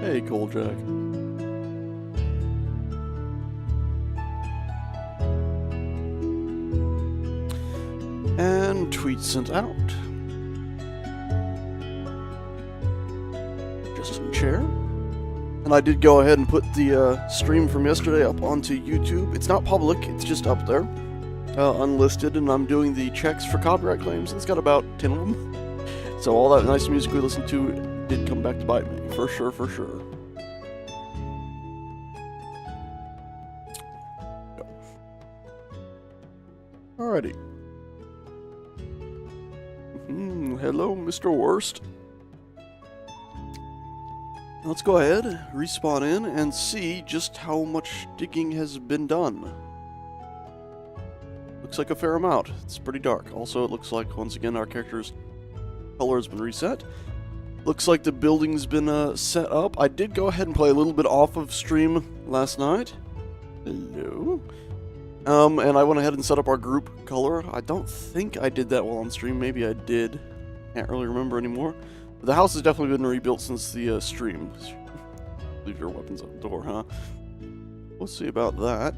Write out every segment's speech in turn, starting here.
Hey, Jack. And tweet sent out. Justin Chair. And I did go ahead and put the stream from yesterday up onto YouTube. It's not public, it's just up there. Unlisted, and I'm doing the checks for copyright claims. It's got about 10 of them. So all that nice music we listened to did come back to bite me. For sure, for sure. Alrighty. Hello, Mr. Worst. Let's go ahead, respawn in, and see just how much digging has been done. Looks like a fair amount. It's pretty dark. Also, it looks like, once again, our character's color has been reset. Looks like the building's been set up. I did go ahead and play a little bit off of stream last night. Hello. And I went ahead and set up our group color. I don't think I did that while on stream. Maybe I did. Can't really remember anymore. But the house has definitely been rebuilt since the stream. Leave your weapons at the door, huh? We'll see about that.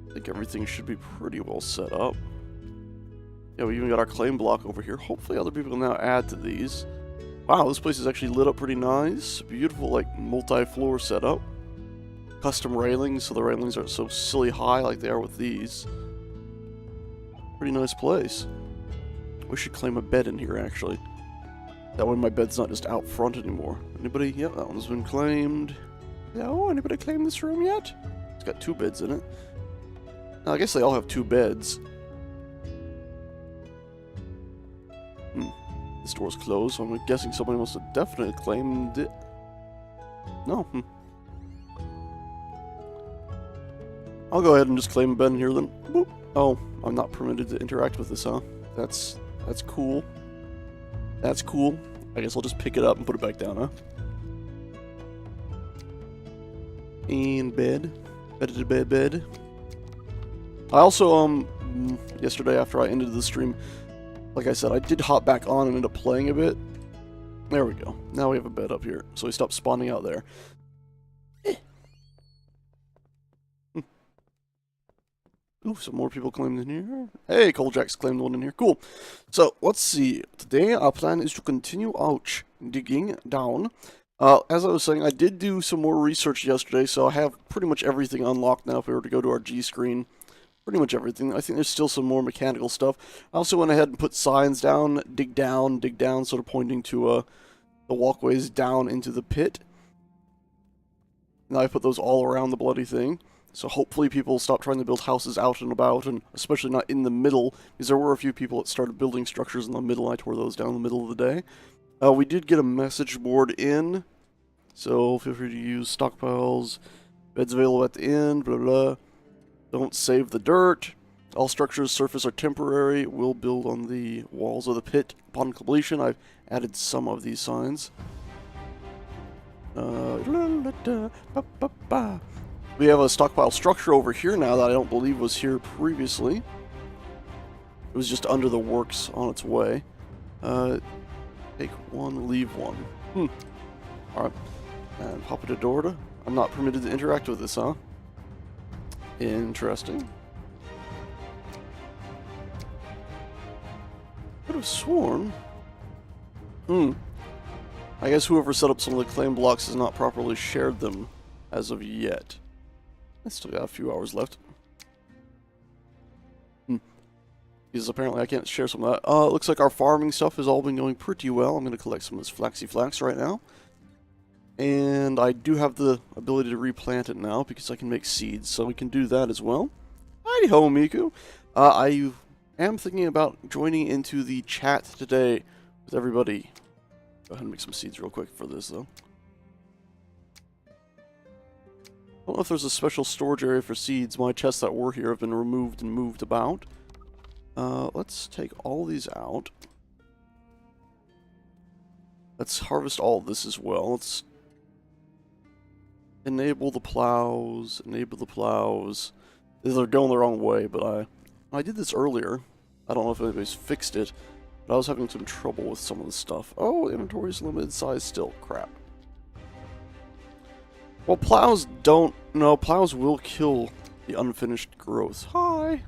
I think everything should be pretty well set up. Yeah, we even got our claim block over here. Hopefully other people can now add to these. Wow, this place is actually lit up pretty nice. Beautiful, like, multi-floor setup. Custom railings, so the railings aren't so silly high like they are with these. Pretty nice place. We should claim a bed in here, actually. That way my bed's not just out front anymore. Anybody? Yep, that one's been claimed. No, anybody claim this room yet? It's got 2 beds in it. Now, I guess they all have 2 beds. This door's closed, so I'm guessing somebody must have definitely claimed it. No. I'll go ahead and just claim a bed in here then. Boop. Oh, I'm not permitted to interact with this, huh? That's cool. That's cool. I guess I'll just pick it up and put it back down, huh? And bed. Bed. I also, yesterday after I ended the stream, like I said, I did hop back on and end up playing a bit. There we go. Now we have a bed up here, so we stopped spawning out there. Ooh, some more people claimed in here. Hey, Jack's claimed one in here. Cool. So, let's see. Today, our plan is to continue digging down. As I was saying, I did do some more research yesterday, so I have pretty much everything unlocked now if we were to go to our G screen. Pretty much everything. I think there's still some more mechanical stuff. I also went ahead and put signs down, dig down, sort of pointing to the walkways down into the pit. Now I put those all around the bloody thing. So hopefully people stop trying to build houses out and about, and especially not in the middle, because there were a few people that started building structures in the middle, and I tore those down in the middle of the day. We did get a message board in, so feel free to use stockpiles, beds available at the end, blah blah. Don't save the dirt. All structures surface are temporary. Will build on the walls of the pit upon completion. I've added some of these signs. We have a stockpile structure over here now that I don't believe was here previously. It was just under the works on its way. Take one, leave one. Alright. And pop it a door. I'm not permitted to interact with this, huh? Interesting. Could have sworn. I guess whoever set up some of the claim blocks has not properly shared them as of yet. I still got a few hours left. Because apparently I can't share some of that. It looks like our farming stuff has all been going pretty well. I'm going to collect some of this flaxy flax right now. And I do have the ability to replant it now because I can make seeds, so we can do that as well. Heidi ho, Miku! I am thinking about joining into the chat today with everybody. Go ahead and make some seeds real quick for this, though. I don't know if there's a special storage area for seeds. My chests that were here have been removed and moved about. Let's take all these out. Let's harvest all of this as well. Let's enable the plows. They're going the wrong way, but I did this earlier. I don't know if anybody's fixed it, but I was having some trouble with some of the stuff. Oh, inventory's limited size still. Crap. Well, plows don't... No, plows will kill the unfinished growth. Hi!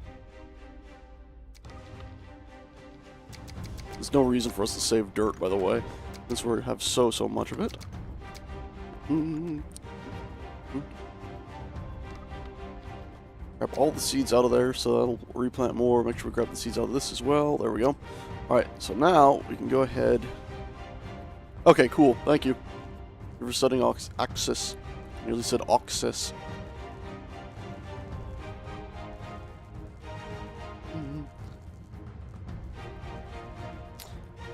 There's no reason for us to save dirt, by the way, since we have so much of it. Grab all the seeds out of there, so that'll replant more. Make sure we grab the seeds out of this as well. There we go. Alright, so now we can go ahead... Okay, cool. Thank you. You for studying access. I nearly said access.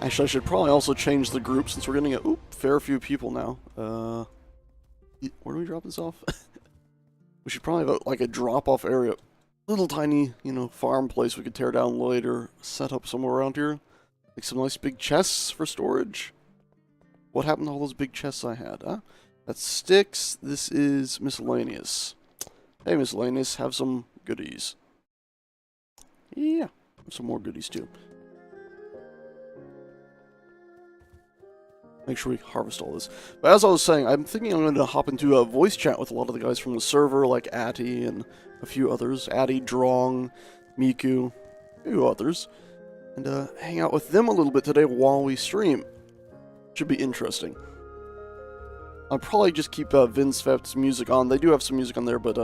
Actually, I should probably also change the group since we're getting a fair few people now. Where do we drop this off? We should probably have like a drop-off area. Little tiny, you know, farm place we could tear down later. Set up somewhere around here. Like some nice big chests for storage. What happened to all those big chests I had, huh? That's sticks. This is miscellaneous. Hey, miscellaneous, have some goodies. Yeah, some more goodies too. Make sure we harvest all this. But as I was saying, I'm thinking I'm going to hop into a voice chat with a lot of the guys from the server, like Atty and a few others. Atty, Drong, Miku, a few others. And hang out with them a little bit today while we stream. Should be interesting. I'll probably just keep Vince Vep's music on. They do have some music on there, but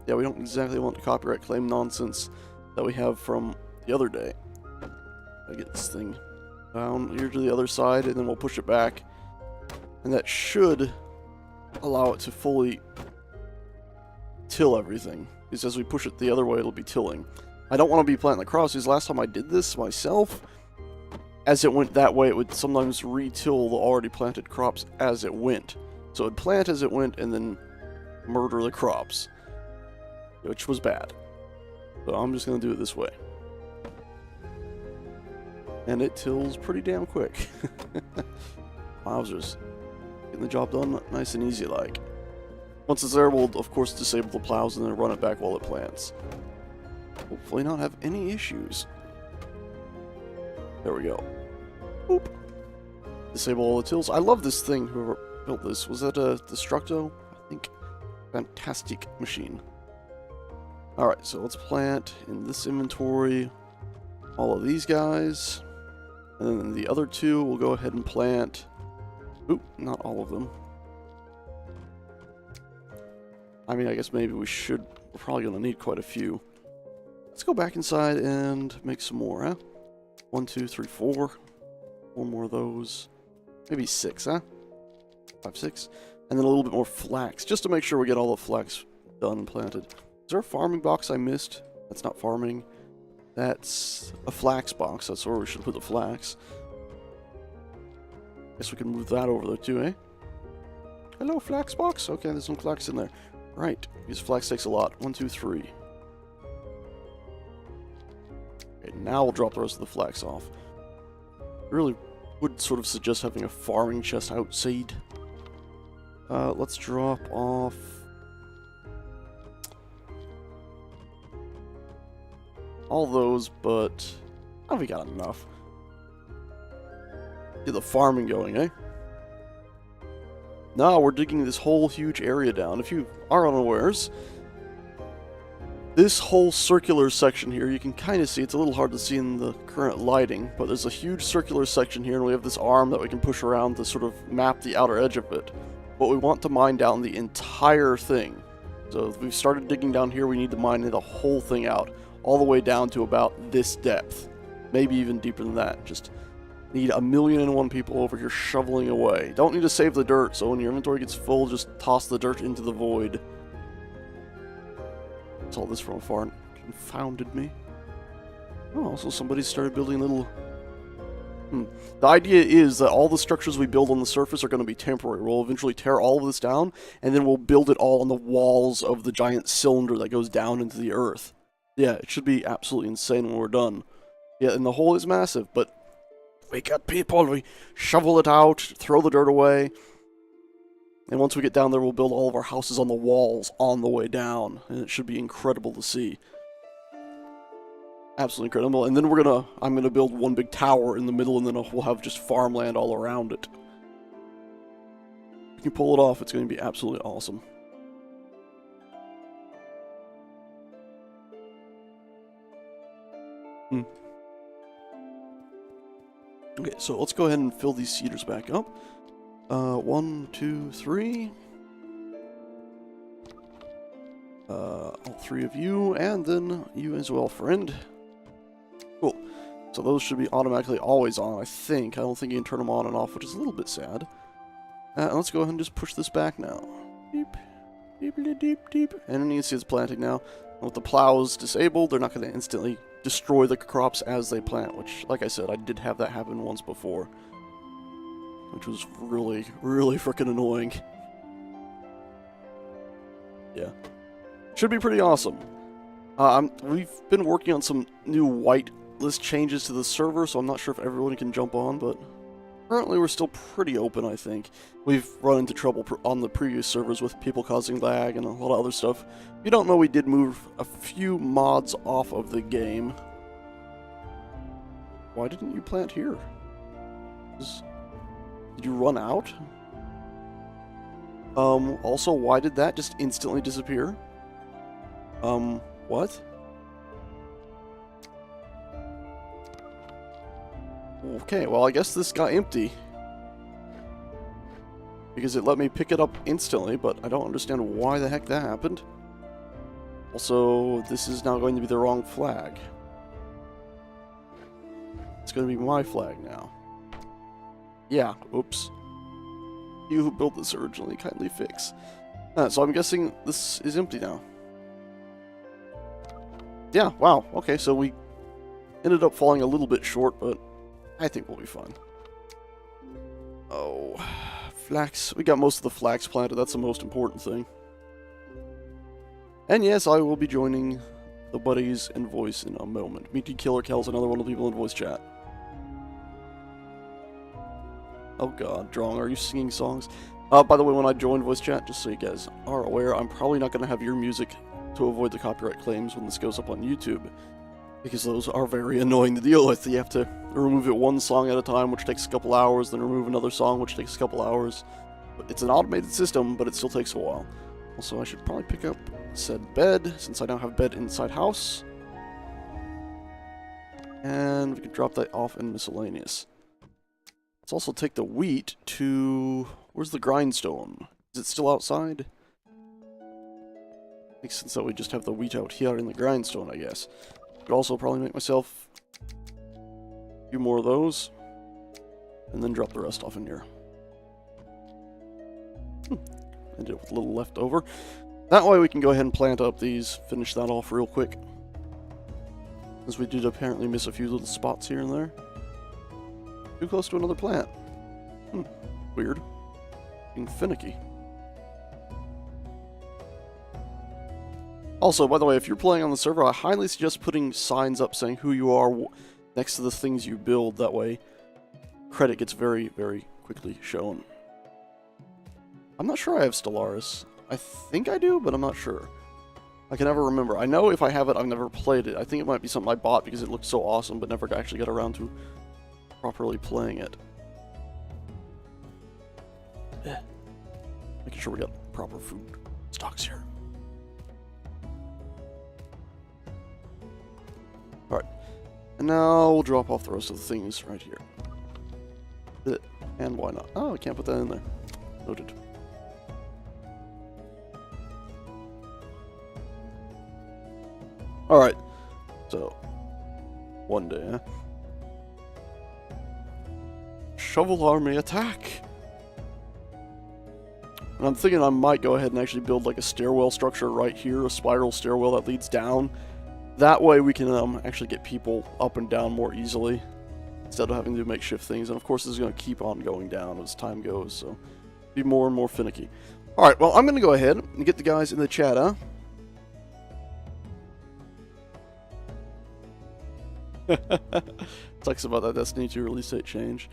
yeah, we don't exactly want the copyright claim nonsense that we have from the other day. I get this thing down here to the other side, and then we'll push it back. And that should allow it to fully till everything. Because as we push it the other way, it'll be tilling. I don't want to be planting the crops, because last time I did this myself, as it went that way, it would sometimes re-till the already planted crops as it went. So it would plant as it went, and then murder the crops. Which was bad. So I'm just going to do it this way. And it tills pretty damn quick. Wowzers. Getting the job done nice and easy like. Once it's there, we'll of course disable the plows and then run it back while it plants. Hopefully not have any issues. There we go. Boop. Disable all the tills. I love this thing, whoever built this. Was that a Destructo? I think. Fantastic machine. Alright, so let's plant in this inventory all of these guys. And then the other two, we'll go ahead and plant... Oop, not all of them. I mean, I guess maybe we should... We're probably going to need quite a few. Let's go back inside and make some more, huh? 1, 2, 3, 4. 4 more of those. Maybe 6, huh? 5, 6. And then a little bit more flax, just to make sure we get all the flax done and planted. Is there a farming box I missed? That's not farming. That's a flax box. That's where we should put the flax. Guess we can move that over there too, eh? Hello, flax box. Okay, there's some flax in there. Right. Because flax takes a lot. 1, 2, 3. Okay, now we'll drop the rest of the flax off. I really would sort of suggest having a farming chest outside. Let's drop off... all those, but we got enough. Get the farming going, eh? Now we're digging this whole huge area down. If you are unawares, this whole circular section here, you can kind of see, it's a little hard to see in the current lighting, but there's a huge circular section here, and we have this arm that we can push around to sort of map the outer edge of it. But we want to mine down the entire thing. So if we've started digging down here, we need to mine the whole thing out. All the way down to about this depth. Maybe even deeper than that. Just need 1,000,001 people over here shoveling away. Don't need to save the dirt, so when your inventory gets full, just toss the dirt into the void. That's all this from afar confounded me. Oh, also somebody started building little... The idea is that all the structures we build on the surface are going to be temporary. We'll eventually tear all of this down, and then we'll build it all on the walls of the giant cylinder that goes down into the earth. Yeah, it should be absolutely insane when we're done. Yeah, and the hole is massive, but we got people, we shovel it out, throw the dirt away. And once we get down there, we'll build all of our houses on the walls on the way down. And it should be incredible to see. Absolutely incredible. And then I'm gonna build one big tower in the middle, and then we'll have just farmland all around it. If you can pull it off, it's gonna be absolutely awesome. Okay, so let's go ahead and fill these cedars back up. 1, 2, 3. All 3 of you, and then you as well, friend. Cool. So those should be automatically always on, I think. I don't think you can turn them on and off, which is a little bit sad. Let's go ahead and just push this back now. Deep, deep, deep, deep. And you can see it's planting now. And with the plows disabled, they're not going to instantly destroy the crops as they plant, which, like I said, I did have that happen once before. Which was really, really freaking annoying. Yeah. Should be pretty awesome. We've been working on some new whitelist changes to the server, so I'm not sure if everyone can jump on, but currently we're still pretty open, I think. We've run into trouble on the previous servers with people causing lag and a lot of other stuff. If you don't know, we did move a few mods off of the game. Why didn't you plant here? Did you run out? Also, why did that just instantly disappear? What? Okay, well, I guess this got empty. Because it let me pick it up instantly, but I don't understand why the heck that happened. Also, this is now going to be the wrong flag. It's going to be my flag now. Yeah, oops. You who built this originally, kindly fix. So I'm guessing this is empty now. Yeah, wow. Okay, so we ended up falling a little bit short, but I think we'll be fine. Oh, flax. We got most of the flax planted. That's the most important thing. And yes, I will be joining the buddies in voice in a moment. Meaty Killer Kel's another one of the people in voice chat. Oh god, Drong, are you singing songs? By the way, when I join voice chat, just so you guys are aware, I'm probably not going to have your music to avoid the copyright claims when this goes up on YouTube, because those are very annoying to deal with. You have to remove it one song at a time, which takes a couple hours, then remove another song, which takes a couple hours. But it's an automated system, but it still takes a while. Also, I should probably pick up said bed, since I now have bed inside house. And we can drop that off in miscellaneous. Let's also take the wheat to... Where's the grindstone? Is it still outside? Makes sense that we just have the wheat out here in the grindstone, I guess. Could also probably make myself a few more of those. And then drop the rest off in here. End up with a little left over. That way we can go ahead and plant up these, finish that off real quick. As we did apparently miss a few little spots here and there. Too close to another plant. Weird. Being finicky. Also, by the way, if you're playing on the server, I highly suggest putting signs up saying who you are next to the things you build. That way, credit gets very, very quickly shown. I'm not sure I have Stellaris. I think I do, but I'm not sure. I can never remember. I know if I have it, I've never played it. I think it might be something I bought because it looked so awesome, but never actually got around to properly playing it. Making sure we got proper food stocks here. Alright. And now we'll drop off the rest of the things right here. And why not? Oh, I can't put that in there. Noted. Alright. So, one day, huh? Shovel army attack! And I'm thinking I might go ahead and actually build like a stairwell structure right here, a spiral stairwell that leads down. That way we can actually get people up and down more easily, instead of having to do makeshift things. And of course this is going to keep on going down as time goes, so be more and more finicky. Alright, well I'm going to go ahead and get the guys in the chat, huh? Talks about that Destiny 2 release date change.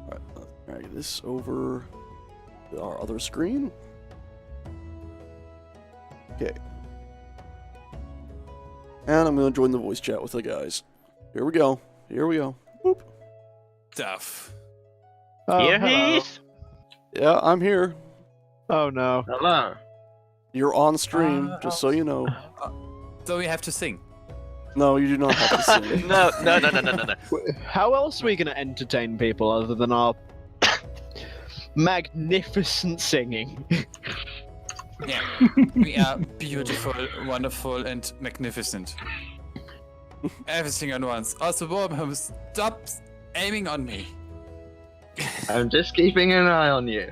Alright, let's drag this over to our other screen. Okay. And I'm going to join the voice chat with the guys. Here we go. Here we go. Boop. Stuff. Here he is. Yeah, I'm here. Oh no. Hello. You're on stream, just so you know. So we have to sing. No, you do not have to sing. No. How else are we going to entertain people other than our magnificent singing? Yeah, we are beautiful, wonderful, and magnificent. Everything at once. Also, Wormham, stop aiming on me. I'm just keeping an eye on you.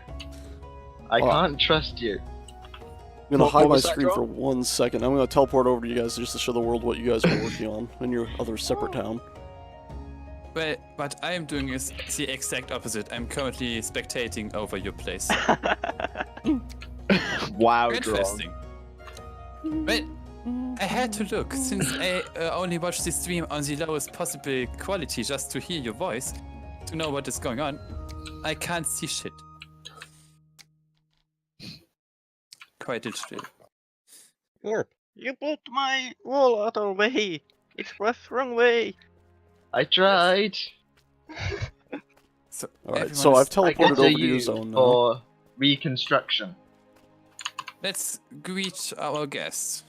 I Oh. can't trust you. I'm gonna What hide my was that, screen John? for 1 second. I'm gonna teleport over to you guys just to show the world what you guys are working on in your other separate town. Well, what I am doing is the exact opposite. I'm currently spectating over your place. Wow, Dron. Interesting. Well, I had to look, since I only watched the stream on the lowest possible quality just to hear your voice, to know what is going on. I can't see shit. Quite literally. Warp, you put my wall out of the way. It was wrong way. I tried. So, Alright, everyone so is- I've I teleported get over a to your U zone now. for reconstruction. Let's greet our guests.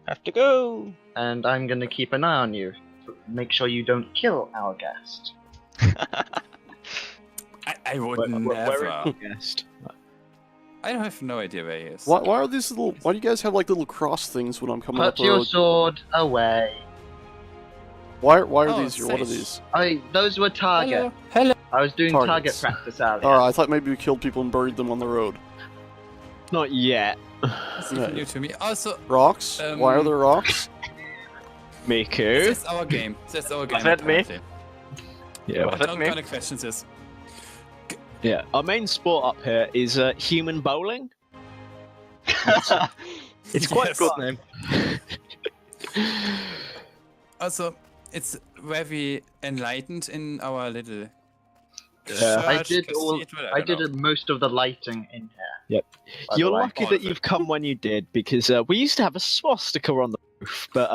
Have to go. And I'm gonna keep an eye on you. Make sure you don't kill our guest. I would Where never. is the guest? I don't have no idea where he is. Why are these little? Why do you guys have like little cross things when I'm coming up Put the your road? sword away. Why are Oh, these here? What are safe. these? Those were target. Hello. I was doing Targets. target practice earlier. Alright, I thought maybe we killed people and buried them on the road. Not yet. It's even new to me. Also, Rocks? Why are there rocks? Miku. that's our game. That's our game. that me? apparently. Yeah. Was that Don't me? gonna question this. Yeah. Our main sport up here is human bowling. It's quite Yes. a good name. Also, it's very enlightened in our little. I church, did cathedral, I don't did know. most of the lighting in here. Yep. by the You're way. lucky that you've come when you did, because we used to have a swastika on the roof, but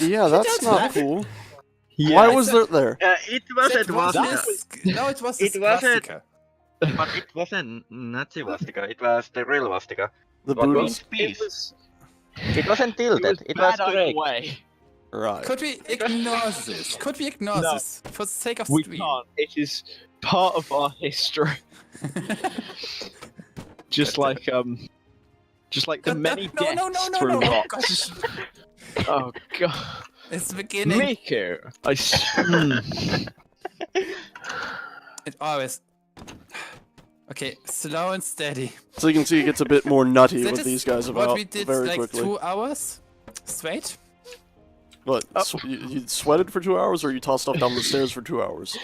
Yeah, that's not that. cool. yeah, Why was that there? It was a That was swastika. no, it was It a wasn't- swastika. But it wasn't Nazi swastika. It was the real swastika. The What booty? means it peace. was It wasn't tilted. It was bad either correct. way. Right. Could we ignore this? Could we ignore No. this for the sake of We stream? can't. It is part of our history. Just like the many no, deaths no, no, no, through no, rocks. gosh. Oh god. It's the beginning. Miku. It always. Okay, slow and steady. So you can see it gets a bit more nutty That with is these guys what about we did very like quickly. 2 hours straight. What? You sweated for 2 hours, or you tossed stuff down the stairs for 2 hours?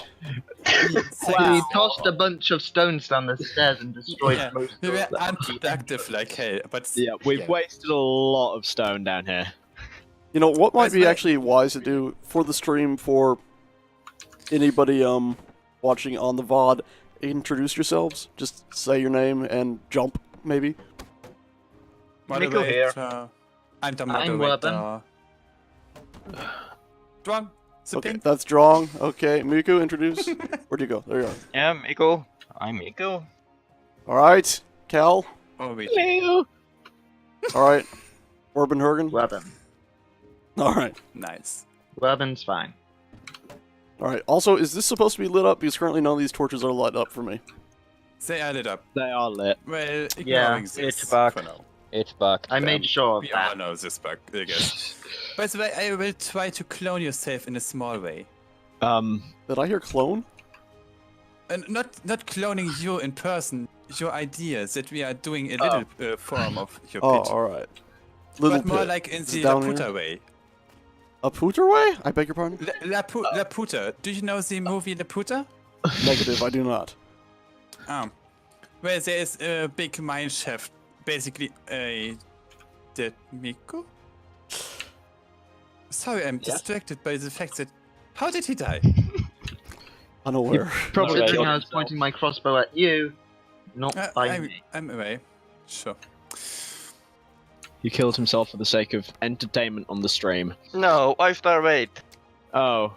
We tossed a bunch of stones down the stairs and destroyed Yeah, most we of were them. unproductive like hell, but Yeah, we've wasted a lot of stone down here. You know what might That's be right. actually wise to do for the stream for anybody watching on the VOD. Introduce yourselves. Just say your name and jump, maybe. Nico here. I'm the I'm moderator. Drunk. Okay, that's Drong. Okay, Miku, introduce. Where'd you go? There you are. Yeah, Miko. I'm Miko. All right, Cal. Oh wait. Hello. All right, Urban Hergen. Weapon. All right. Nice. Weapon's fine. All right. Also, is this supposed to be lit up? Because currently none of these torches are lit up for me. They are lit up. They are lit. Well, ignoring Yeah, this it's back. for now. It's back. I made sure of We all that. know this bug, I guess. By the way, I will try to clone yourself in a small way. Did I hear clone? And not cloning you in person, your ideas that we are doing a little form of your Oh, pit. all right. Little But more pit. like in Is the it down Laputa here? way. A pooter way? I beg your pardon? Laputa. Do you know the movie Laputa? Negative. I do not. Where there is a big mine shaft, basically a dead Miko? Sorry, I'm distracted by the fact that... How did he die? Unaware. Probably Considering killed I was himself. pointing my crossbow at you, not by me. I'm away. Sure. He killed himself for the sake of entertainment on the stream. No, I starved. Oh.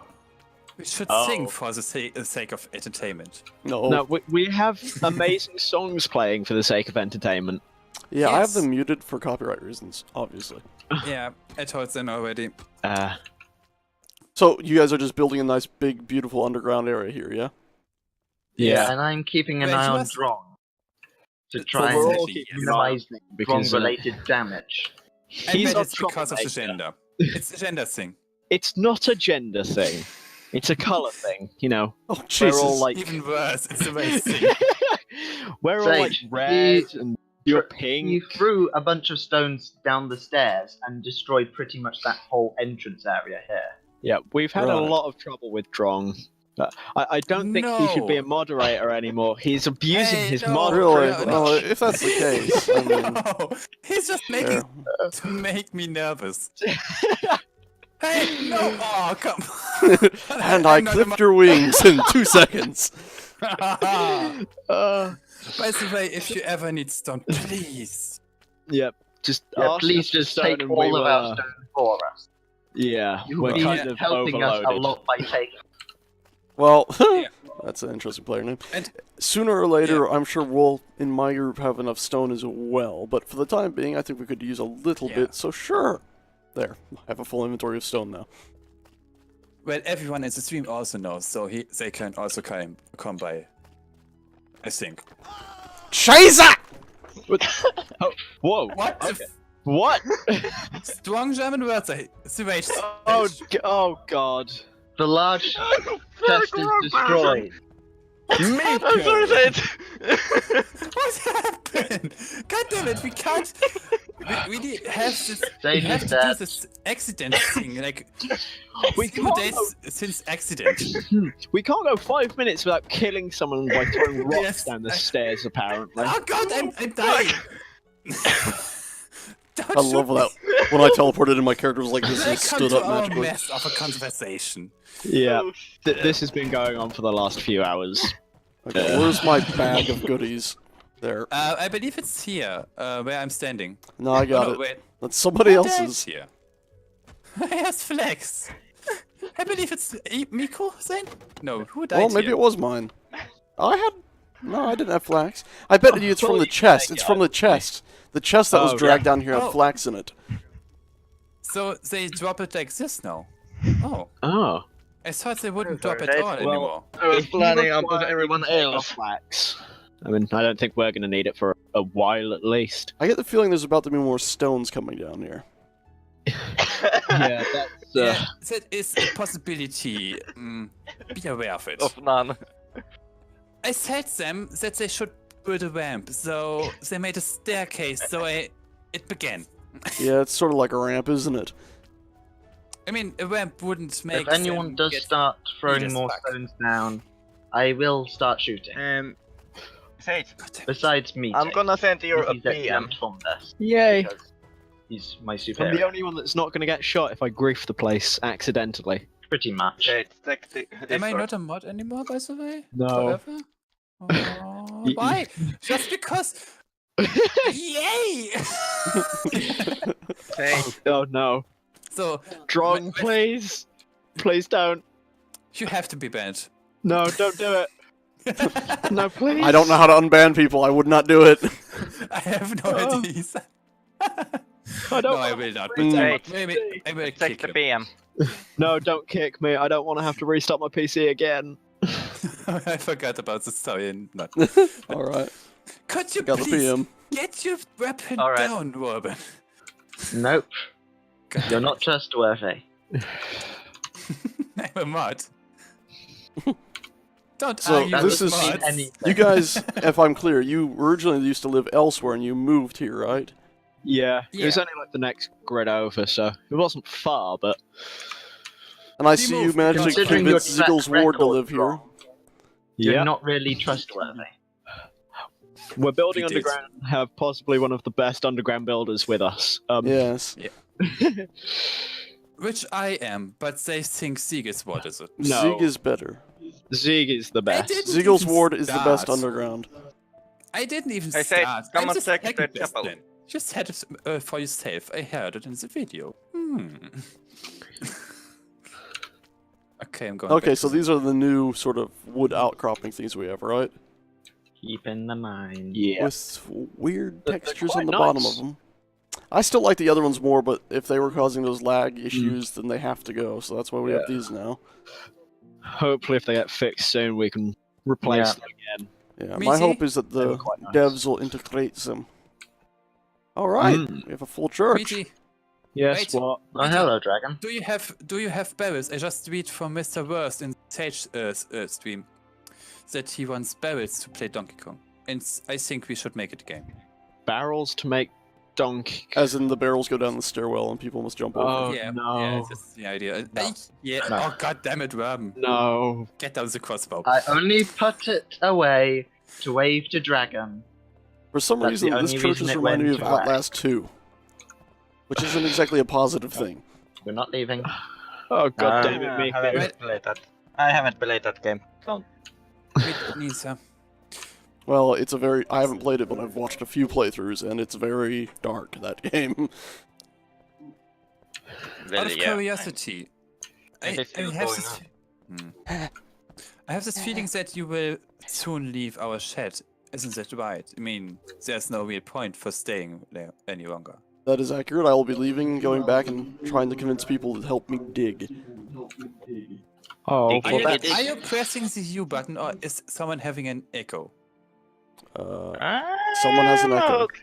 We should Oh. sing for the sake of entertainment. No. No, we have amazing songs playing for the sake of entertainment. Yeah, I have Yes. them muted for copyright reasons, obviously. Yeah, I told them already. So you guys are just building a nice, big, beautiful underground area here, yeah? Yeah. And I'm keeping an Wait, eye you on must- Drong to But try we're and all keeping an eye on minimize him because, Drong-related damage. I He's bet a it's because of the troublemaker. gender. It's a gender thing. It's not a gender thing. It's a color thing, you know. Oh, Jesus. We're all like Even worse, it's a race thing. we're all like Sage, red and you're pink. You threw a bunch of stones down the stairs and destroyed pretty much that whole entrance area here. Yeah, we've had a Right. lot of trouble with Drong. I don't think he should be a No. moderator anymore. He's abusing Hey, his no. mod Really? no, Well, no. if that's the case, I mean... No, he's just making Fair. to make me nervous. Hey, no! Oh, come on. And I I'm not a clipped your wings in 2 seconds. By Uh, the way, if you ever need stone, please. yep, just Yeah, ask please us for just stone take and we all will, of our stone for us. Yeah, You've we're been kind of helping us a overloaded. lot by taking. Well, Yeah. that's an interesting player name. And- Sooner or later, I'm sure we'll, in my group, have enough stone as well. But for the time being, I think we could use a little Yeah. bit, so sure. There, I have a full inventory of stone now. Well, everyone in the stream also knows, so they can also come by. I think. Scheiße! Whoa! What? Okay. What? Strong German words. Wait. Oh god. The large chest is destroyed. I'm sorry, Sage. What happened? God damn it! We can't. We need have this. We Sage have is to do dead. this accident thing. Like We 2 can't days since accident. We can't go 5 minutes without killing someone by throwing rocks Yes. down the stairs, apparently. Oh God! I'm dying. Don't I love shoot that. When I teleported in, my character was like this me. and Come stood to up our magically. mess of a conversation. Yeah, Oh, this has been going on for the last few hours. Okay, where's my bag of goodies? There. I believe it's here, where I'm standing. No, I got oh, no, it. Wait. That's somebody What else else's. here? Here's Flex. I believe it's Miko then? No, who died Well, maybe here? it was mine. No, I didn't have flax. I bet you it's from the chest. It's from the chest. The chest that was Oh, dragged yeah. down here had Oh. flax in it. So they drop it like this now? Oh. Oh. I thought they wouldn't Sorry, drop it Dave. all Well, anymore. I was If you planning on require putting everyone me to take off else. flax, I mean, I don't think we're going to need it for a while at least. I get the feeling there's about to be more stones coming down here. Yeah, that's. Yeah, that is a possibility. Be aware of it. Of none. I said them that they should build a ramp, so they made a staircase, so it began. Yeah, it's sort of like a ramp, isn't it? I mean, a ramp wouldn't make If anyone them does get- start throwing us more back. stones down, I will start shooting. Sage, God damn it. Besides me, I'm gonna send you a he's PM. exempt from this Yay! because he's my I'm superior. the only one that's not going to get shot if I grief the place accidentally. Pretty much. Sage, take the Am I Discord. not a mod anymore, by the way? No. Forever? Oh, why? Just because. Yay! Sage, Oh no. So, Drong, please. Please don't. you have to be banned. No, don't do it. No, please. I don't know how to unban people. I would not do it. I have no Oh. ideas. I No, don't. I will not. Mm. But maybe I will take kick the you. PM. No, don't kick me. I don't want to have to restart my PC again. I forgot about the story and not. Alright, Could you got the please PM. get your weapon All right. down, Robin? Nope. God. You're not trustworthy. I'm a mod. Don't So, argue That this with is- doesn't mean mods. anything. You guys, if I'm clear, you originally used to live elsewhere and you moved here, right? Yeah, it was Yeah. only like the next grid over, so it wasn't far, but And I You see you moved managed to Considering your convince track Ziggles Ward to record, live here. Ron, You're yeah, not really trustworthy. we're building We did. underground. Have possibly one of the best underground builders with us. Yes. Which I am, but they think Sieg is what is it? No. Zig is better. Zieg is the best. did- Ziggles even Ward is the best start. underground. I didn't even Hey, Sage, start. come I and just check had the it just chapel. then. Just had it for yourself. I heard it in the video. Okay, I'm going. Okay, back so to the- these are the new sort of wood outcropping things we have, right? Deep in the mine. Yeah. with weird They're textures quite on the bottom nice. of them. I still like the other ones more, but if they were causing those lag issues, then they have to go. So that's why we have these now. Hopefully, if they get fixed soon, we can replace Yeah. them again. Yeah, Me my too. hope is that They were the quite nice. devs will integrate them. All right, we have a full church. Luigi, Yes, Wait. what? Oh, hello, dragon. do you have barrels? I just read from Mr. Worst in Sage stream that he wants barrels to play Donkey Kong, and I think we should make it a game. Barrels to make Donkey. As in the barrels go down the stairwell and people must jump over. Oh, yeah, no. yeah, that's the idea. Yeah. No. Oh god damn it, Worm. No. Get down the crossbow. I only put it away to wave to dragon. For some That's reason, the this only church reason is it reminding me of went away. Outlast 2, which isn't exactly a positive thing. We're not leaving. Oh, god damn it, I Mickey. haven't played that. I haven't played that game. Don't. Wait, Nisa. Well, it's a very... I haven't played it, but I've watched a few playthroughs, and it's very dark, that game. Well, Out of yeah. curiosity, I It is still have going this. I have this feeling that you will soon leave our shed. Isn't that right? I mean, there's no real point for staying there any longer. That is accurate. I will be leaving, going back, and trying to convince people to help me dig. Oh, Dig Are it. you, It is- are you pressing the U button, or is someone having an echo? Someone has an echo. Okay.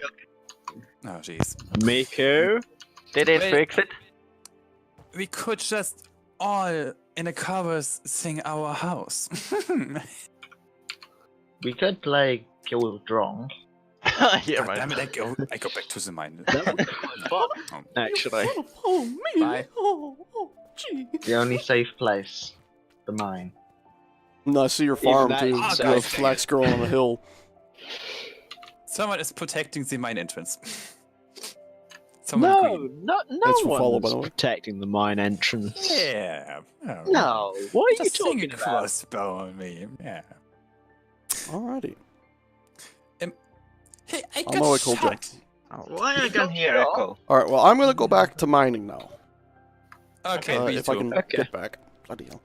Oh, jeez. Miku. Did it Wait. fix it? We could just all in a chorus sing our house. We could play Kill Drong. Yeah, God right. damn it! I go back to the mine. Actually. Oh, me! Bye. Oh, gee. The only safe place. The mine. No, I see your Even farm, that too. is You have safe. flax growing on a hill. Someone is protecting the mine entrance. Someone No, green. no Thanks for follow, by one's the way. protecting the mine entrance. Yeah. Oh. No, what are you Just sing a talking about? crossbow on me. Yeah. Alrighty. Hey, I On got my way, shot. Cold Why I can hear echo? Alright, well, I'm gonna go back to mining now. Okay, me if too. I can Okay. get back. Bloody hell.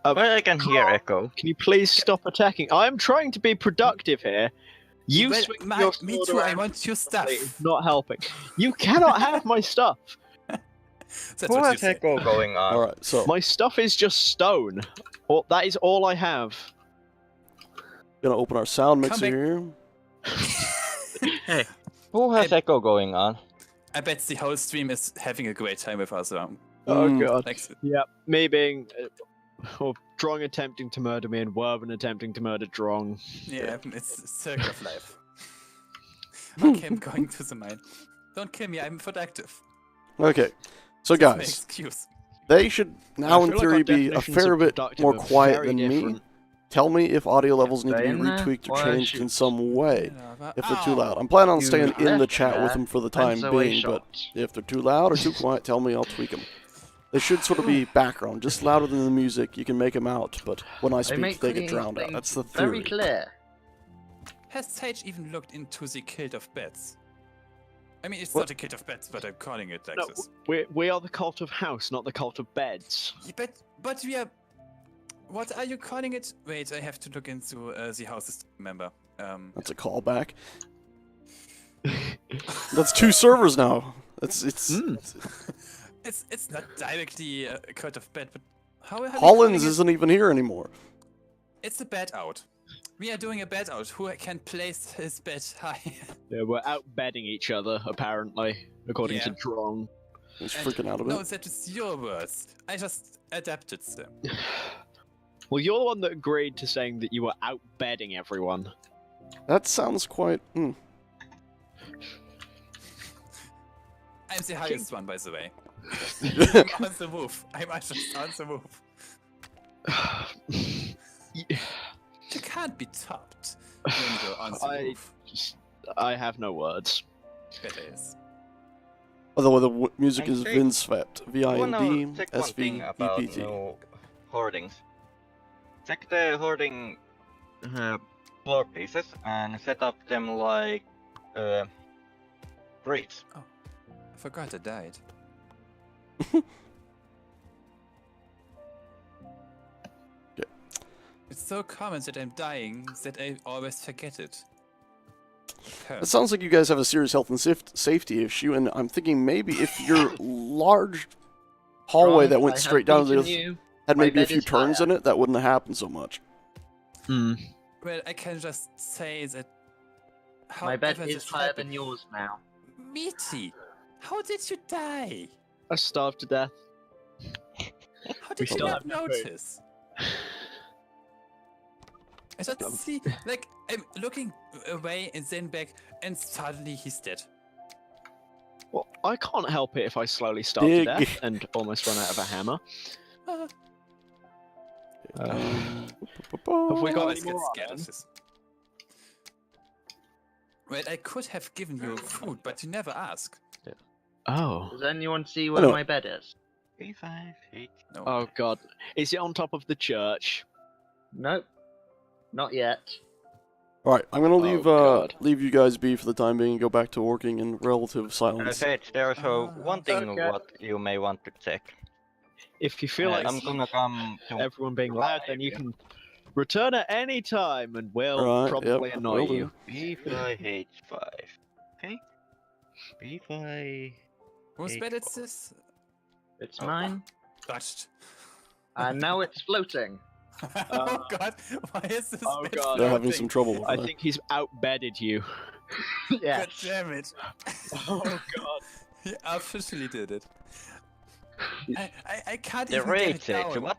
Why I can hear echo? Can you please stop attacking? I'm trying to be productive here. You Well, swing my- your me sword too. I around want your stuff. is not helping. You cannot have my stuff. That's Who what you has say. echo going on? Alright, so, My stuff is just stone. That is all I have. gonna open our sound Come mixer back. here. Hey, who has echo going on? I bet the whole stream is having a great time with us. Oh Mm. god. Like, Yep, me being. Or Drong attempting to murder me and Werben attempting to murder Drong. yeah, it's a circle of life. Okay, I'm going to the mine. Don't kill me. I'm productive. Okay, so That's my guys, excuse. they should now I in feel like theory our be a definitions fair of bit productive more are quiet very than me. different. Tell me if audio levels need to Stay be in there retweaked or while I changed in shoot. some way. if they're too Ow. loud. I'm planning on You staying in the left chat with there, them for the and time so I being, but shot. if they're too loud or too quiet, tell me, I'll tweak them. They should sort of be background, just louder than the music. You can make them out, but when I speak, make they get things drowned out. That's the theory. Very clear. Has Sage even looked into the kilt of beds? I mean, it's What? not a kilt of beds, but I'm calling it like No, this. we are the cult of house, not the cult of beds. Yeah, but we are. What are you calling it? Wait, I have to look into the houses member. That's a callback. That's 2 servers now. It's It's not directly a kilt of bed, but how are we Hollins calling it? isn't even here anymore. It's a bed out. We are doing a bed out. Who can place his bed high? Yeah, we're out bedding each other, apparently, according to Yeah. Drong. He's And- freaking out a No, bit. that is your words. I just adapted them. Well, you're the one that agreed to saying that you were out bedding everyone. That sounds quite. I'm the highest one, by the way. I'm on the move. I'm just on the move. You can't be topped when you're on the move. I have no words. It is. Although the music And is check- Vinsvept. I wanna V-I-N-D check one thing about S-V-E-P-T. new hoardings. Check the hoarding floor pieces and set up them like bricks. I forgot I died. It's so common that I'm dying that I always forget it. It sounds like you guys have a serious health and safety issue, and I'm thinking maybe if your large hallway Wrong, that went I straight have down to the beaten other you. had My maybe a bed few is turns higher. in it, that wouldn't have happened so much. Hmm. Well, I can just say that. My bed however is this higher happened- than yours now. Meaty, how did you die? I starved to death. How did you still not have no food. notice? I just see, like, I'm looking away and then back, and suddenly he's dead. Well, I can't help it if I slowly starve Dig. to death and almost run out of a hammer. Uh, Have we I got always any get more scared iron? of this. Well, I could have given you food, but you never ask. Oh. Does anyone see where Hello. my bed is? B5, H. No. Oh god. Is it on top of the church? Nope. Not yet. Alright, I'm gonna leave God. leave you guys be for the time being and go back to working in relative silence. Sage, there's one thing okay. what you may want to check. If you feel like I'm gonna come to everyone being loud, then you can return at any time and we'll Alright, probably yep, annoy will do. you. B5, H5. Okay? B5. Whose H4. bed is this? It's Oh. mine. Touched. And now it's floating. Oh god, why is this Oh bed God. They're having floating? some trouble with I that. think he's outbedded you. Yes. God damn it. Oh god. He officially did it. I can't The even raid, get it Sage, down. what?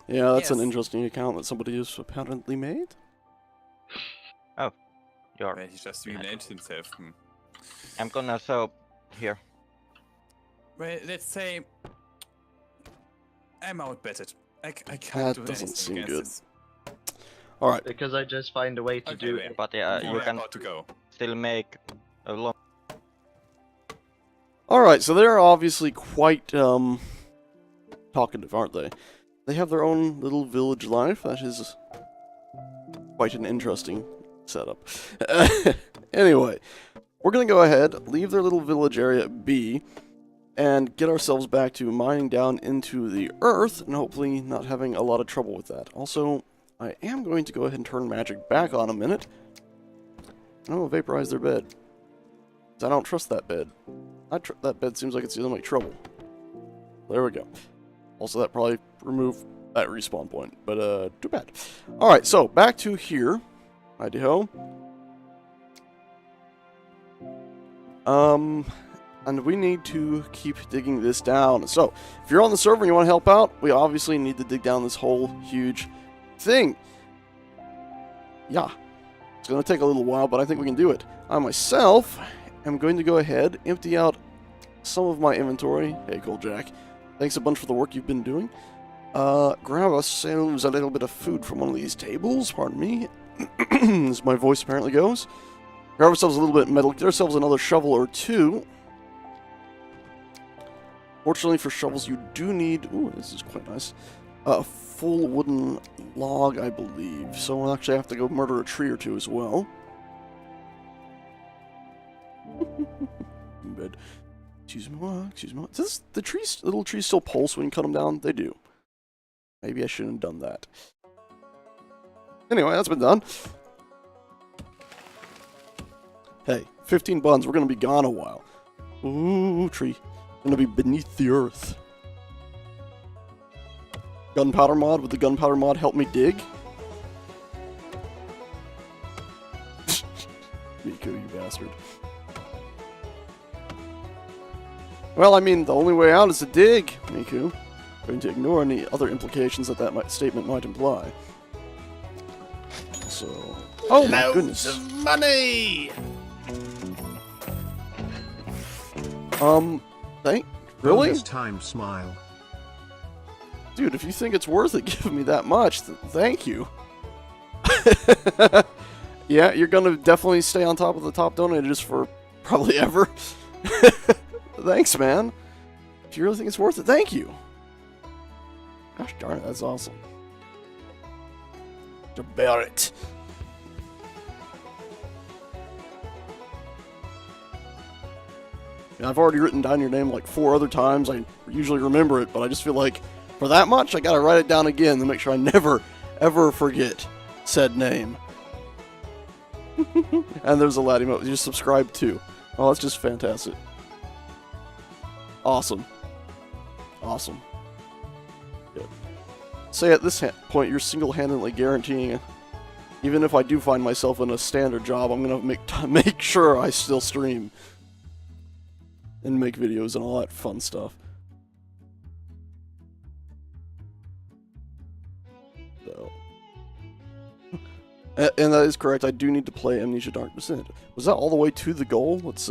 Yeah, that's an Yes. interesting account that somebody has apparently made. You're. Well, he just renamed himself. I'm gonna so here. Well, let's say I'm outbetted. I can't That do doesn't anything seem against good. this. Alright, Because I just find a way to Okay, do wait. it. But you We're can about to go. still make a long. alright, so they're obviously quite, talkative, aren't they? They have their own little village life. That is quite an interesting setup. Anyway, we're gonna go ahead, leave their little village area be, and get ourselves back to mining down into the earth, and hopefully not having a lot of trouble with that. Also, I am going to go ahead and turn magic back on a minute. And I'm gonna vaporize their bed. 'Cause I don't trust that bed. That bed seems like it's gonna make trouble. There we go. Also, that probably removed that respawn point, but too bad. Alright, so back to here. Righty-ho. And we need to keep digging this down. So, if you're on the server and you want to help out, we obviously need to dig down this whole huge thing. Yeah. It's going to take a little while, but I think we can do it. I myself am going to go ahead, empty out some of my inventory. Hey, Jack. Thanks a bunch for the work you've been doing. Grab ourselves a little bit of food from one of these tables. Pardon me. As my voice apparently goes. Grab ourselves a little bit of metal. Get ourselves another shovel or two. Fortunately for shovels, you do need... Ooh, this is quite nice. A full wooden log, I believe. So we'll actually have to go murder a tree or two as well. Bed. Excuse me. Does the little trees still pulse when you cut them down? They do. Maybe I shouldn't have done that. Anyway, that's been done. Hey, 15 buns. We're going to be gone a while. Ooh, tree. Going to be beneath the earth. Gunpowder mod. Would the gunpowder mod help me dig? Miku, you bastard. Well, I mean, the only way out is to dig, Miku. Going to ignore any other implications that statement might imply. So... Oh my goodness. Money! Really? Bonus time smile. Dude, if you think it's worth it giving me that much, thank you. Yeah, you're gonna definitely stay on top of the top donators for probably ever. Thanks, man. If you really think it's worth it, thank you. Gosh darn it, that's awesome. To bear it. Yeah, I've already written down your name like 4 other times. I usually remember it, but I just feel like For that much, I gotta write it down again to make sure I never, ever forget said name. And there's a lad emote. You just subscribe too. Oh, that's just fantastic. Awesome. Awesome. Good. Say at this point, you're single-handedly guaranteeing, even if I do find myself in a standard job, I'm gonna make sure I still stream and make videos and all that fun stuff. So. And that is correct. I do need to play Amnesia Dark Descent. Was that all the way to the goal? It's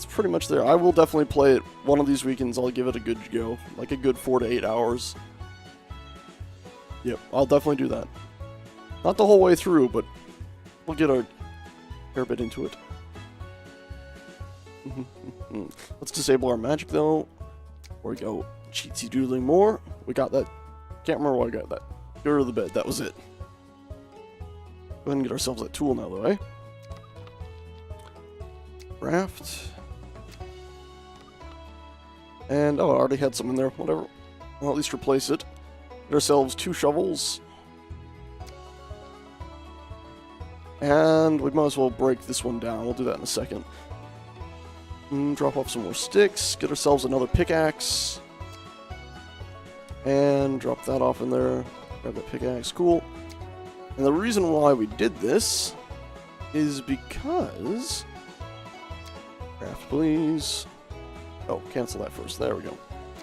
pretty much there. I will definitely play it one of these weekends. I'll give it a good go, like a good 4 to 8 hours. Yep, I'll definitely do that. Not the whole way through, but we'll get a fair bit into it. Let's disable our magic though. Before we go cheatsy doodling more. We got that. Can't remember why I got that. Get rid of the bed. That was it. Go ahead and get ourselves that tool now, though, eh? Craft. And, oh, I already had some in there. Whatever. I'll at least replace it. Get ourselves 2 shovels. And we might as well break this one down. We'll do that in a second. Drop off some more sticks. Get ourselves another pickaxe. And drop that off in there. Grab that pickaxe. Cool. And the reason why we did this is because... Craft, please. Oh, cancel that first. There we go.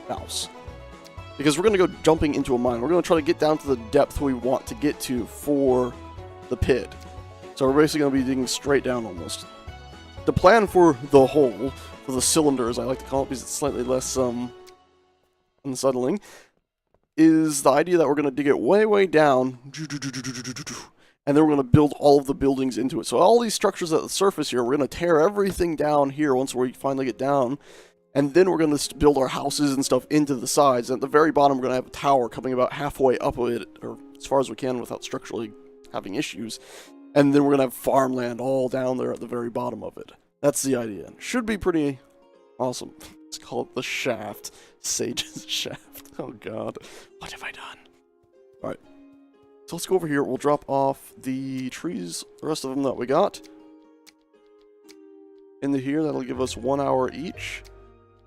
Mouse. Because we're going to go jumping into a mine. We're going to try to get down to the depth we want to get to for the pit. So we're basically going to be digging straight down almost. The plan for the hole, for the cylinder as I like to call it because it's slightly less unsettling, is the idea that we're going to dig it way, way down, and then we're going to build all of the buildings into it. So all these structures at the surface here, we're going to tear everything down here once we finally get down, and then we're going to build our houses and stuff into the sides. And at the very bottom, we're going to have a tower coming about halfway up it, or as far as we can without structurally having issues. And then we're going to have farmland all down there at the very bottom of it. That's the idea. Should be pretty awesome. Let's call it the shaft. Sage's shaft. Oh god. What have I done? Alright. So let's go over here. We'll drop off the trees, the rest of them that we got. Into here. That'll give us 1 hour each.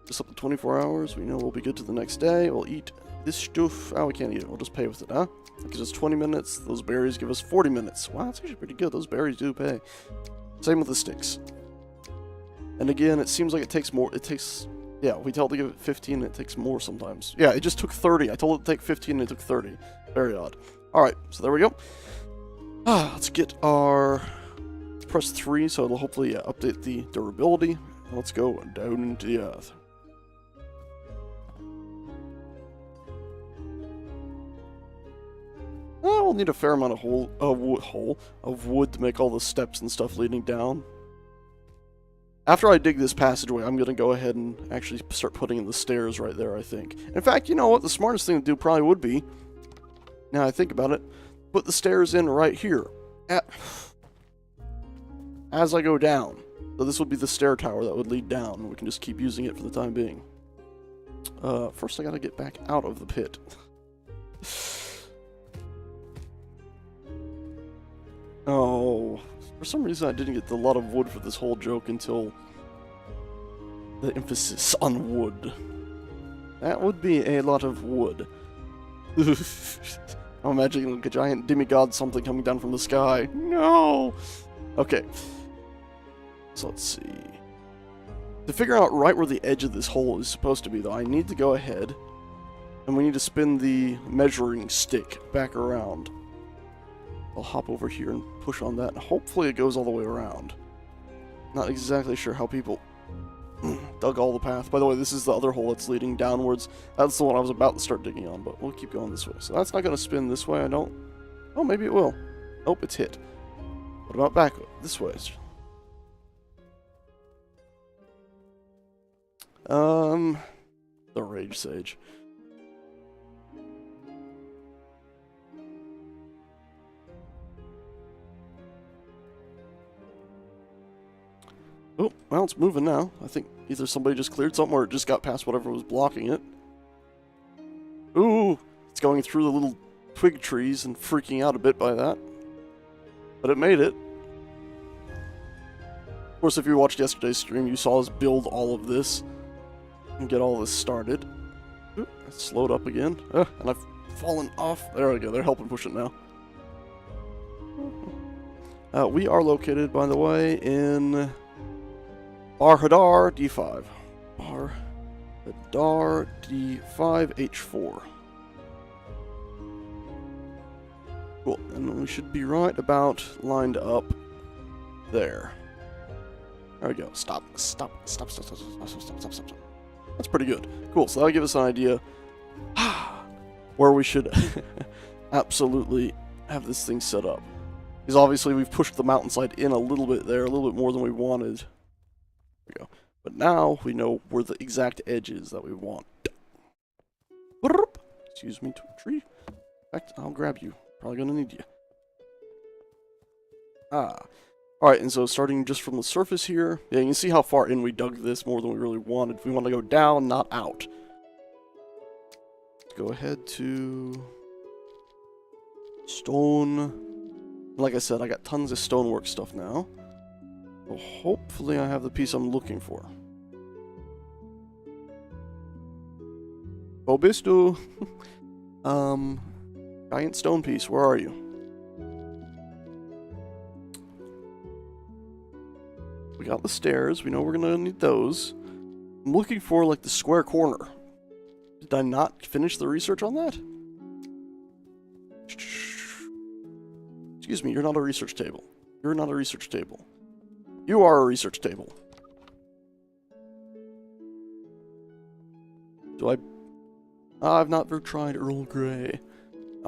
Just up to 24 hours. We know we'll be good to the next day. We'll eat this stuff. Oh, we can't eat it. We'll just pay with it, huh? That gives us 20 minutes. Those berries give us 40 minutes. Wow, that's actually pretty good. Those berries do pay. Same with the sticks. And again, it seems like it takes more. It takes... Yeah, we tell it to give it 15 and it takes more sometimes. Yeah, it just took 30. I told it to take 15 and it took 30. Very odd. Alright, so there we go. Let's get our... Press 3, so it'll hopefully update the durability. Let's go down into the earth. We'll need a fair amount of wood to make all the steps and stuff leading down. After I dig this passageway, I'm going to go ahead and actually start putting in the stairs right there, I think. In fact, you know what? The smartest thing to do probably would be, now I think about it, put the stairs in right here. As I go down. So this would be the stair tower that would lead down, and we can just keep using it for the time being. First I gotta get back out of the pit. Oh, for some reason I didn't get a lot of wood for this whole joke until the emphasis on wood. That would be a lot of wood. I'm imagining like a giant demigod something coming down from the sky. No! Okay. So let's see. To figure out right where the edge of this hole is supposed to be, though, I need to go ahead and we need to spin the measuring stick back around. I'll hop over here and push on that, and hopefully it goes all the way around. Not exactly sure how people dug all the path. By the way, this is the other hole that's leading downwards. That's the one I was about to start digging on, but we'll keep going this way. So that's not going to spin this way, I don't... Oh, maybe it will. Nope, it's hit. What about back this way? The Rage Sage. Oh, well, it's moving now. I think either somebody just cleared something or it just got past whatever was blocking it. It's going through the little twig trees and freaking out a bit by that. But it made it. Of course, if you watched yesterday's stream, you saw us build all of this and get all this started. Oop, I slowed up again. And I've fallen off. There we go. They're helping push it now. We are located, by the way, in Bar Hadar D5. Bar Hadar D5 H4. Cool. And we should be right about lined up there. There we go. Stop. Stop. Stop. Stop. Stop. Stop. Stop. Stop. Stop. That's pretty good. Cool. So that'll give us an idea where we should absolutely have this thing set up. Because obviously we've pushed the mountainside in a little bit there, a little bit more than we wanted. There we go. But now we know where the exact edge is that we want. Excuse me, tree. In fact, I'll grab you. Probably gonna need you. Alright, and so starting just from the surface here, yeah, you can see how far in we dug this more than we really wanted. We want to go down, not out. Let's go ahead to stone. Like I said, I got tons of stonework stuff now. So hopefully I have the piece I'm looking for. Bobistu. Giant stone piece, where are you? We got the stairs, we know we're gonna need those. I'm looking for, like, the square corner. Did I not finish the research on that? Excuse me, you're not a research table. You're not a research table. You are a research table. Do I... I've not ever tried Earl Grey.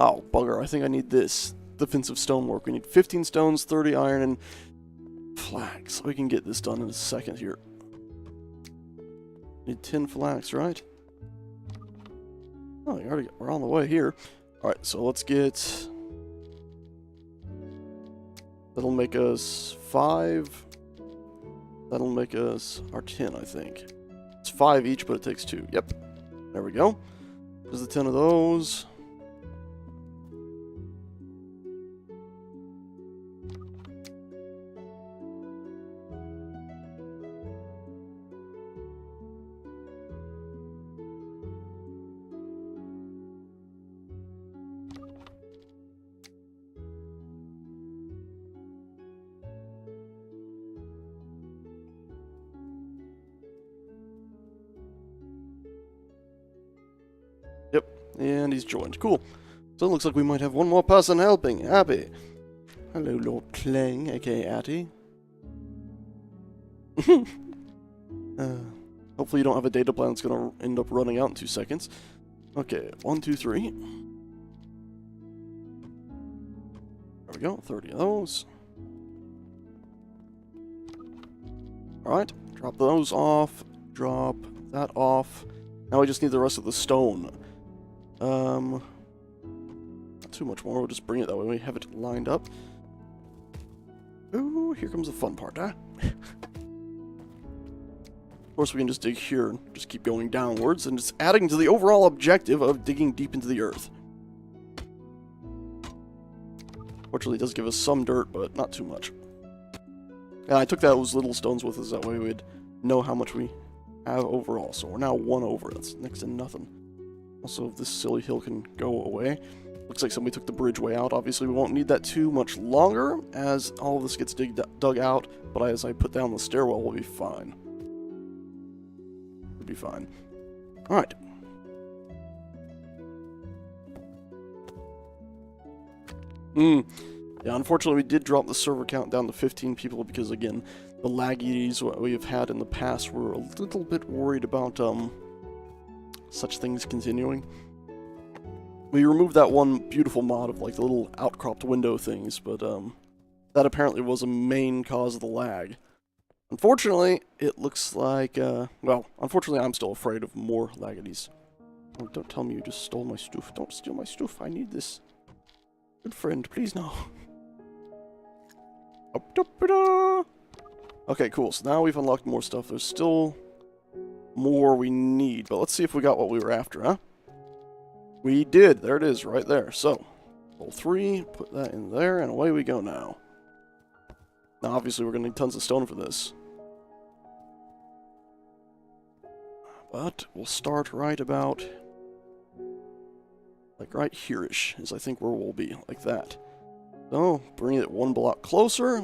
Oh, bugger, I think I need this. Defensive stonework. We need 15 stones, 30 iron, and flax. We can get this done in a second here. Need 10 flax, right? Oh, we're on the way here. Alright, so let's get... That'll make us 5. That'll make us our 10, I think. It's 5 each, but it takes 2. Yep. There we go. There's the 10 of those. And he's joined. Cool. So it looks like we might have one more person helping. Abby. Hello, Lord Clang, aka Atty. Hopefully you don't have a data plan that's going to end up running out in 2 seconds. Okay, 1, 2, 3. There we go, 30 of those. Alright, drop those off. Drop that off. Now we just need the rest of the stone. Not too much more, we'll just bring it that way we have it lined up. Ooh, here comes the fun part, huh? Of course we can just dig here and just keep going downwards, and it's adding to the overall objective of digging deep into the earth. Fortunately it does give us some dirt, but not too much. And I took those little stones with us, that way we'd know how much we have overall. So we're now 1 over, that's next to nothing. Also, if this silly hill can go away. Looks like somebody took the bridge way out. Obviously, we won't need that too much longer as all of this gets dug out. But as I put down the stairwell, we'll be fine. We'll be fine. Alright. Yeah, unfortunately, we did drop the server count down to 15 people because, again, the laggies we have had in the past were a little bit worried about, such things continuing. We removed that one beautiful mod of like the little outcropped window things, but that apparently was a main cause of the lag. Unfortunately, it looks like, well, unfortunately I'm still afraid of more laggities. Oh, don't tell me you just stole my stuff. Don't steal my stuff. I need this. Good friend, please no. Okay, cool. So now we've unlocked more stuff. There's still more we need, but let's see if we got what we were after, huh? We did. There it is, right there. So, roll 3, put that in there, and away we go now. Now, obviously, we're going to need tons of stone for this. But we'll start right about, like right here-ish, is I think where we'll be, like that. So, bring it 1 block closer.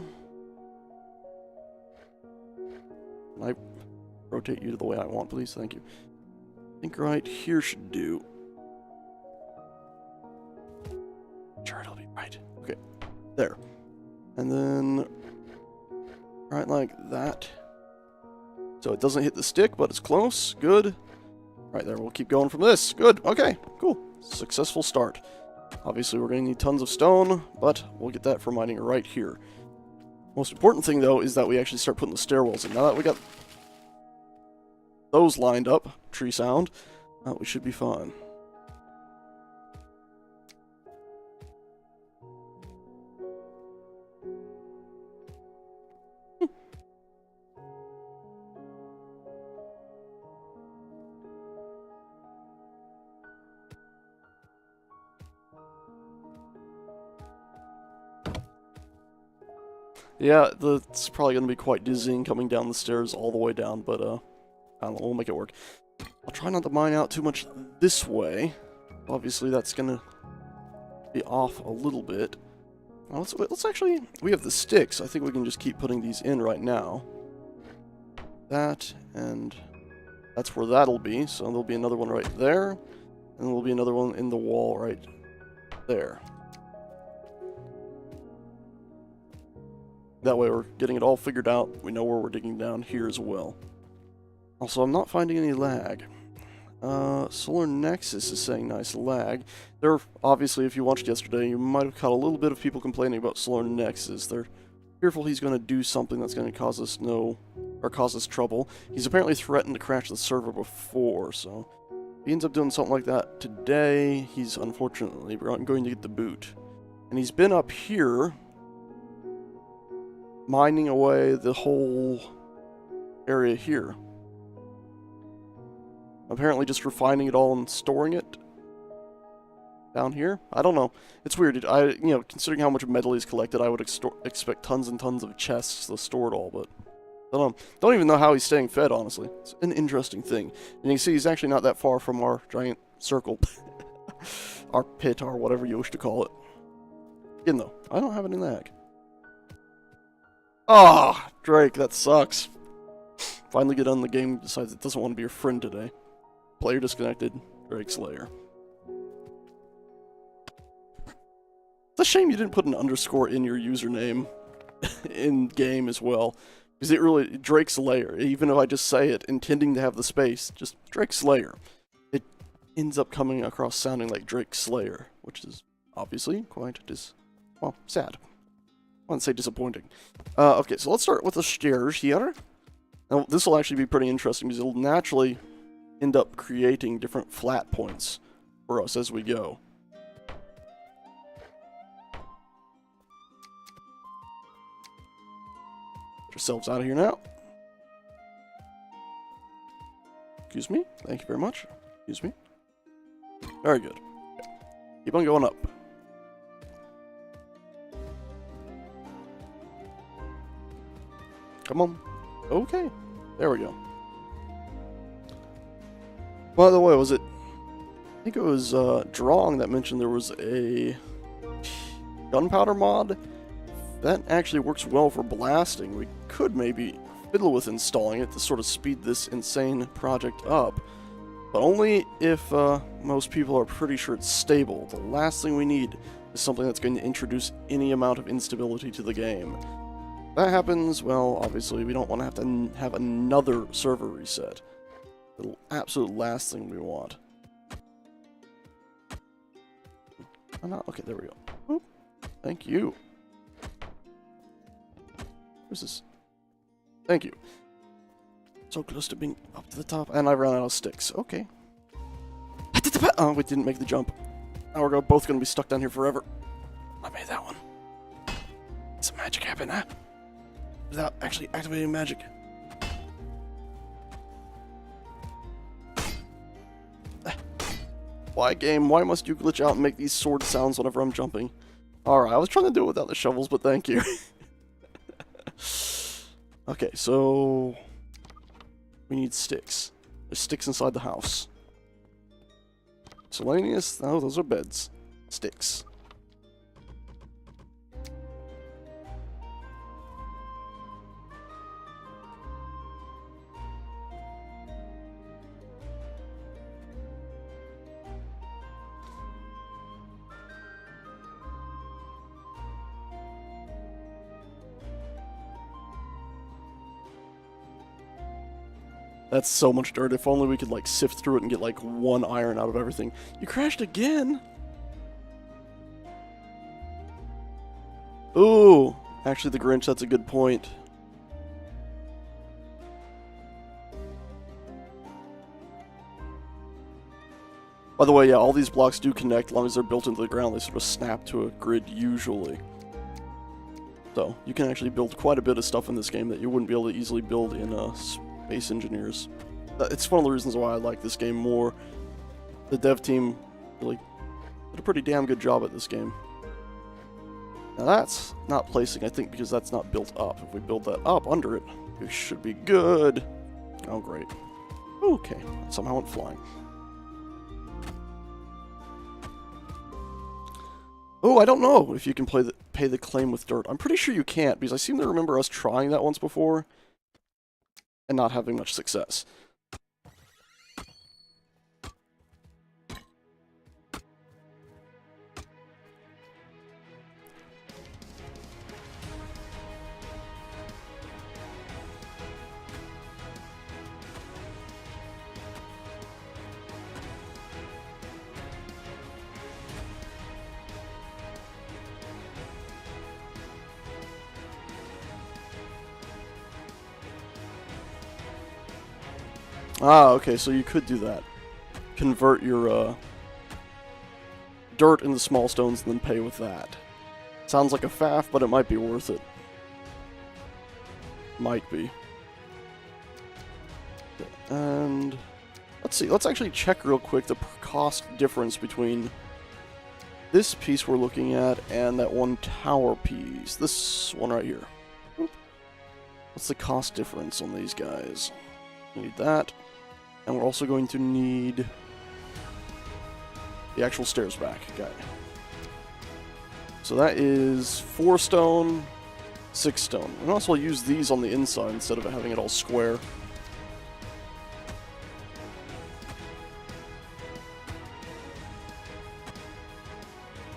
Can I rotate you to the way I want, please? Thank you. I think right here should do. Sure, it'll be right. Okay, there. And then, right like that. So it doesn't hit the stick, but it's close. Good. Right there, we'll keep going from this. Good, okay, cool. Successful start. Obviously, we're going to need tons of stone, but we'll get that from mining right here. Most important thing, though, is that we actually start putting the stairwells in. Now that we got those lined up, tree sound, we should be fine. Yeah, it's probably going to be quite dizzying coming down the stairs all the way down, but, I don't know, we'll make it work. I'll try not to mine out too much this way. Obviously, that's going to be off a little bit. Now, let's actually, we have the sticks. I think we can just keep putting these in right now. That, and that's where that'll be, so there'll be another one right there, and there'll be another one in the wall right there. That way we're getting it all figured out. We know where we're digging down here as well. Also, I'm not finding any lag. Solar Nexus is saying nice lag. There, obviously, if you watched yesterday, you might have caught a little bit of people complaining about Solar Nexus. They're fearful he's going to do something that's going to cause us cause us trouble. He's apparently threatened to crash the server before, so if he ends up doing something like that today, he's unfortunately going to get the boot. And he's been up here mining away the whole area here. Apparently just refining it all and storing it down here. I don't know. It's weird. Considering how much metal he's collected, I would expect tons and tons of chests to store it all, but don't even know how he's staying fed, honestly. It's an interesting thing. And you can see he's actually not that far from our giant circle. Our pit, or whatever you wish to call it. Again, though, I don't have any lag. Ah, Drake, that sucks. Finally get on the game, decides it doesn't want to be your friend today. Player disconnected, Drake Slayer. It's a shame you didn't put an underscore in your username in game as well. Because it really, Drake Slayer, even if I just say it, intending to have the space, just Drake Slayer. It ends up coming across sounding like Drake Slayer, which is obviously quite sad. I wouldn't say disappointing. Okay, so let's start with the stairs here. Now, this will actually be pretty interesting because it'll naturally end up creating different flat points for us as we go. Get yourselves out of here now. Excuse me. Thank you very much. Excuse me. Very good. Okay. Keep on going up. Come on. Okay. There we go. By the way, I think it was Drawing that mentioned there was a gunpowder mod that actually works well for blasting. We could maybe fiddle with installing it to sort of speed this insane project up, but only if most people are pretty sure it's stable. The last thing we need is something that's going to introduce any amount of instability to the game. That happens, well, obviously we don't want to have another server reset. The absolute last thing we want. Oh, no. Okay, there we go. Oop. Thank you. Who's this? Thank you. So close to being up to the top, and I ran out of sticks. Okay. Oh, we didn't make the jump. Now we're both going to be stuck down here forever. I made that one. Some magic happen, huh? Without actually activating magic. Why, game? Why must you glitch out and make these sword sounds whenever I'm jumping? Alright, I was trying to do it without the shovels, but thank you. Okay, so... we need sticks. There's sticks inside the house. Miscellaneous? No, those are beds. Sticks. That's so much dirt. If only we could, like, sift through it and get, like, 1 iron out of everything. You crashed again? Ooh. Actually, the Grinch, that's a good point. By the way, yeah, all these blocks do connect. As long as they're built into the ground, they sort of snap to a grid, usually. So, you can actually build quite a bit of stuff in this game that you wouldn't be able to easily build in, Space Engineers. It's one of the reasons why I like this game more. The dev team really did a pretty damn good job at this game. Now that's not placing, I think, because that's not built up. If we build that up under it, we should be good. Oh, great. Okay, somehow went flying. Oh, I don't know if you can pay the claim with dirt. I'm pretty sure you can't, because I seem to remember us trying that once before and not having much success. Ah, okay, so you could do that. Convert your, dirt into small stones and then pay with that. Sounds like a faff, but it might be worth it. Might be. And... let's see, let's actually check real quick the cost difference between this piece we're looking at and that one tower piece. This one right here. What's the cost difference on these guys? We need that. And we're also going to need the actual stairs back. Okay. So that is 4 stone, 6 stone. And also I'll use these on the inside instead of having it all square.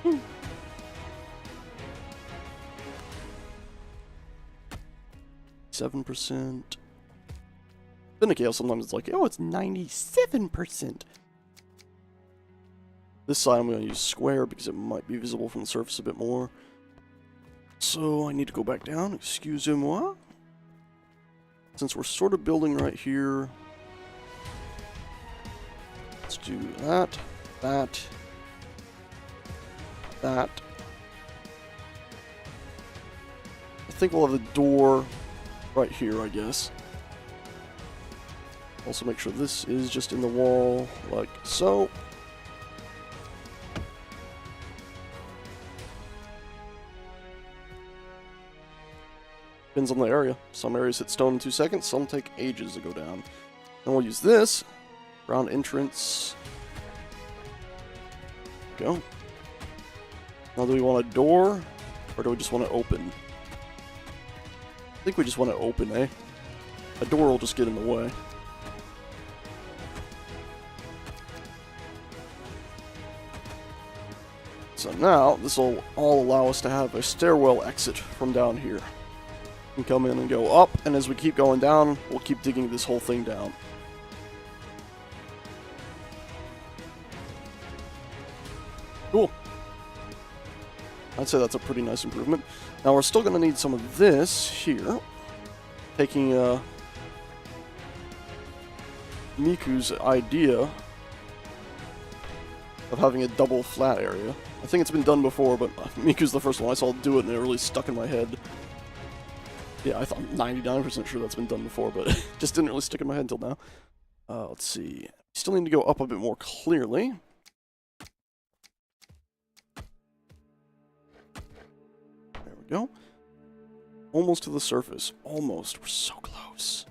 Hmm. 7%. Finicky, sometimes it's like, oh, it's 97%. This side I'm going to use square because it might be visible from the surface a bit more. So I need to go back down. Excusez-moi. Since we're sort of building right here, let's do that, that, that. I think we'll have the door right here, I guess. Also make sure this is just in the wall, like so. Depends on the area. Some areas hit stone in 2 seconds, some take ages to go down. Then we'll use this. Round entrance. Go. Now do we want a door, or do we just want to open? I think we just want to open, eh? A door will just get in the way. So now, this will all allow us to have a stairwell exit from down here. We can come in and go up, and as we keep going down, we'll keep digging this whole thing down. Cool. I'd say that's a pretty nice improvement. Now we're still going to need some of this here. Taking Miku's idea of having a double flat area. I think it's been done before, but Miku's the first one I saw do it and it really stuck in my head. Yeah, I thought 99% sure that's been done before, but it just didn't really stick in my head until now. Let's see. Still need to go up a bit more clearly. go. Almost to the surface. Almost. We're so close.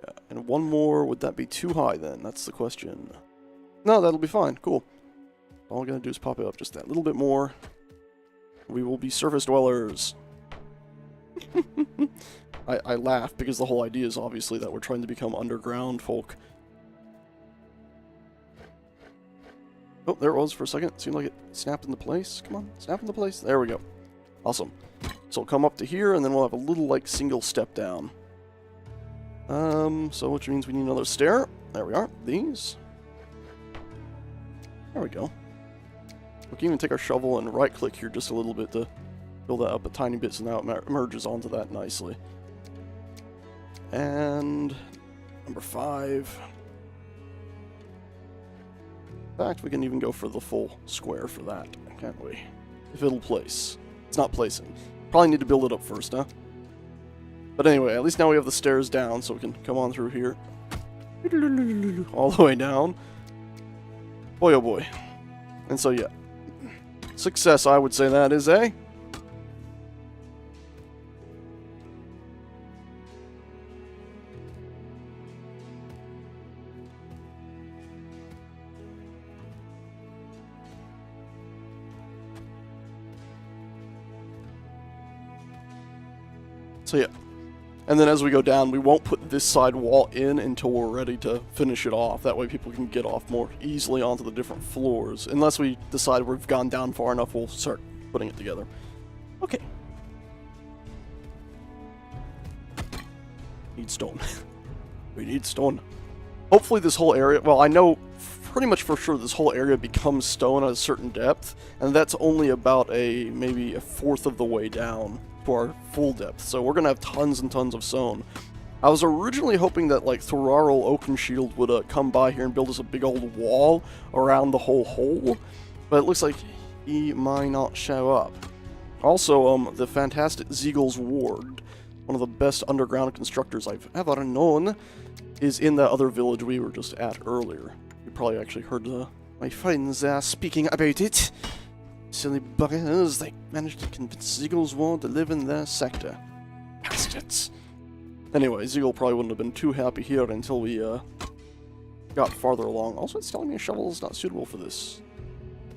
Yeah, and one more. Would that be too high then? That's the question. No, that'll be fine. Cool. All we're going to do is pop it up just that little bit more. We will be surface dwellers. I laugh because the whole idea is obviously that we're trying to become underground folk. Oh, there it was for a second. Seemed like it snapped into place. Come on, snap into place. There we go. Awesome. So we'll come up to here, and then we'll have a little, like, single step down. So which means we need another stair. There we are. These. There we go. We can even take our shovel and right-click here just a little bit to build that up a tiny bit, so now it merges onto that nicely. And number 5. In fact, we can even go for the full square for that, can't we? If it'll place. It's not placing. Probably need to build it up first, huh? But anyway, at least now we have the stairs down, so we can come on through here. All the way down. Boy, oh boy. And so, yeah. Success, I would say that is, eh? So yeah, and then as we go down, we won't put this side wall in until we're ready to finish it off. That way people can get off more easily onto the different floors. Unless we decide we've gone down far enough, we'll start putting it together. Okay. Need stone. We need stone. Hopefully this whole area, well, I know pretty much for sure this whole area becomes stone at a certain depth, and that's only about maybe a fourth of the way down to our full depth, so we're gonna have tons and tons of stone. I was originally hoping that like Thorarl Oakenshield would come by here and build us a big old wall around the whole hole, but it looks like he might not show up. Also, the fantastic Zeagle's Ward, one of the best underground constructors I've ever known, is in that other village we were just at earlier. You probably actually heard my friends speaking about it. Silly buggers, they managed to convince Zeagle's Ward to live in their sector. Bastards. Anyway, Zeagle probably wouldn't have been too happy here until we got farther along. Also, it's telling me a shovel is not suitable for this.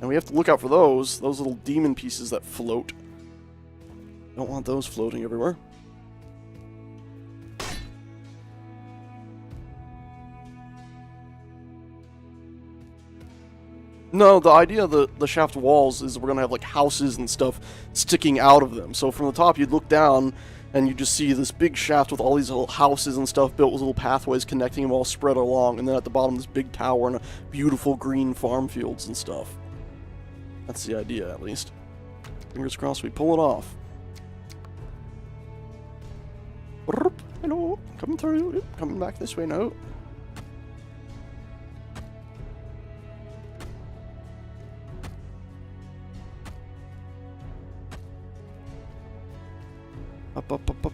And we have to look out for those little demon pieces that float. Don't want those floating everywhere. No, the idea of the shaft walls is we're going to have like houses and stuff sticking out of them. So from the top you'd look down and you just see this big shaft with all these little houses and stuff built with little pathways connecting them all spread along. And then at the bottom this big tower and beautiful green farm fields and stuff. That's the idea, at least. Fingers crossed we pull it off. Hello, coming through. Coming back this way now. Up.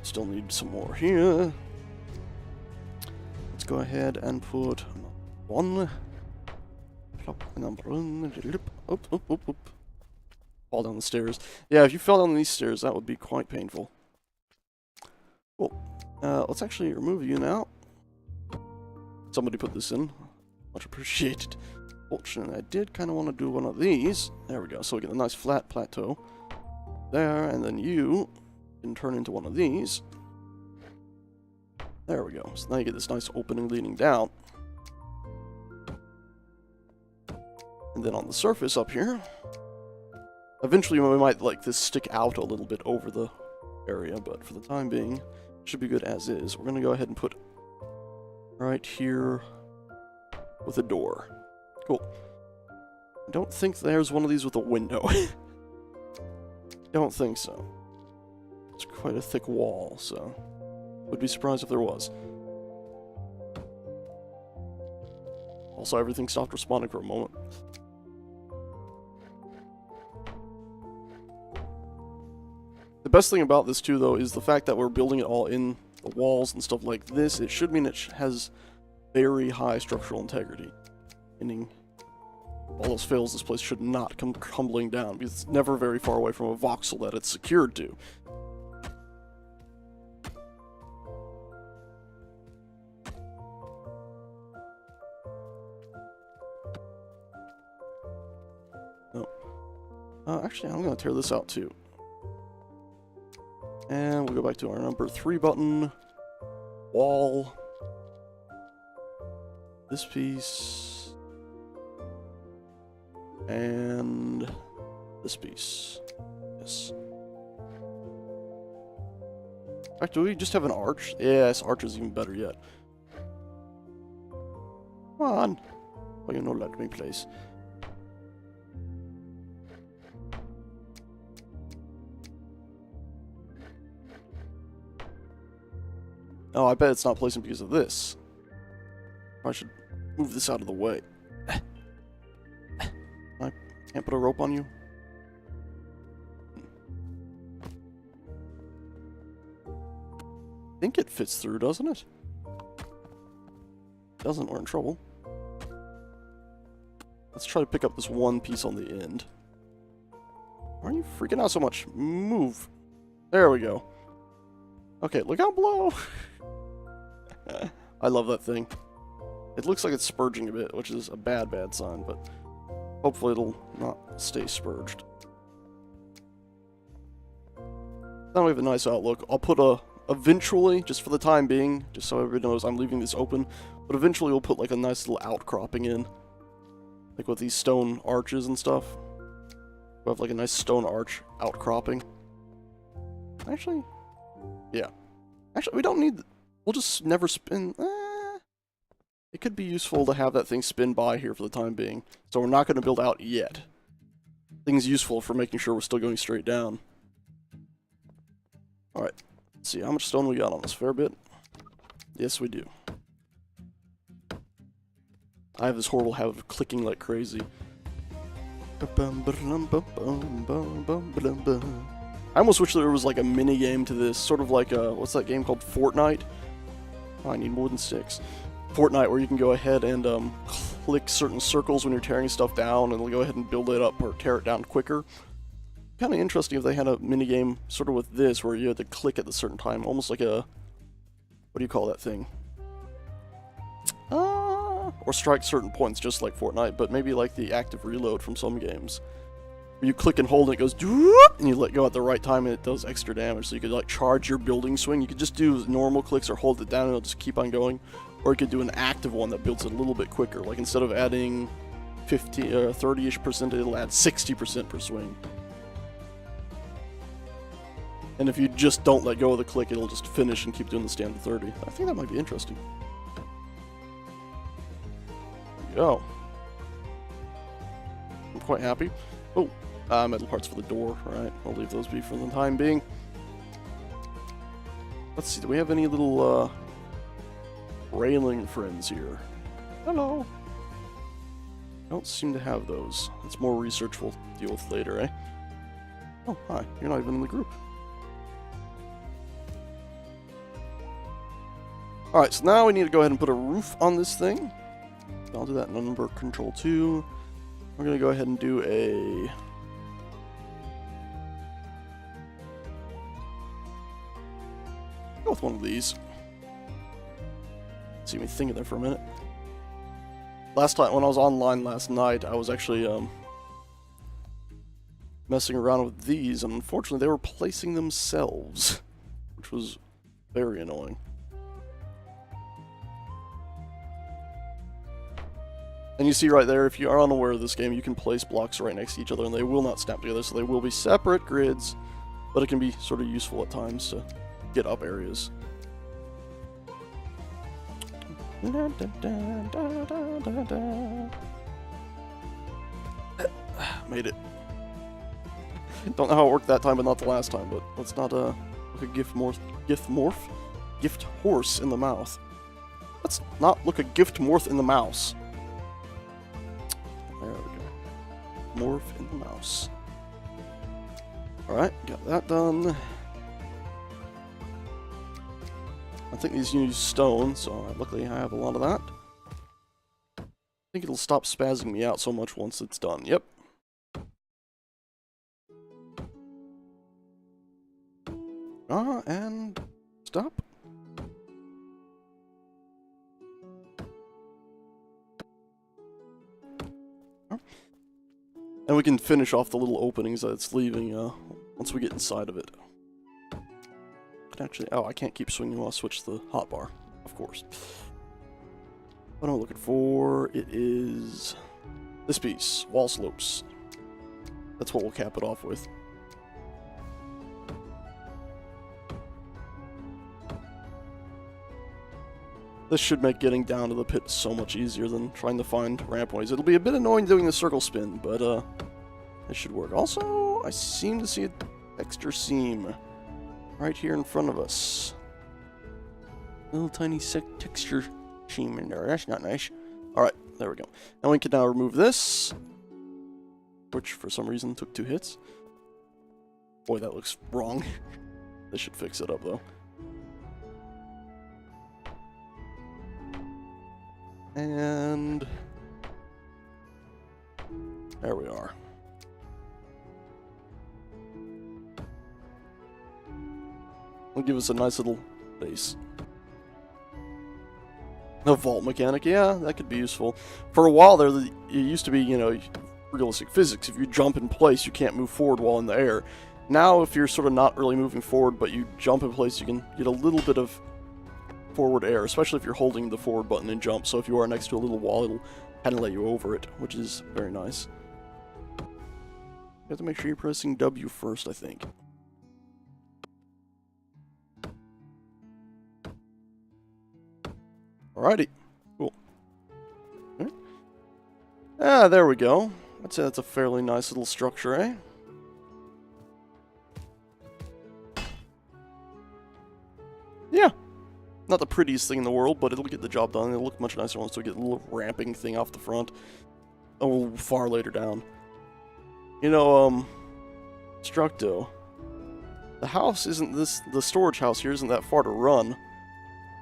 Still need some more here. Let's go ahead and put one. Up. Fall down the stairs. Yeah, if you fell down these stairs, that would be quite painful. Cool. Let's actually remove you now. Somebody put this in. Much appreciated. Fortunately, I did kind of want to do one of these. There we go. So we get a nice flat plateau. There, and then you can turn into one of these. There we go. So now you get this nice opening leading down. And then on the surface up here, eventually we might like this stick out a little bit over the area, but for the time being, it should be good as is. We're going to go ahead and put right here with a door. Cool. I don't think there's one of these with a window. Don't think so. It's quite a thick wall, so would be surprised if there was. Also, everything stopped responding for a moment. The best thing about this, too, though, is the fact that we're building it all in the walls and stuff like this. It should mean it has very high structural integrity. Meaning, all those fails, this place should not come crumbling down, because it's never very far away from a voxel that it's secured to. Actually, I'm going to tear this out too. And we'll go back to our number 3 button. Wall. This piece. And this piece. Yes. In fact, do we just have an arch? Yes, arch is even better yet. Come on. Oh, you know, let me place. Oh, I bet it's not placing because of this. I should move this out of the way. I can't put a rope on you? I think it fits through, doesn't it? Doesn't, we're in trouble. Let's try to pick up this one piece on the end. Why are you freaking out so much? Move. There we go. Okay, look out below! I love that thing. It looks like it's spurging a bit, which is a bad sign, but hopefully it'll not stay spurged. Now we have a nice outlook. I'll put eventually, just for the time being, just so everybody knows I'm leaving this open, but eventually we'll put like a nice little outcropping in. Like with these stone arches and stuff. We'll have like a nice stone arch outcropping. Actually, yeah. Actually, we don't need... We'll just never spin... It could be useful to have that thing spin by here for the time being. So we're not going to build out yet. Thing's useful for making sure we're still going straight down. Alright. Let's see, how much stone we got on this? Fair bit? Yes, we do. I have this horrible habit of clicking like crazy. I almost wish there was like a mini game to this, sort of like what's that game called? Fortnite? Oh, I need more than 6. Fortnite, where you can go ahead and click certain circles when you're tearing stuff down, and it'll go ahead and build it up or tear it down quicker. Kind of interesting if they had a mini game sort of with this, where you had to click at a certain time, almost like a, what do you call that thing? Or strike certain points, just like Fortnite, but maybe like the active reload from some games. You click and hold and it goes doop, and you let go at the right time and it does extra damage. So you could like charge your building swing. You could just do normal clicks or hold it down and it'll just keep on going. Or you could do an active one that builds it a little bit quicker. Like instead of adding 30-ish%, it'll add 60% per swing. And if you just don't let go of the click, it'll just finish and keep doing the standard 30. I think that might be interesting. There you go. I'm quite happy. Oh. Metal parts for the door, right? I'll leave those be for the time being. Let's see, do we have any little, railing friends here? Hello! Don't seem to have those. That's more research we'll deal with later, eh? Oh, hi. You're not even in the group. Alright, so now we need to go ahead and put a roof on this thing. I'll do that in number control 2. We're going to go ahead and do a... Go with one of these. See me thinking there for a minute. Last time, when I was online last night, I was actually messing around with these, and unfortunately they were placing themselves, which was very annoying. And you see right there, if you are unaware of this game, you can place blocks right next to each other, and they will not snap together, so they will be separate grids, but it can be sort of useful at times to get up areas. Made it. Don't know how it worked that time, but not the last time. But let's not look a gift horse in the mouth. Let's not look a gift morph in the mouse. There we go. Morph in the mouse. All right, got that done. I think these use stone, so luckily I have a lot of that. think it'll stop spazzing me out so much once it's done. Yep. And stop. And we can finish off the little openings that it's leaving once we get inside of it. Actually, oh, I can't keep swinging while I switch the hotbar, of course. What am I looking for? It is this piece, wall slopes. That's what we'll cap it off with. This should make getting down to the pit so much easier than trying to find rampways. It'll be a bit annoying doing the circle spin, but it should work. Also, I seem to see a texture seam right here in front of us. Little tiny texture seam in there. That's not nice. Alright, there we go. And we can now remove this, which for some reason took 2 hits. Boy, that looks wrong. This should fix it up, though. And there we are. It'll give us a nice little base. A vault mechanic, yeah, that could be useful. For a while there, it used to be, you know, realistic physics. If you jump in place, you can't move forward while in the air. Now, if you're sort of not really moving forward, but you jump in place, you can get a little bit of forward air, especially if you're holding the forward button and jump. So if you are next to a little wall, it'll kind of let you over it, which is very nice. You have to make sure you're pressing W first, I think. Alrighty, cool. Okay. Ah, there we go. I'd say that's a fairly nice little structure, eh? Yeah. Not the prettiest thing in the world, but it'll get the job done. It'll look much nicer once we get a little ramping thing off the front. A little far later down. You know, Structo. The house isn't the storage house here isn't that far to run.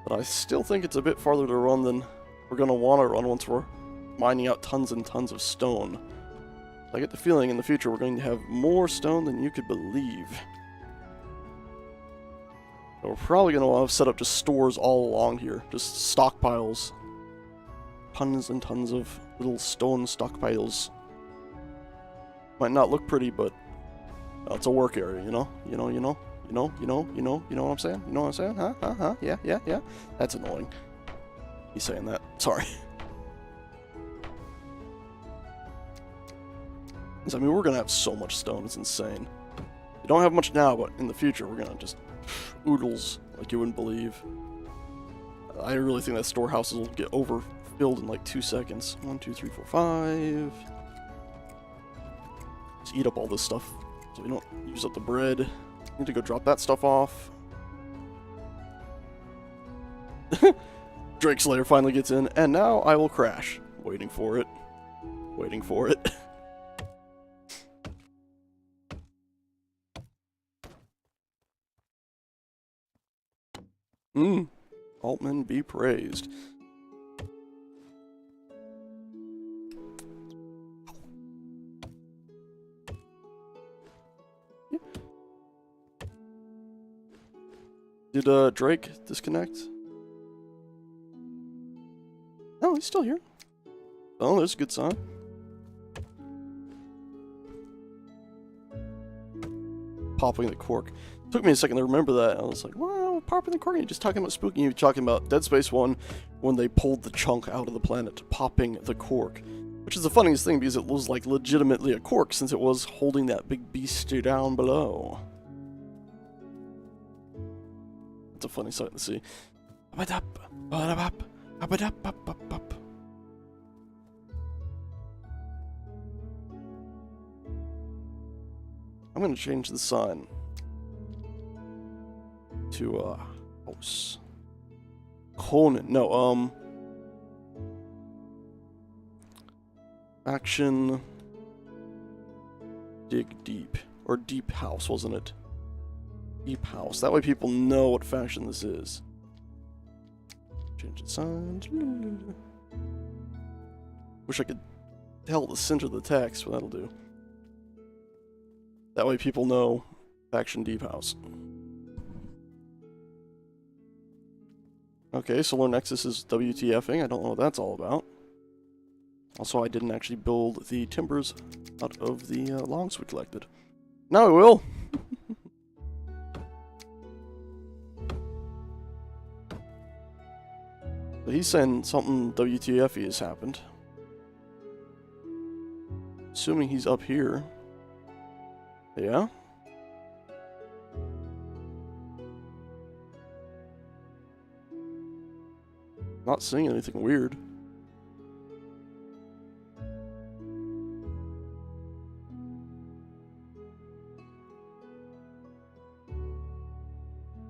But I still think it's a bit farther to run than we're going to want to run once we're mining out tons and tons of stone. I get the feeling in the future we're going to have more stone than you could believe. We're probably going to want to set up just stores all along here. Just stockpiles. Tons and tons of little stone stockpiles. Might not look pretty, but it's a work area, you know? You know what I'm saying? You know what I'm saying? Huh? Yeah. That's annoying. He's saying that. Sorry. I mean, we're going to have so much stone. It's insane. We don't have much now, but in the future, we're going to just oodles like you wouldn't believe. I really think that storehouses will get overfilled in like 2 seconds. 1, 2, 3, 4, 5. Just eat up all this stuff so we don't use up the bread. Need to go drop that stuff off. Drake Slayer finally gets in, and now I will crash. Waiting for it. Waiting for it. Altman be praised. Yeah. Did Drake disconnect? No, he's still here. Oh, that's a good sign. Popping the cork. Took me a second to remember that. I was like, well, popping the cork. You're just talking about spooking. You're talking about Dead Space 1 when they pulled the chunk out of the planet, popping the cork. Which is the funniest thing because it was like legitimately a cork since it was holding that big beast down below. It's a funny sight to see. I'm gonna change the sign to house. Conan. No, action dig deep. Or deep house, wasn't it? Deep house. That way people know what faction this is. Change the sign. Wish I could tell the center of the text, but that'll do. That way people know Faction Deep House. Okay, Solar Nexus is WTFing. I don't know what that's all about. Also, I didn't actually build the timbers out of the logs we collected. Now I will! So he's saying something WTF has happened. Assuming he's up here. Yeah? Not seeing anything weird.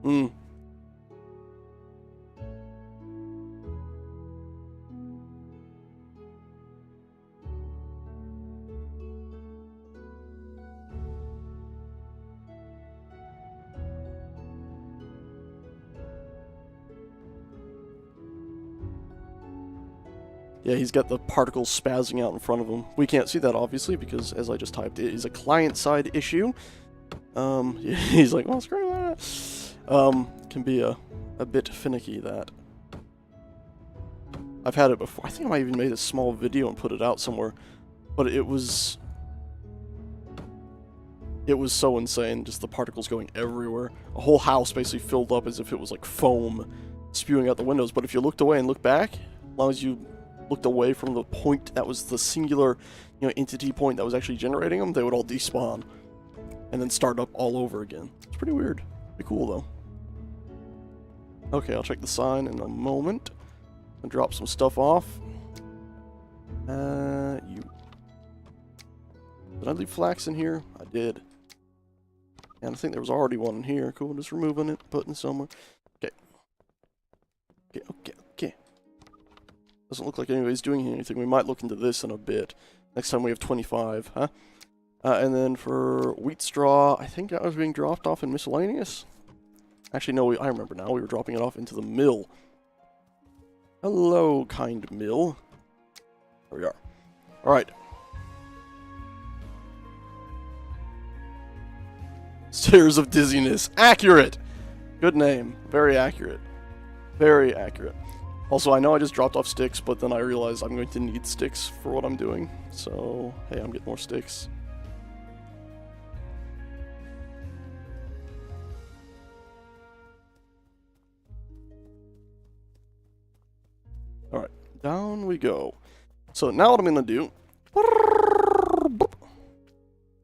Hmm. Yeah, he's got the particles spazzing out in front of him. We can't see that, obviously, because, as I just typed, it is a client-side issue. He's like, well, screw that. Can be a bit finicky, that. I've had it before. I think I might even made a small video and put it out somewhere. But it was so insane, just the particles going everywhere. A whole house basically filled up as if it was like foam spewing out the windows. But if you looked away and looked back, as long as you looked away from the point that was the singular, entity point that was actually generating them, they would all despawn and then start up all over again. It's pretty weird. Pretty cool though. Okay, I'll check the sign in a moment and drop some stuff off. Did I leave flax in here? I did. And I think there was already one in here. Cool, just removing it, putting it somewhere. Okay. Okay. Doesn't look like anybody's doing anything. We might look into this in a bit. Next time we have 25, huh? And then for wheat straw, I think that was being dropped off in miscellaneous. Actually, no, I remember now. We were dropping it off into the mill. Hello, kind mill. There we are. Alright. Stairs of Dizziness. Accurate! Good name. Very accurate. Very accurate. Also, I know I just dropped off sticks, but then I realized I'm going to need sticks for what I'm doing. So, hey, I'm getting more sticks. Alright, down we go. So now what I'm going to do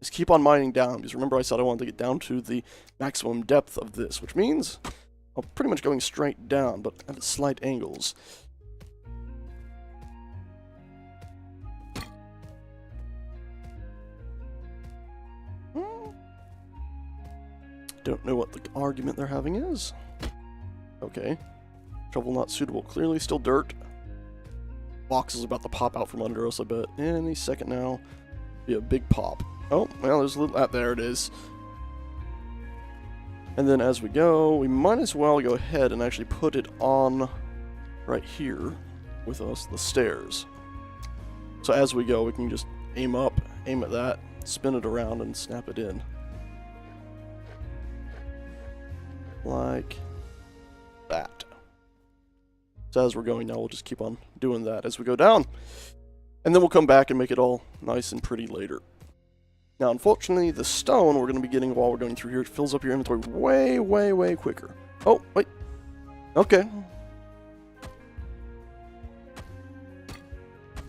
is keep on mining down, because remember I said I wanted to get down to the maximum depth of this, which means I'm pretty much going straight down, but at slight angles. Don't know what the argument they're having is. Okay. Shovel not suitable. Clearly still dirt. Box is about to pop out from under us, I bet. Any second now. Be a big pop. Oh, well, there's a little... there it is. And then as we go, we might as well go ahead and actually put it on right here with us, the stairs. So as we go, we can just aim up, aim at that, spin it around, and snap it in. Like that. So as we're going now, we'll just keep on doing that as we go down. And then we'll come back and make it all nice and pretty later. Now, unfortunately, the stone we're going to be getting while we're going through here, it fills up your inventory way, way, way quicker. Oh, wait. Okay.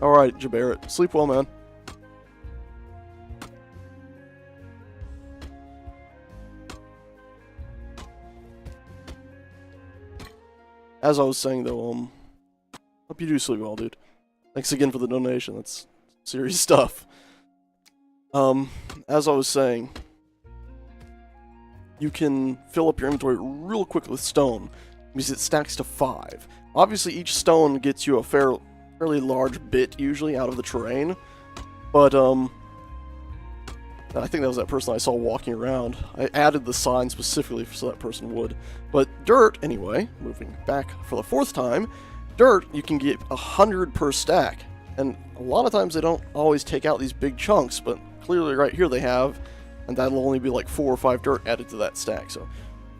Alright, Jabarrett. Sleep well, man. As I was saying, though, hope you do sleep well, dude. Thanks again for the donation. That's serious stuff. As I was saying, you can fill up your inventory real quick with stone, because it stacks to 5. Obviously, each stone gets you a fairly large bit, usually, out of the terrain, but, I think that was that person I saw walking around. I added the sign specifically so that person would. But dirt, anyway, moving back for the 4th time, dirt, you can get 100 per stack. And a lot of times they don't always take out these big chunks, but clearly right here they have, and that'll only be like 4 or 5 dirt added to that stack. So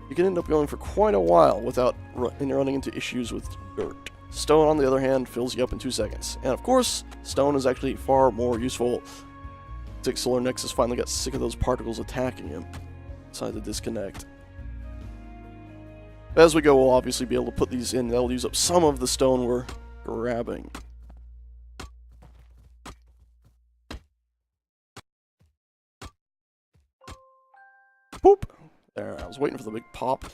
you can end up going for quite a while without running into issues with dirt. Stone, on the other hand, fills you up in 2 seconds. And of course, stone is actually far more useful. Solar Nexus finally got sick of those particles attacking him. Decided to disconnect. As we go, we'll obviously be able to put these in. That'll use up some of the stone we're grabbing. Boop! There, I was waiting for the big pop.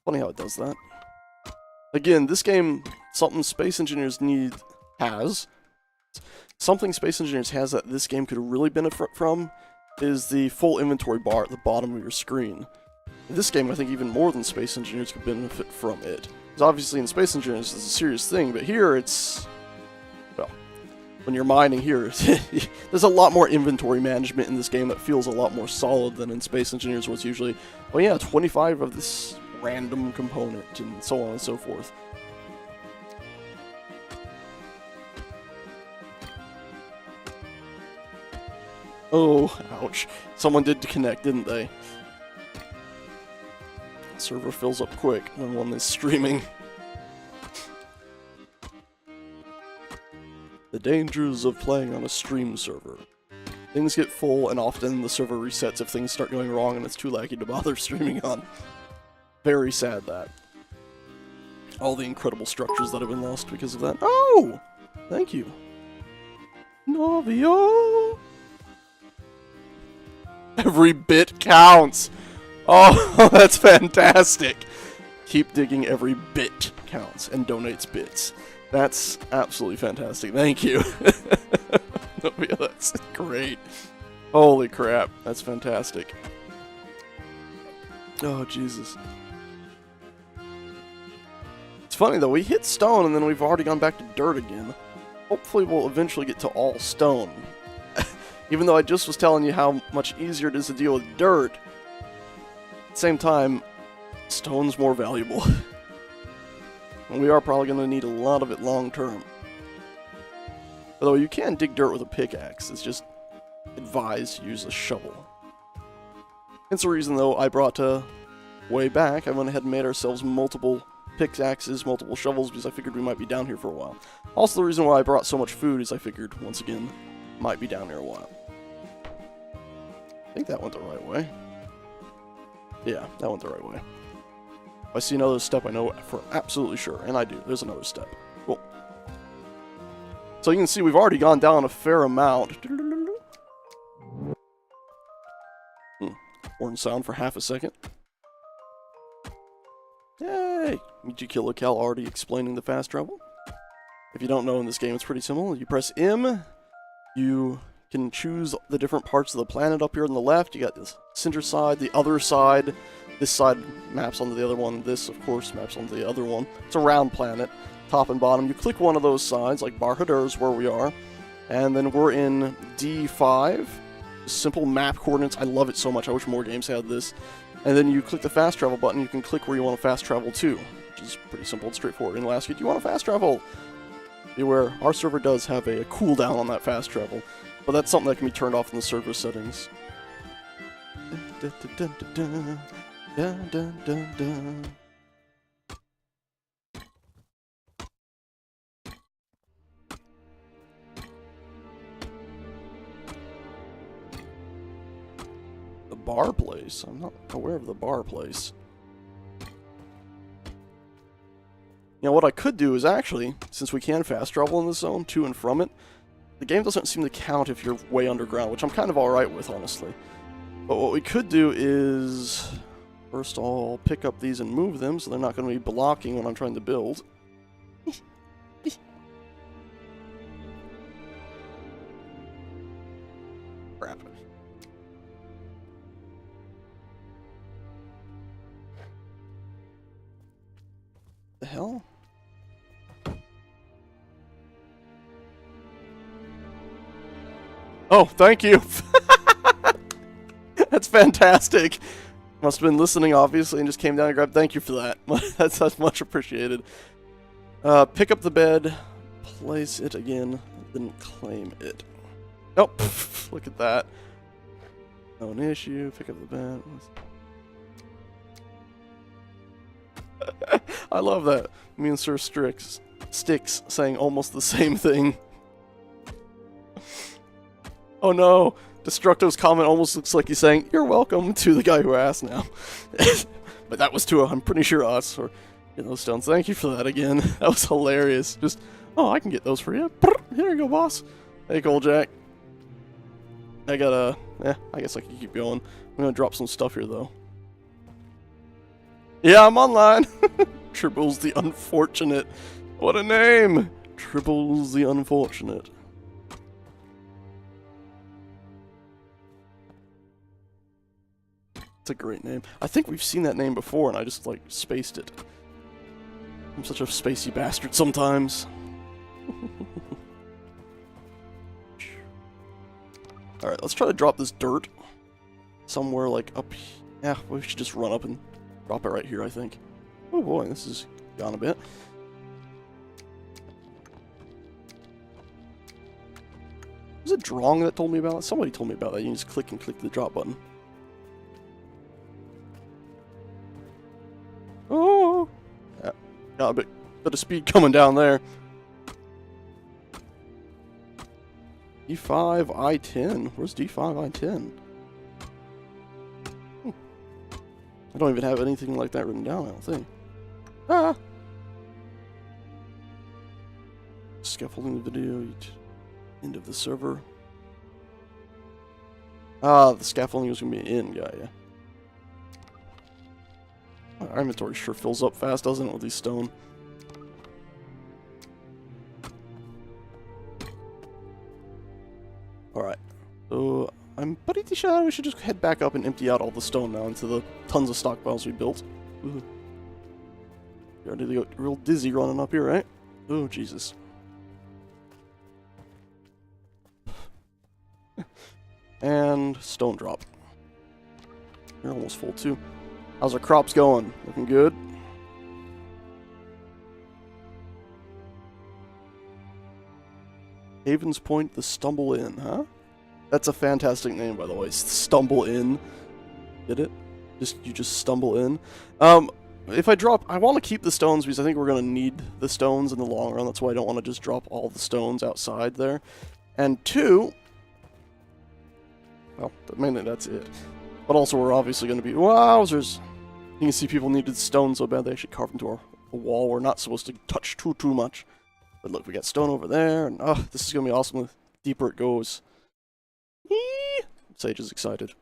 Funny how it does that. Again, this game, something Space Engineers something Space Engineers has that this game could really benefit from is the full inventory bar at the bottom of your screen. In this game, I think even more than Space Engineers could benefit from it. Because obviously in Space Engineers it's a serious thing, but here it's... well, when you're mining here, there's a lot more inventory management in this game that feels a lot more solid than in Space Engineers, where it's usually, oh yeah, 25 of this random component, and so on and so forth. Oh, ouch. Someone did connect, didn't they? Server fills up quick when one is streaming. The dangers of playing on a stream server. Things get full, and often the server resets if things start going wrong and it's too laggy to bother streaming on. Very sad that. All the incredible structures that have been lost because of that. Oh! Thank you. Novio! Every bit counts! Oh, that's fantastic! Keep digging, every bit counts and donates bits. That's absolutely fantastic. Thank you. Novio, that's great. Holy crap, that's fantastic. Oh, Jesus. It's funny though, we hit stone and then we've already gone back to dirt again. Hopefully we'll eventually get to all stone. Even though I just was telling you how much easier it is to deal with dirt, at the same time, stone's more valuable. And we are probably going to need a lot of it long term. Although you can dig dirt with a pickaxe, it's just advised to use a shovel. Hence the reason though I brought way back, I went ahead and made ourselves multiple pickaxes, multiple shovels, because I figured we might be down here for a while. Also the reason why I brought so much food is I figured, once again, might be down here a while. I think that went the right way. Yeah, that went the right way. If I see another step, I know for absolutely sure, and I do. There's another step. Cool. So you can see we've already gone down a fair amount. Horn sound for half a second. Yay! Meet you kill a Cal already explaining the fast travel. If you don't know, in this game it's pretty simple. You press M, you can choose the different parts of the planet up here on the left. You got this center side, the other side. This side maps onto the other one. This, of course, maps onto the other one. It's a round planet, top and bottom. You click one of those sides, like Barhadur is where we are. And then we're in D5. Simple map coordinates. I love it so much. I wish more games had this. And then you click the fast travel button. You can click where you want to fast travel to, which is pretty simple and straightforward. And it'll ask you, do you want to fast travel? Beware, our server does have a cooldown on that fast travel, but that's something that can be turned off in the server settings. The bar place? I'm not aware of the bar place. You know, what I could do is actually, since we can fast travel in this zone to and from it, the game doesn't seem to count if you're way underground, which I'm kind of alright with, honestly. But what we could do is, first I'll pick up these and move them so they're not going to be blocking when I'm trying to build. Crap. The hell? Oh, thank you! That's fantastic! Must have been listening, obviously, and just came down and grabbed. Thank you for that. That's much appreciated. Pick up the bed, place it again. Didn't claim it. Nope. Look at that. No an issue. Pick up the bat. I love that. Me and Sir Sticks saying almost the same thing. Oh no. Destructo's comment almost looks like he's saying, "You're welcome" to the guy who asked now. But that was to, I'm pretty sure, us for getting those stones. Thank you for that again. That was hilarious. Just, oh, I can get those for you. Here you go, boss. Hey, Goldjack. I gotta, I guess I can keep going. I'm gonna drop some stuff here, though. Yeah, I'm online. Tribbles the Unfortunate. What a name. Tribbles the Unfortunate. It's a great name. I think we've seen that name before, and I just, like, spaced it. I'm such a spacey bastard sometimes. Alright, let's try to drop this dirt somewhere, like, up here. Yeah, we should just run up and drop it right here, I think. Oh boy, this has gone a bit. Was it Drong that told me about it? Somebody told me about that. You just click the drop button. Oh! Yeah, got a bit of speed coming down there. D5, I10. Where's D5, I10? I don't even have anything like that written down, I don't think. Ah! Scaffolding the video. End of the server. Ah, the scaffolding was going to be an in guy, yeah. Our inventory sure fills up fast, doesn't it, with these stone? Alright. So, I'm pretty sure we should just head back up and empty out all the stone now into the tons of stockpiles we built. Ooh. You're already real dizzy running up here, right? Oh, Jesus. And stone drop. You're almost full, too. How's our crops going? Looking good? Haven's Point, the Stumble Inn, huh? That's a fantastic name, by the way. Stumble Inn. Get it? You just stumble in. If I drop... I want to keep the stones because I think we're going to need the stones in the long run. That's why I don't want to just drop all the stones outside there. And two... Well, mainly that's it. But also we're obviously going to be... Wowzers! You can see people needed stone so bad they actually carved into a wall we're not supposed to touch too much. But look, we got stone over there, and oh, this is going to be awesome the deeper it goes. Eee! Sage is excited.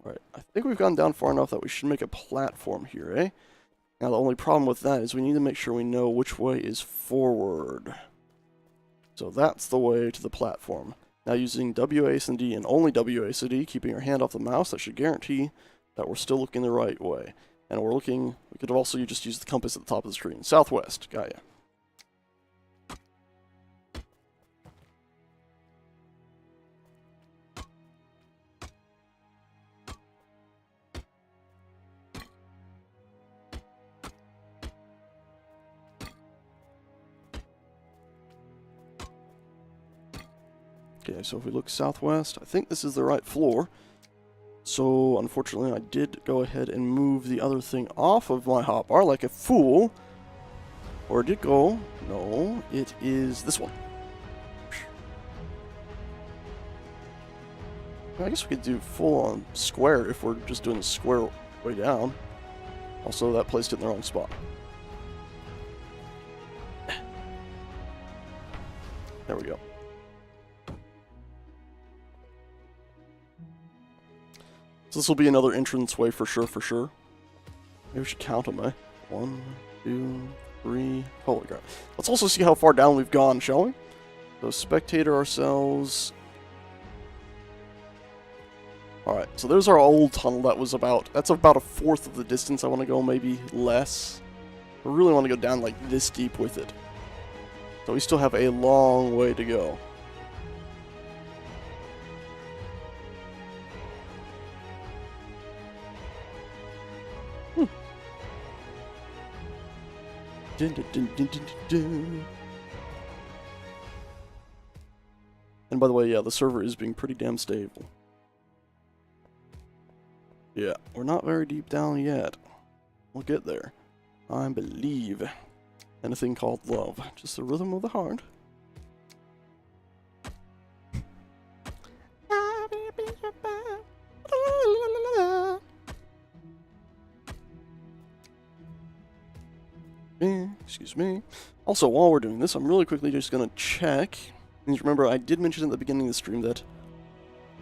Alright, I think we've gone down far enough that we should make a platform here, eh? Now the only problem with that is we need to make sure we know which way is forward. So that's the way to the platform. Now using WASD and only WASD, keeping our hand off the mouse, that should guarantee that we're still looking the right way. And we're looking, we could also just use the compass at the top of the screen. Southwest, got ya. Okay, so if we look southwest, I think this is the right floor. So, unfortunately, I did go ahead and move the other thing off of my hotbar like a fool. Where did it go? No, it is this one. I guess we could do full-on square if we're just doing the square way down. Also, that placed it in the wrong spot. There we go. So this will be another entrance way for sure. Maybe we should count them, eh? 1, 2, 3. Holy crap. Let's also see how far down we've gone, shall we? So spectator ourselves. Alright, so there's our old tunnel that's about a fourth of the distance I want to go, maybe less. I really want to go down like this deep with it. So we still have a long way to go. Dun, dun, dun, dun, dun, dun. And by the way, yeah, the server is being pretty damn stable. Yeah, we're not very deep down yet. We'll get there. I believe in a thing called love. Just the rhythm of the heart. Excuse me. Also, while we're doing this, I'm really quickly just gonna check. And remember, I did mention at the beginning of the stream that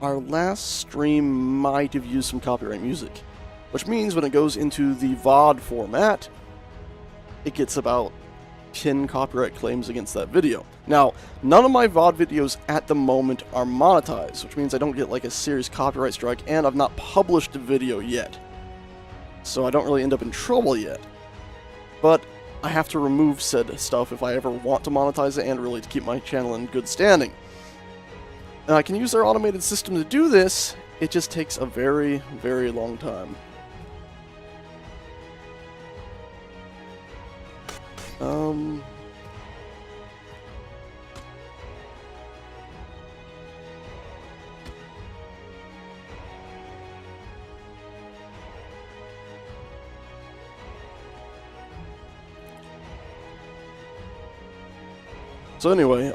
our last stream might have used some copyright music, which means when it goes into the VOD format, it gets about 10 copyright claims against that video. Now, none of my VOD videos at the moment are monetized, which means I don't get like a serious copyright strike, and I've not published a video yet. So I don't really end up in trouble yet. But I have to remove said stuff if I ever want to monetize it and really to keep my channel in good standing. And I can use their automated system to do this, it just takes a very, very long time. So anyway,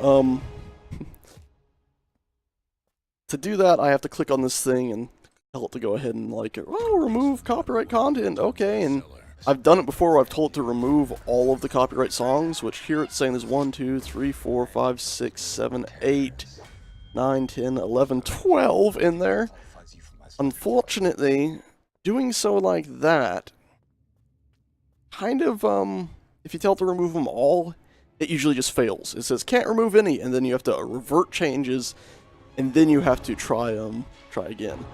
to do that, I have to click on this thing and tell it to go ahead and like, oh, remove copyright content, okay, and I've done it before where I've told it to remove all of the copyright songs, which here it's saying there's 1, 2, 3, 4, 5, 6, 7, 8, 9, 10, 11, 12 in there. Unfortunately, doing so like that, kind of, if you tell it to remove them all, it usually just fails. It says can't remove any, and then you have to revert changes, and then you have to try again.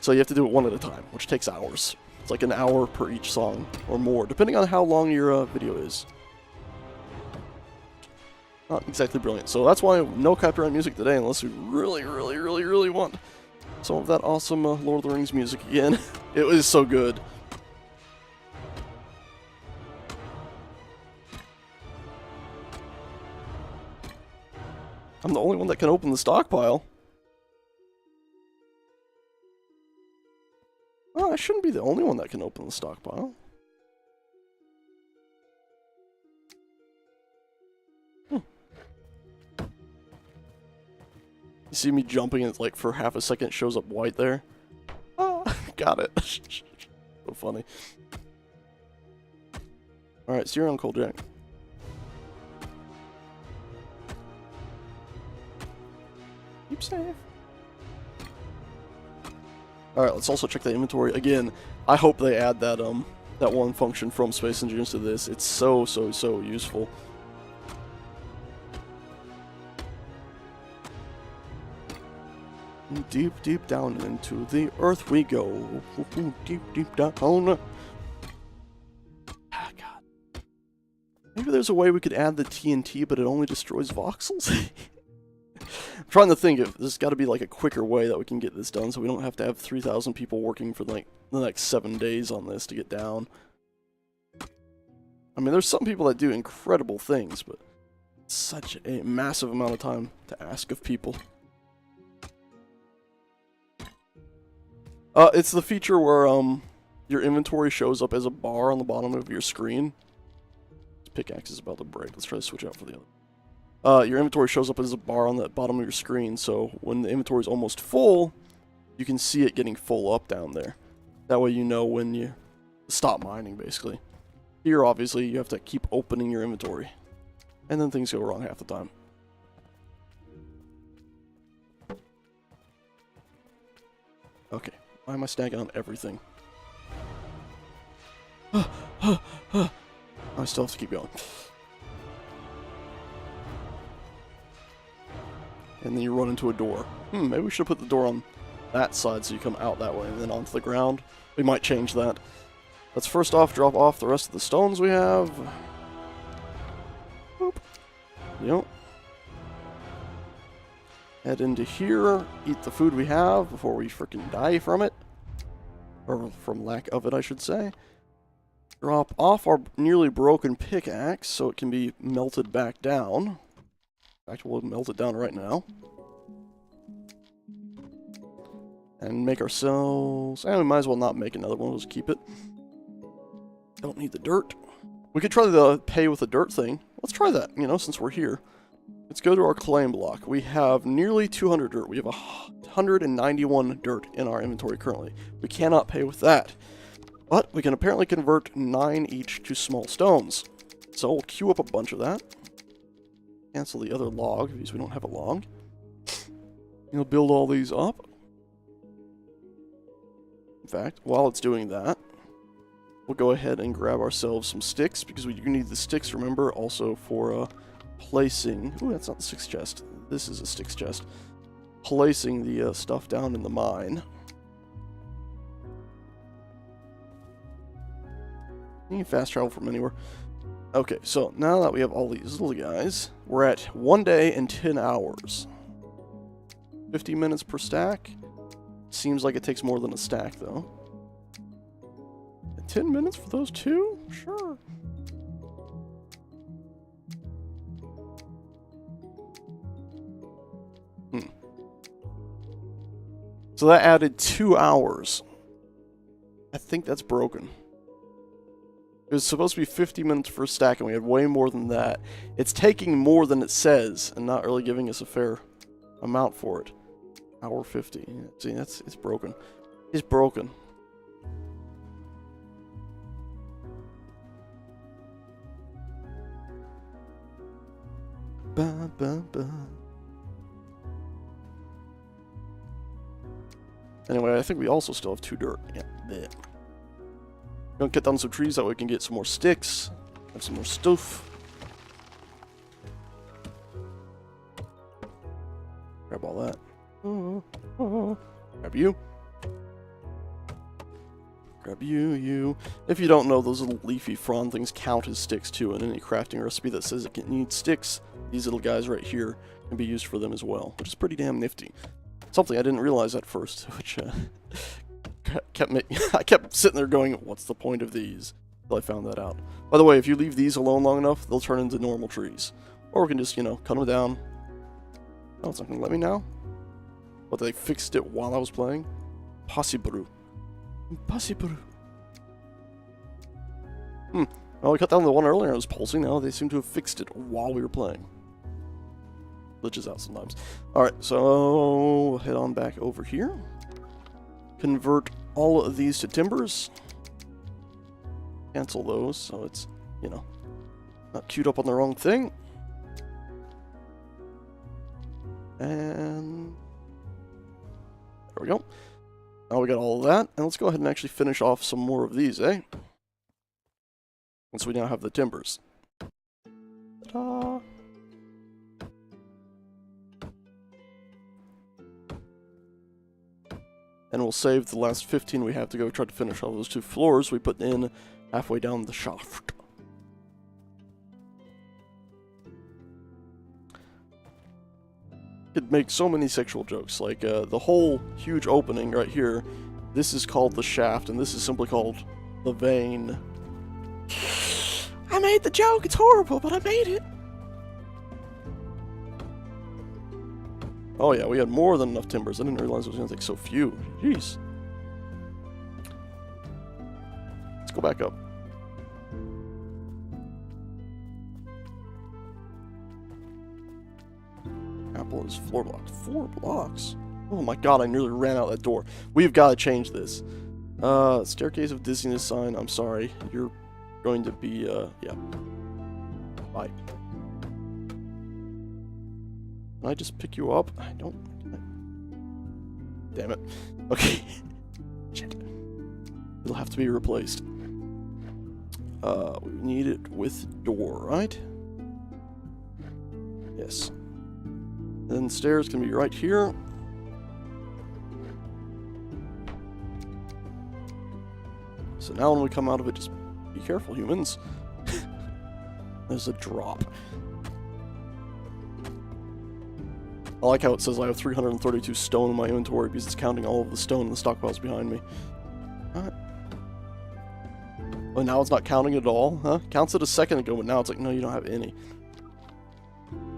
So you have to do it one at a time, which takes hours. It's like an hour per each song, or more, depending on how long your video is. Not exactly brilliant. So that's why no copyright music today, unless we really, really, really, really want some of that awesome Lord of the Rings music again. It was so good. I'm the only one that can open the stockpile. Oh, I shouldn't be the only one that can open the stockpile. You see me jumping and it's like for half a second it shows up white there. Oh, got it. So funny. Alright, so you're on Cold Jack. Keep safe. Alright, let's also check the inventory. Again, I hope they add that that one function from Space Engineers to this. It's so useful. Deep, deep down into the earth we go. Deep, deep down. Ah, God. Maybe there's a way we could add the TNT, but it only destroys voxels? I'm trying to think if there's got to be like a quicker way that we can get this done so we don't have to have 3,000 people working for like the next 7 days on this to get down. I mean, there's some people that do incredible things, but it's such a massive amount of time to ask of people. It's the feature where your inventory shows up as a bar on the bottom of your screen. This pickaxe is about to break. Let's try to switch out for the other. Your inventory shows up as a bar on the bottom of your screen, so when the inventory is almost full, you can see it getting full up down there. That way you know when you stop mining, basically. Here, obviously, you have to keep opening your inventory. And then things go wrong half the time. Okay, why am I stacking on everything? I still have to keep going. And then you run into a door. Maybe we should have put the door on that side so you come out that way and then onto the ground. We might change that. Let's first off drop off the rest of the stones we have. Boop. Yep. Head into here, eat the food we have before we freaking die from it. Or from lack of it, I should say. Drop off our nearly broken pickaxe so it can be melted back down. In fact, we'll melt it down right now. And make ourselves... we might as well not make another one, we'll just keep it. Don't need the dirt. We could try the pay with the dirt thing. Let's try that, you know, since we're here. Let's go to our claim block. We have nearly 200 dirt. We have 191 dirt in our inventory currently. We cannot pay with that. But we can apparently convert 9 each to small stones. So we'll queue up a bunch of that. Cancel the other log, because we don't have a log. We'll build all these up. In fact, while it's doing that, we'll go ahead and grab ourselves some sticks, because we do need the sticks, remember, also for placing... Ooh, that's not the sticks chest. This is a sticks chest. Placing the stuff down in the mine. You can fast travel from anywhere. Okay, so now that we have all these little guys, we're at 1 day and 10 hours. 50 minutes per stack. Seems like it takes more than a stack, though. 10 minutes for those two? Sure. So that added 2 hours. I think that's broken. It was supposed to be 50 minutes for a stack, and we had way more than that. It's taking more than it says, and not really giving us a fair amount for it. Hour 50. Yeah, see, it's broken. It's broken. Ba, ba, ba. Anyway, I think we also still have 2 dirt. Yeah, there. Gonna cut down some trees that way we can get some more sticks. Have some more stuff. Grab all that. Grab you. Grab you. If you don't know, those little leafy frond things count as sticks too. In any crafting recipe that says it needs sticks, these little guys right here can be used for them as well, which is pretty damn nifty. Something I didn't realize at first, which I kept sitting there going, what's the point of these? Until I found that out. By the way, if you leave these alone long enough, they'll turn into normal trees. Or we can just, you know, cut them down. Oh, it's not going to let me now? But they fixed it while I was playing? Possible. Well, we cut down the one earlier, I was pulsing. Now they seem to have fixed it while we were playing. Glitches out sometimes. Alright, so we'll head on back over here. Convert all of these to timbers. Cancel those so it's, you know, not queued up on the wrong thing. And there we go. Now we got all of that, and let's go ahead and actually finish off some more of these, eh? Once we now have the timbers. Ta-da! And we'll save the last 15 we have to go try to finish all those 2 floors we put in halfway down the shaft. Could make so many sexual jokes, like the whole huge opening right here. This is called the shaft, and this is simply called the vein. I made the joke, it's horrible, but I made it! Oh yeah, we had more than enough timbers. I didn't realize it was going to take so few. Jeez. Let's go back up. Apple is floor blocked. 4 blocks? Oh my god, I nearly ran out that door. We've got to change this. Staircase of Dizziness sign. I'm sorry. You're going to be, yeah. Bye. Can I just pick you up? I don't... Damn it. Okay. Shit. It'll have to be replaced. We need it with door, right? Yes. Then stairs can be right here. So now when we come out of it, just be careful, humans. There's a drop. I like how it says I have 332 stone in my inventory because it's counting all of the stone in the stockpiles behind me. Alright. But now it's not counting at all, huh? Counts it a second ago, but now it's like, no, you don't have any.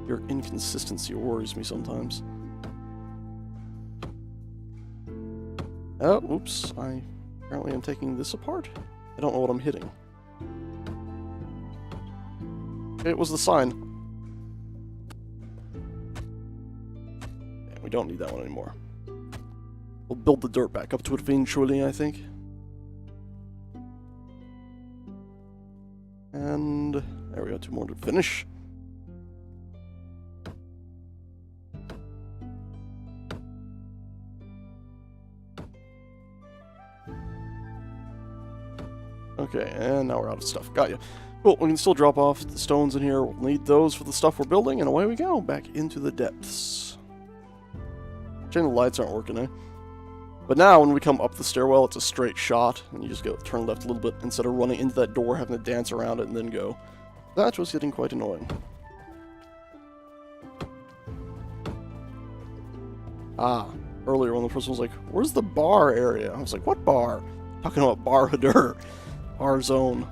Your inconsistency worries me sometimes. Oh, oops. I apparently am taking this apart. I don't know what I'm hitting. Okay, it was the sign. Yeah, we don't need that one anymore. We'll build the dirt back up to it eventually, I think. And there we go, 2 more to finish. Okay, and now we're out of stuff. Got you. Cool, we can still drop off the stones in here. We'll need those for the stuff we're building, and away we go, back into the depths. Shame the lights aren't working, eh? But now, when we come up the stairwell, it's a straight shot, and you just go turn left a little bit instead of running into that door, having to dance around it, and then go. That was getting quite annoying. Ah, earlier when the person was like, where's the bar area? I was like, what bar? Talking about Bar Hadur. Bar zone.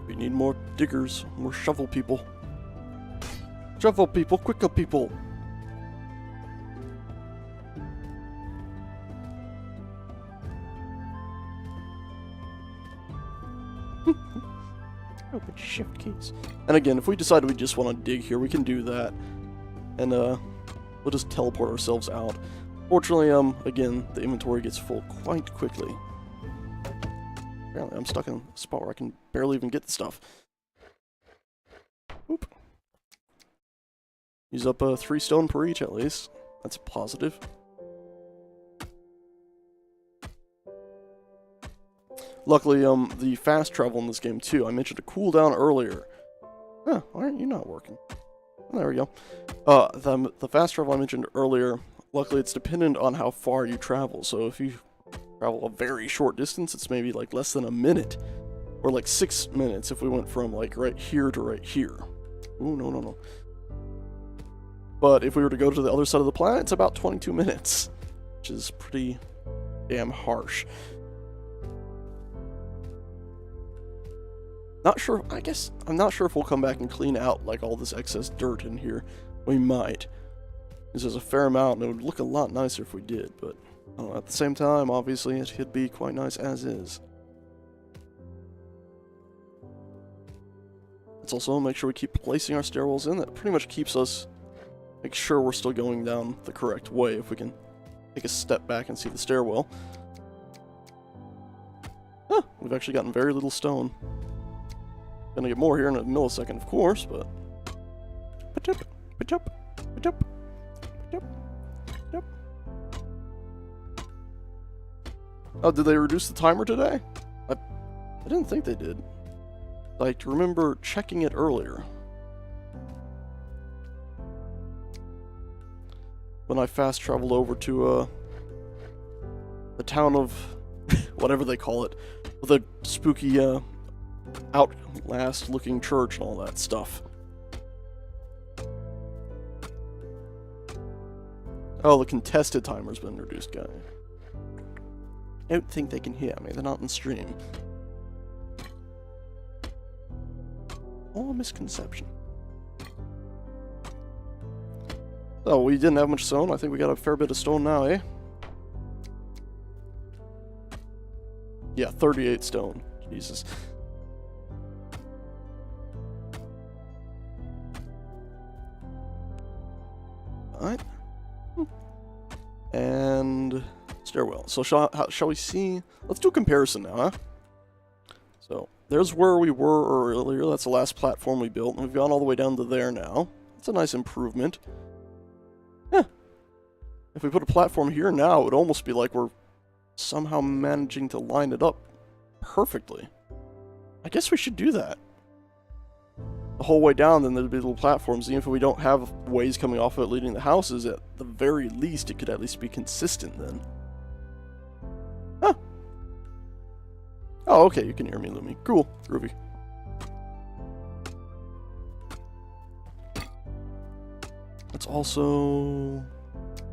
We need more diggers, more shovel people. Shovel people, quicker people. Open shift keys. And again, if we decide we just want to dig here, we can do that. And we'll just teleport ourselves out. Fortunately, again, the inventory gets full quite quickly. Apparently, I'm stuck in a spot where I can barely even get the stuff. Oop. Use up 3 stone per each at least. That's positive. Luckily, the fast travel in this game too. I mentioned a cooldown earlier. Huh, why aren't you not working? Oh, there we go. The fast travel I mentioned earlier, luckily it's dependent on how far you travel. So if you travel a very short distance, it's maybe like less than a minute. Or like 6 minutes if we went from like right here to right here. Ooh, no, no, no. But if we were to go to the other side of the planet, it's about 22 minutes. Which is pretty damn harsh. Not sure, I'm not sure if we'll come back and clean out like all this excess dirt in here. We might. Because there's a fair amount and it would look a lot nicer if we did, but I don't know, at the same time, obviously it could be quite nice as is. Let's also make sure we keep placing our stairwells in. That pretty much keeps us, make sure we're still going down the correct way if we can take a step back and see the stairwell. Huh, we've actually gotten very little stone. Gonna get more here in a millisecond, of course, but... Oh, did they reduce the timer today? I didn't think they did. I remember checking it earlier. When I fast traveled over to, the town of... whatever they call it. With a spooky, outlast-looking church and all that stuff. Oh, the contested timer's been reduced, guy. I don't think they can hear me. They're not in stream. All a misconception. So, we didn't have much stone. I think we got a fair bit of stone now, eh? Yeah, 38 stone. Jesus. Alright. And stairwell. So shall we see? Let's do a comparison now, huh? So there's where we were earlier. That's the last platform we built, and we've gone all the way down to there now. It's a nice improvement. Yeah. If we put a platform here now, it would almost be like we're somehow managing to line it up perfectly. I guess we should do that. The whole way down, then there'd be little platforms. Even if we don't have ways coming off of it leading to houses, at the very least, it could at least be consistent then. Huh. Oh, okay, you can hear me, Lumi. Cool. Groovy. Let's also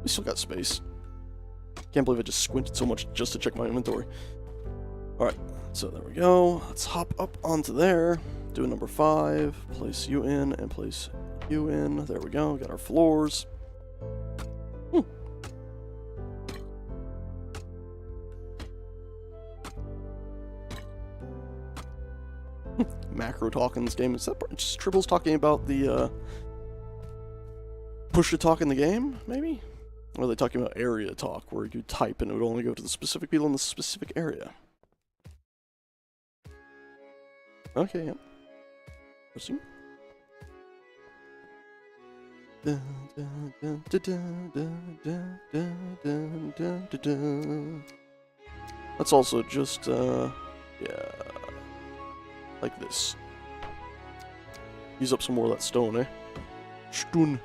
We still got space. Can't believe I just squinted so much just to check my inventory. Alright, so there we go. Let's hop up onto there. Do number 5. Place you in and place you in. There we go. Got our floors. Macro talk in this game. Is that just Tribbles talking about the push to talk in the game, maybe? Or are they talking about area talk, where you type and it would only go to the specific people in the specific area? Okay, yep. Interesting. Let's also just, yeah, like this. Use up some more of that stone, eh? Stone.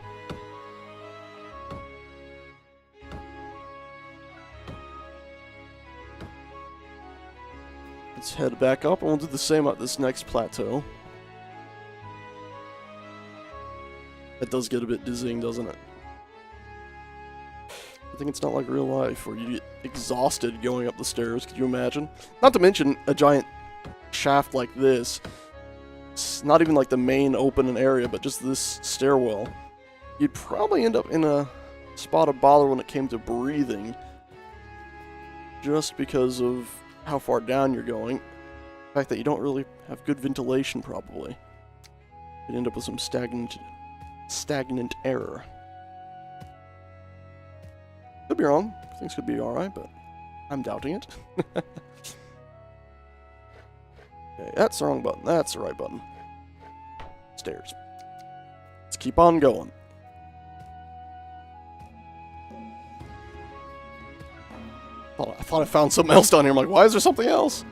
Let's head back up, and we'll do the same at this next plateau. It does get a bit dizzying, doesn't it? I think it's not like real life, where you get exhausted going up the stairs, could you imagine? Not to mention a giant shaft like this. It's not even like the main open area, but just this stairwell. You'd probably end up in a spot of bother when it came to breathing, just because of how far down you're going. The fact that you don't really have good ventilation, probably. You'd end up with some stagnant air. Could be wrong. Things could be alright, but I'm doubting it. Okay, that's the wrong button. That's the right button. Stairs. Let's keep on going. I thought I found something else down here. I'm like, why is there something else?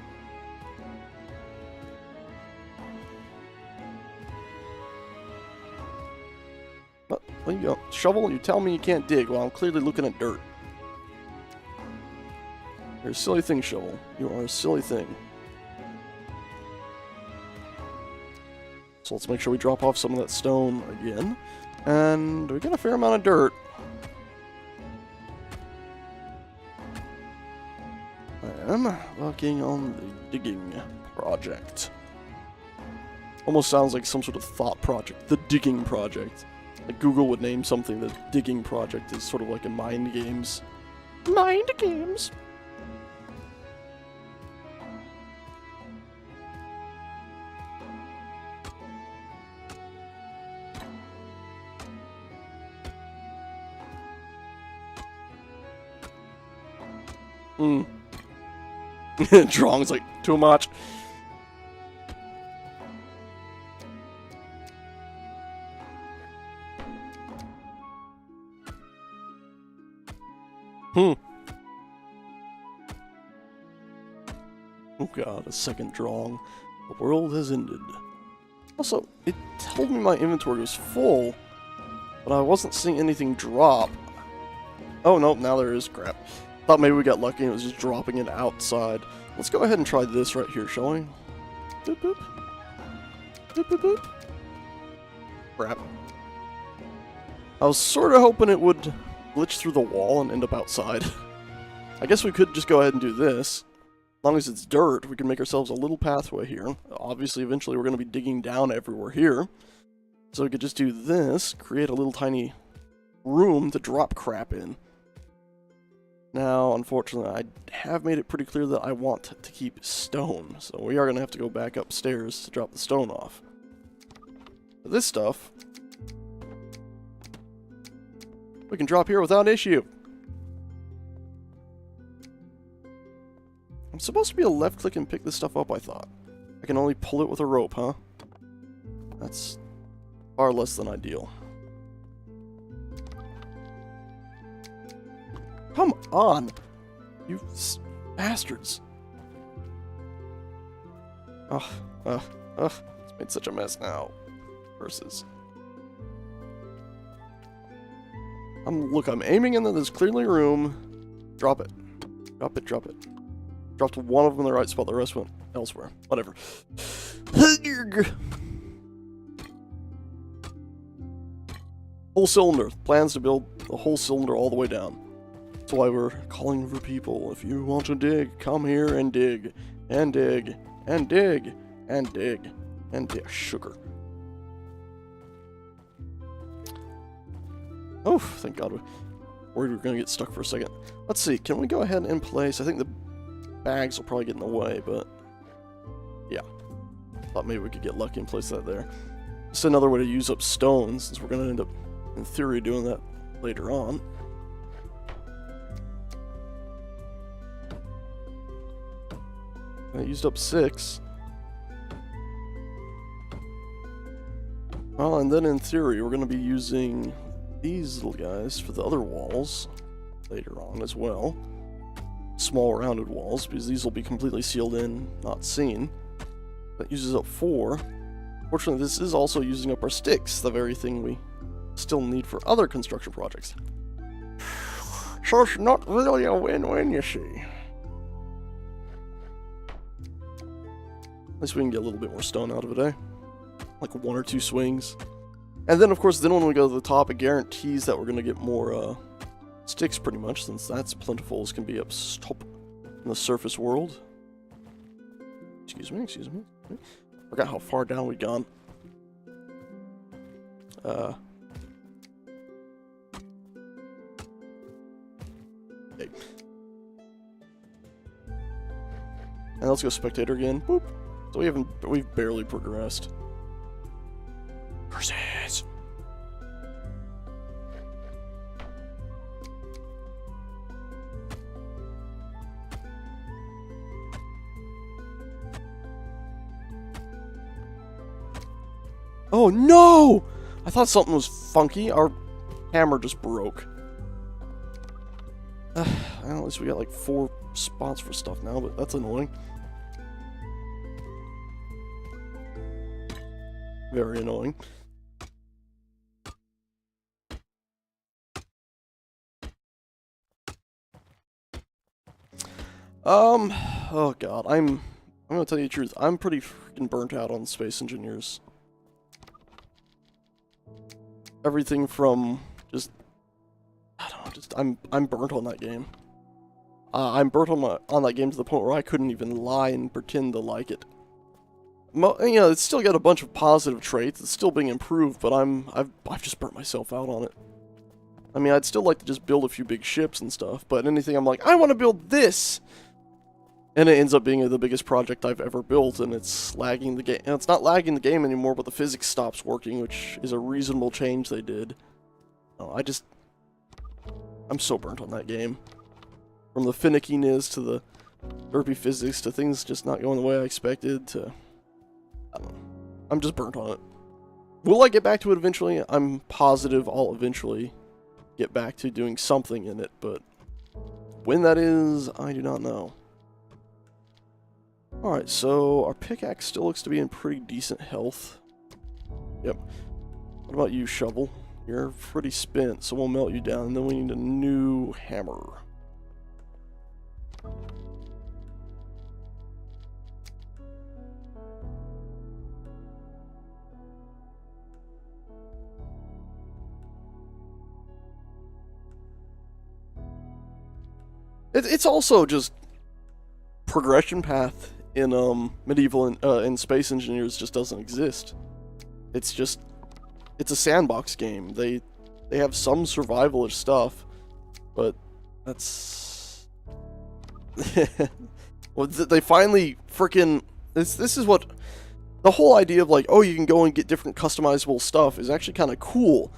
Well, there you go. Shovel, you tell me you can't dig. Well, I'm clearly looking at dirt. You're a silly thing, Shovel. You are a silly thing. So let's make sure we drop off some of that stone again. And we got a fair amount of dirt. I am working on the digging project. Almost sounds like some sort of thought project. The digging project. Like Google would name something the digging project is sort of like a mind games. Mind games? Drawing's like too much. Oh god, a second drawing. The world has ended. Also, it told me my inventory was full, but I wasn't seeing anything drop. Oh no, now there is. Crap. Thought maybe we got lucky and it was just dropping it outside. Let's go ahead and try this right here, shall we? Boop, boop. Boop, boop, boop. Crap. I was sort of hoping it would glitch through the wall and end up outside. I guess we could just go ahead and do this. As long as it's dirt, we can make ourselves a little pathway here. Obviously, eventually we're going to be digging down everywhere here. So we could just do this, create a little tiny room to drop crap in. Now, unfortunately, I have made it pretty clear that I want to keep stone, so we are going to have to go back upstairs to drop the stone off. But this stuff, we can drop here without issue. I'm supposed to be able to left click and pick this stuff up, I thought. I can only pull it with a rope, huh? That's far less than ideal. Come on! You bastards. It's made such a mess now. Versus. Look, I'm aiming and then there's clearly room. Drop it. Drop it, drop it. Dropped one of them in the right spot, the rest went elsewhere. Whatever. Whole cylinder. Plans to build the whole cylinder all the way down. That's why we're calling for people. If you want to dig, come here and dig. And dig. And dig. And dig. And dig. Sugar. Oh, thank God. Worried we were going to get stuck for a second. Let's see. Can we go ahead and place... I think the bags will probably get in the way, but... Yeah. Thought maybe we could get lucky and place that there. It's another way to use up stones, since we're going to end up, in theory, doing that later on. I used up 6. Well, and then in theory, we're going to be using these little guys for the other walls later on as well. Small rounded walls, because these will be completely sealed in, not seen. That uses up 4. Fortunately, this is also using up our sticks, the very thing we still need for other construction projects. So it's not really a win-win, you see. At least we can get a little bit more stone out of it, eh? Like 1 or 2 swings. And then, of course, then when we go to the top, it guarantees that we're going to get more sticks, pretty much, since that's plentiful as can be up top in the surface world. Excuse me. Forgot how far down we'd gone. Okay. And let's go spectator again. Boop. So we've barely progressed. Curses. Oh no! I thought something was funky. Our hammer just broke. Well, at least we got like 4 spots for stuff now, but that's annoying. Very annoying. Oh god, I'm gonna tell you the truth. I'm pretty freaking burnt out on Space Engineers. Everything from just, I don't know, just I'm burnt on that game. I'm burnt on that game to the point where I couldn't even lie and pretend to like it. You know, it's still got a bunch of positive traits. It's still being improved, but I've just burnt myself out on it. I mean, I'd still like to just build a few big ships and stuff, but anything I'm like, I want to build this, and it ends up being the biggest project I've ever built, and it's lagging the game. It's not lagging the game anymore, but the physics stops working, which is a reasonable change they did. Oh, I'm so burnt on that game. From the finickiness to the derpy physics to things just not going the way I expected to... I don't know. I'm just burnt on it. Will I get back to it eventually? I'm positive I'll eventually get back to doing something in it, but when that is, I do not know. Alright, so our pickaxe still looks to be in pretty decent health. Yep. What about you, shovel? You're pretty spent, so we'll melt you down, and then we need a new hammer. It's also just progression path in medieval and in Space Engineers just doesn't exist. It's a sandbox game. They have some survivalish stuff, but that's well, they finally freaking this is what the whole idea of, like, oh, you can go and get different customizable stuff is actually kind of cool.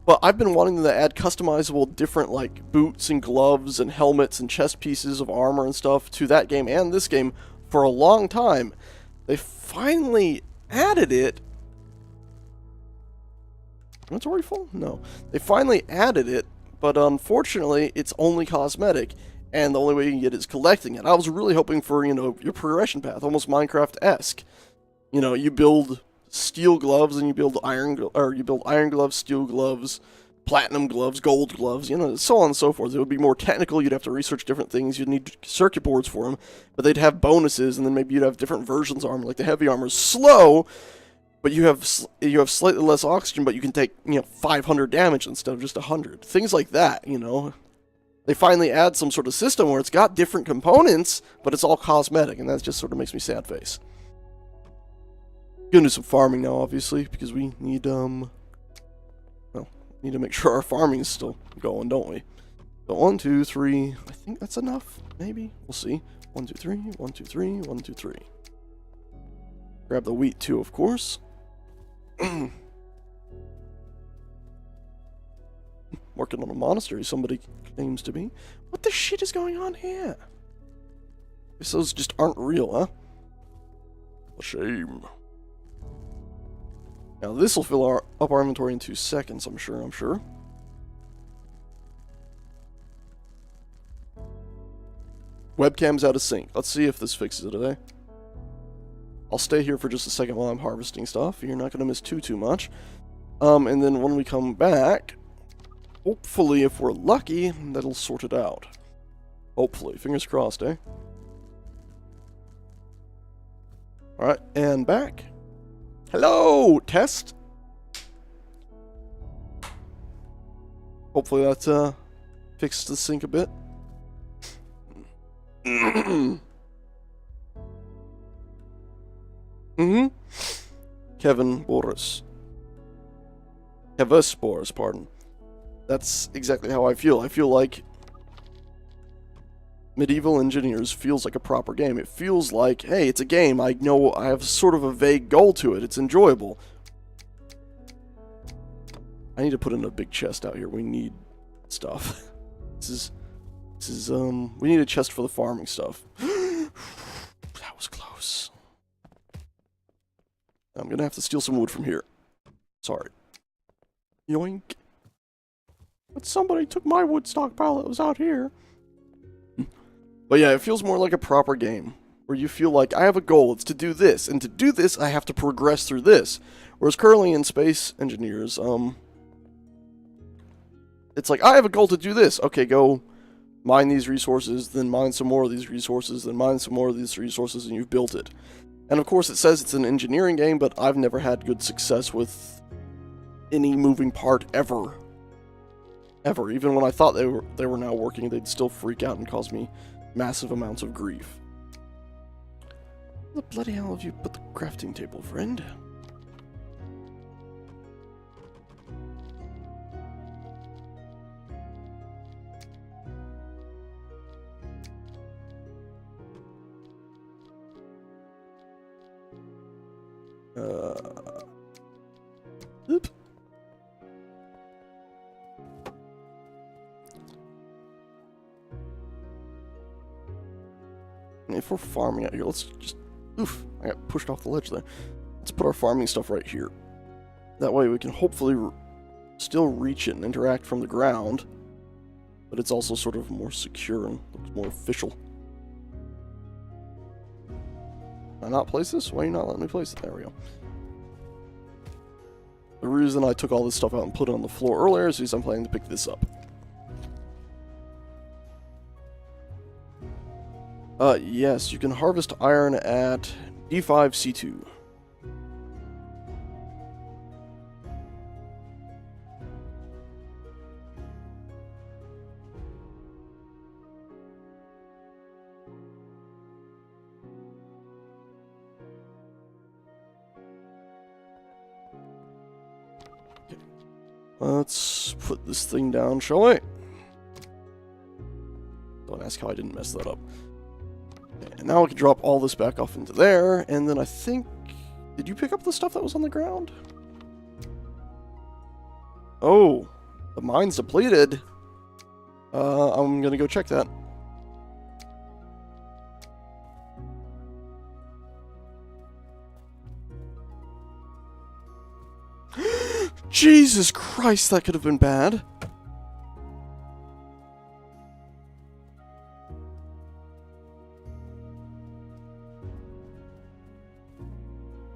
But I've been wanting them to add customizable different, like, boots and gloves and helmets and chest pieces of armor and stuff to that game and this game for a long time. They finally added it. It's already full? No. They finally added it, but unfortunately, it's only cosmetic, and the only way you can get it is collecting it. I was really hoping for, you know, your progression path, almost Minecraft-esque. You know, you build steel gloves, and you build iron gloves, steel gloves, platinum gloves, gold gloves, you know, so on and so forth. It would be more technical. You'd have to research different things. You'd need circuit boards for them, but they'd have bonuses, and then maybe you'd have different versions of armor. Like the heavy armor is slow, but you have slightly less oxygen, but you can take 500 damage instead of just 100. Things like that, They finally add some sort of system where it's got different components, but it's all cosmetic, and that just sort of makes me sad face. Gonna do some farming now, obviously, because we need need to make sure our farming is still going, don't we? So 1, 2, 3. I think that's enough. Maybe we'll see. 1, 2, 3. 1, 2, 3. 1, 2, 3. Grab the wheat too, of course. Working on a monastery, somebody claims to be. What the shit is going on here? Guess those just aren't real, huh? A shame. Now this will fill up our inventory in 2 seconds, I'm sure. Webcam's out of sync. Let's see if this fixes it, eh? I'll stay here for just a second while I'm harvesting stuff. You're not gonna miss too much. And then when we come back, hopefully, if we're lucky, that'll sort it out. Hopefully. Fingers crossed, eh? Alright, and back. Hello, test. Hopefully that fixed the sync a bit. Kevin Boris. Kevus Boris, pardon. That's exactly how I feel. I feel like Medieval Engineers feels like a proper game. It feels like, hey, it's a game. I know I have sort of a vague goal to it. It's enjoyable. I need to put in a big chest out here. We need stuff. This is we need a chest for the farming stuff. That was close. I'm gonna have to steal some wood from here. Sorry. Yoink. But somebody took my wood stockpile that was out here. But yeah, it feels more like a proper game, where you feel like, I have a goal, it's to do this, and to do this, I have to progress through this. Whereas currently in Space Engineers, it's like, I have a goal to do this, okay, go mine these resources, then mine some more of these resources, then mine some more of these resources, and you've built it. And of course it says it's an engineering game, but I've never had good success with any moving part ever. Ever. Even when I thought they were now working, they'd still freak out and cause me massive amounts of grief. Where the bloody hell have you put the crafting table, friend? Oop. If we're farming out here, let's just... Oof, I got pushed off the ledge there. Let's put our farming stuff right here. That way we can hopefully still reach it and interact from the ground, but it's also sort of more secure and looks more official. Can I not place this? Why are you not letting me place it? There we go. The reason I took all this stuff out and put it on the floor earlier is because I'm planning to pick this up. Yes, you can harvest iron at D5C2. Okay. Let's put this thing down, shall we? Don't ask how I didn't mess that up. And now I can drop all this back off into there, and then I think... Did you pick up the stuff that was on the ground? Oh, the mine's depleted. I'm gonna go check that. Jesus Christ, that could have been bad.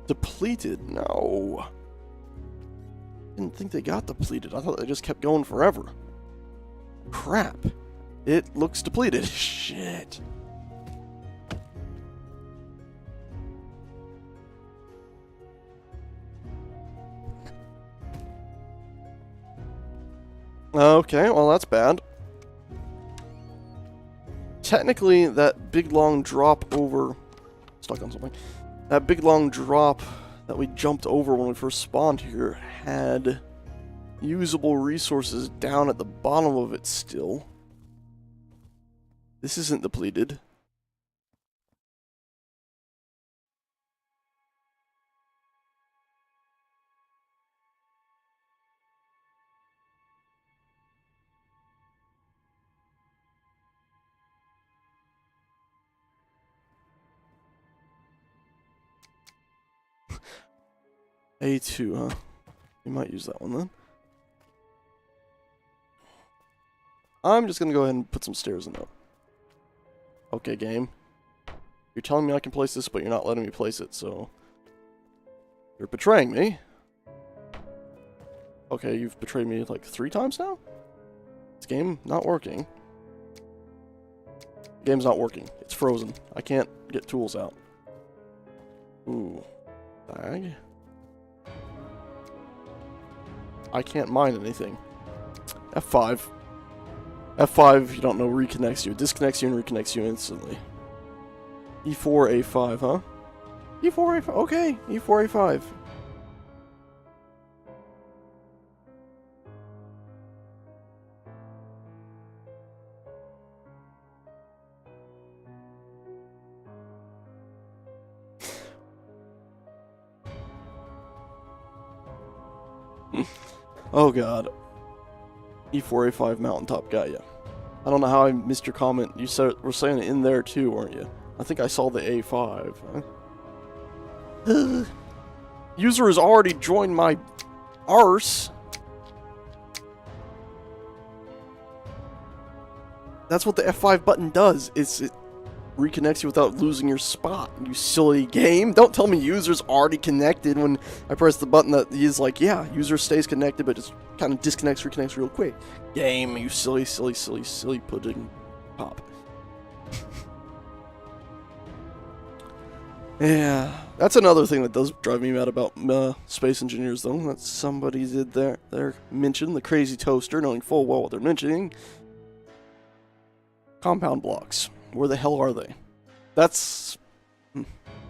Depleted? No. Didn't think they got depleted. I thought they just kept going forever. Crap. It looks depleted. Shit. Okay, well that's bad. Technically, that big long drop over... Stuck on something. That big long drop that we jumped over when we first spawned here had usable resources down at the bottom of it still. This isn't depleted. A2, huh? We might use that one then. I'm just gonna go ahead and put some stairs in there. Okay, game. You're telling me I can place this, but you're not letting me place it, so... You're betraying me. Okay, you've betrayed me like 3 times now? This game not working. The game's not working. It's frozen. I can't get tools out. Ooh. Bag. I can't mine anything. F5. F5, you don't know, reconnects you. Disconnects you and reconnects you instantly. E4, A5, huh? E4, A5, okay. E4, A5. Oh god. E4, A5 mountaintop, got ya. I don't know how I missed your comment. You were saying it in there too, weren't you? I think I saw the A5. Huh? User has already joined my arse. That's what the F5 button does. It reconnects you without losing your spot. You silly game. Don't tell me user's already connected when I press the button that is like, yeah, user stays connected, but just kind of disconnects, reconnects real quick. Game, you silly, silly, silly, silly pudding pop. Yeah, that's another thing that does drive me mad about space engineers, though. That somebody did their mention, the crazy toaster, knowing full well what they're mentioning. Compound blocks. Where the hell are they? That's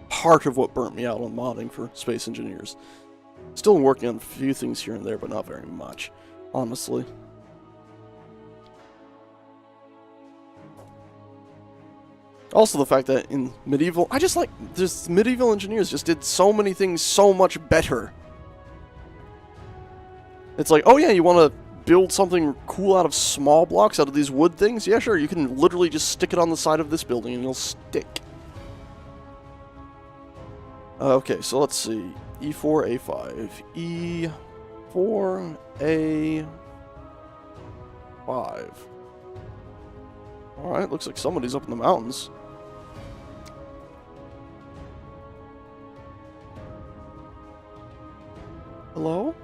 part of what burnt me out on modding for space engineers. Still working on a few things here and there, but not very much, honestly. Also the fact that in medieval, I just like, this medieval engineers just did so many things so much better. It's like, oh yeah, you want to build something cool out of small blocks, out of these wood things? Yeah, sure, you can literally just stick it on the side of this building and it'll stick. Okay, so let's see. E4, A5. E4, A5. Alright, looks like somebody's up in the mountains. Hello?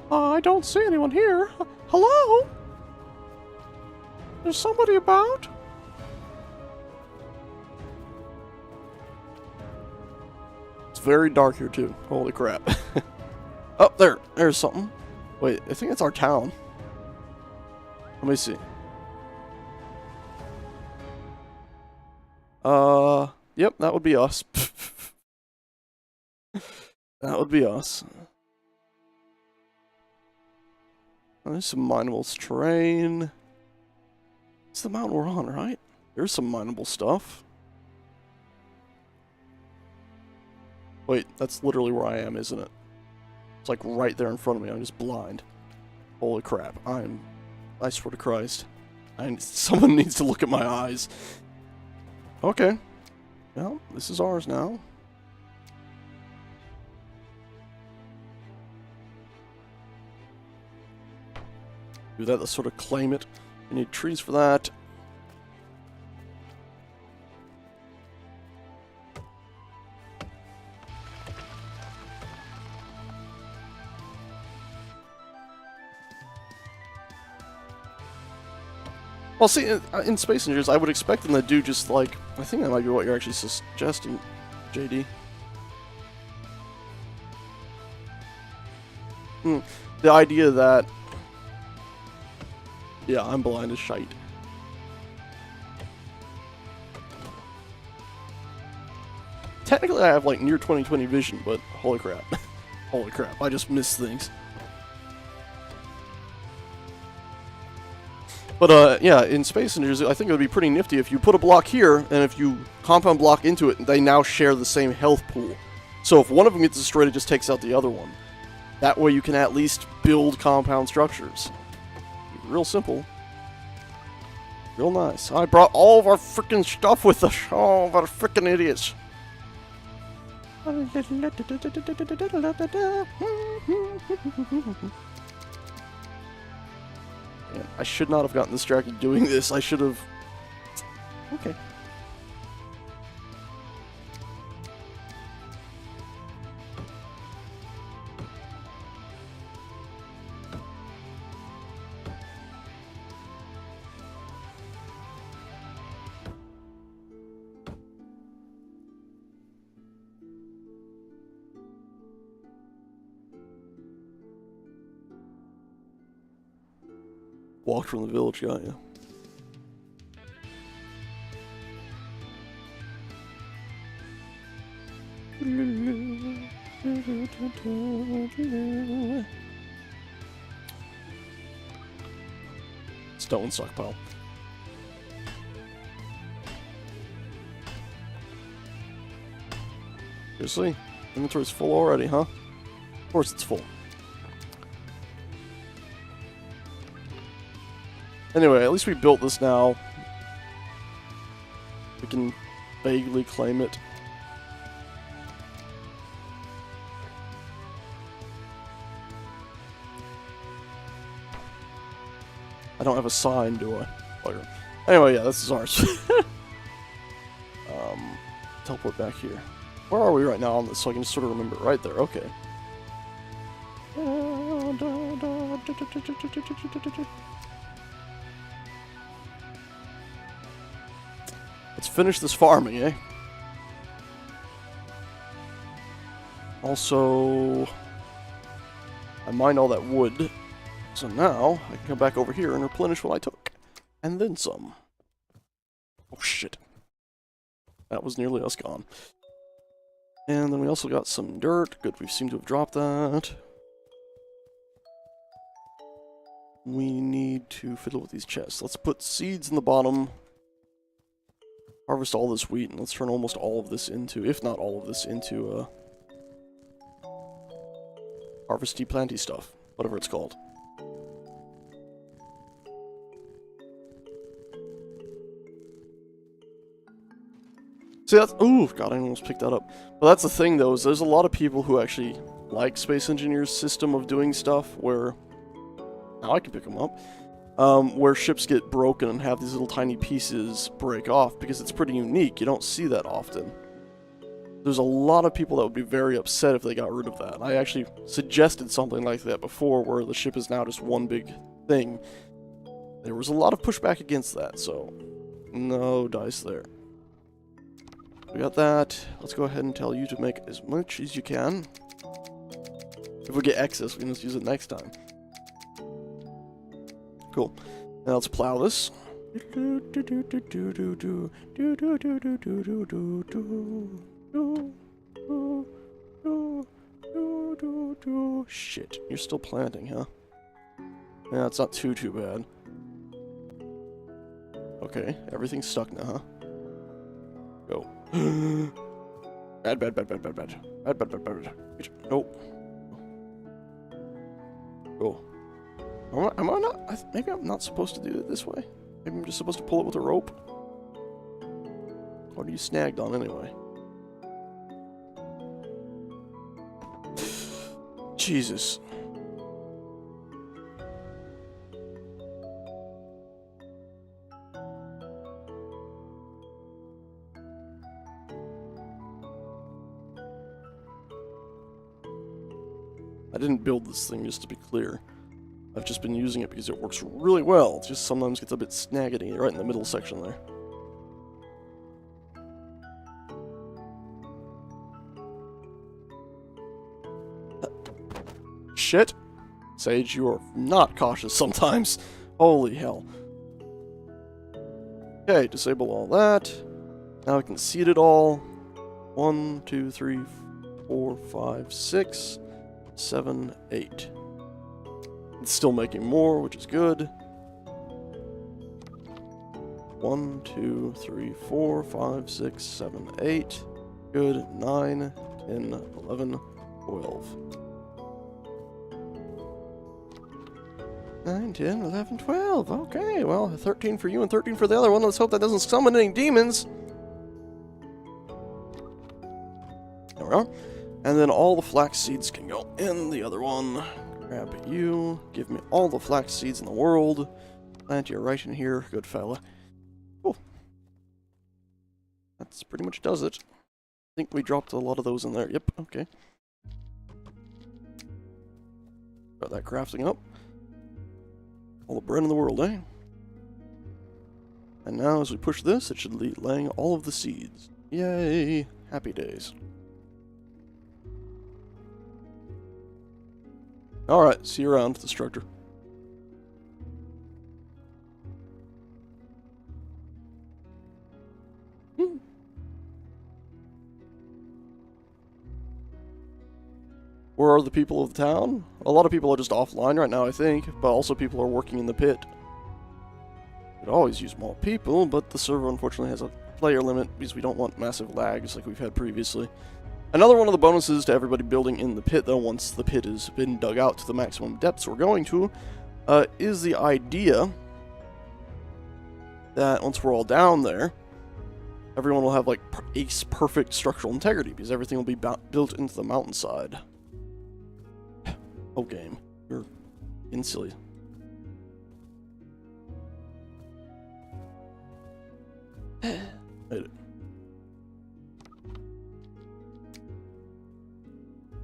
I don't see anyone here. Hello? There's somebody about? It's very dark here, too. Holy crap. Oh, there's something. Wait, I think it's our town. Let me see. Yep, that would be us. That would be us. Oh, there's some mineable terrain. It's the mountain we're on, right? There's some mineable stuff. Wait, that's literally where I am, isn't it? It's like right there in front of me. I'm just blind. Holy crap. I swear to Christ. Someone needs to look at my eyes. Okay. Well, this is ours now. Do that, let's sort of claim it. We need trees for that. Well, see, in Space Engineers, I would expect them to do just like... I think that might be what you're actually suggesting, JD. The idea that Yeah, I'm blind as shite. Technically, I have like near 20/20 vision, but holy crap. Holy crap, I just miss things. But yeah, in Space Ninjas, I think it would be pretty nifty if you put a block here, and if you compound block into it, they now share the same health pool. So if one of them gets destroyed, it just takes out the other one. That way you can at least build compound structures. Real simple. Real nice. I brought all of our freaking stuff with us. Oh, what freaking idiots. Man, I should not have gotten distracted doing this. I should have... Okay. Walked from the village, got you. Stone stockpile. Seriously? Inventory's full already, huh? Of course it's full. Anyway, at least we built this now. We can vaguely claim it. I don't have a sign, do I? Bugger. Anyway, yeah, this is ours. Teleport back here. Where are we right now on this, so I can just sort of remember it? Right there, okay. Let's finish this farming, eh? Also, I mined all that wood, so now I can come back over here and replenish what I took. And then some. Oh shit. That was nearly us gone. And then we also got some dirt. Good, we seem to have dropped that. We need to fiddle with these chests. Let's put seeds in the bottom. Harvest all this wheat, and let's turn almost all of this into, if not all of this, into harvesty planty stuff, whatever it's called. See, that's, ooh, god, I almost picked that up. But that's the thing, though, is there's a lot of people who actually like Space Engineer's system of doing stuff where, now I can pick them up, where ships get broken and have these little tiny pieces break off, because it's pretty unique. You don't see that often. There's a lot of people that would be very upset if they got rid of that. I actually suggested something like that before, where the ship is now just one big thing. There was a lot of pushback against that, so no dice there. We got that. Let's go ahead and tell you to make as much as you can. If we get excess, we can just use it next time. Cool. Now let's plow this. Shit, you're still planting, huh? Yeah, it's not too bad. Okay, everything's stuck now, huh? Go. Bad. Nope. Go. Am I not? Maybe I'm not supposed to do it this way. Maybe I'm just supposed to pull it with a rope. What are you snagged on anyway? Jesus. I didn't build this thing, just to be clear. I've just been using it because it works really well. It just sometimes gets a bit snaggity right in the middle section there. Shit. Sage, you are not cautious sometimes. Holy hell. Okay, disable all that. Now we can seed it all. 1, 2, 3, 4, 5, 6, 7, 8. It's still making more, which is good. 1, 2, 3, 4, 5, 6, 7, 8. Good. 9, 10, 11, 12. 9, 10, 11, 12. Okay, well, 13 for you and 13 for the other one. Let's hope that doesn't summon any demons. There we are. And then all the flax seeds can go in the other one. Grab you. Give me all the flax seeds in the world. Plant you right in here. Good fella. Cool. That's pretty much does it. I think we dropped a lot of those in there. Yep, okay. Got that crafting up. All the bread in the world, eh? And now as we push this, it should be laying all of the seeds. Yay! Happy days. Alright, see you around, Destructor. Where are the people of the town? A lot of people are just offline right now, I think, but also people are working in the pit. We'd always use more people, but the server unfortunately has a player limit because we don't want massive lags like we've had previously. Another one of the bonuses to everybody building in the pit, though, once the pit has been dug out to the maximum depths we're going to, is the idea that once we're all down there, everyone will have, like, ace perfect structural integrity because everything will be built into the mountainside. Oh, game. You're in silly. Made it.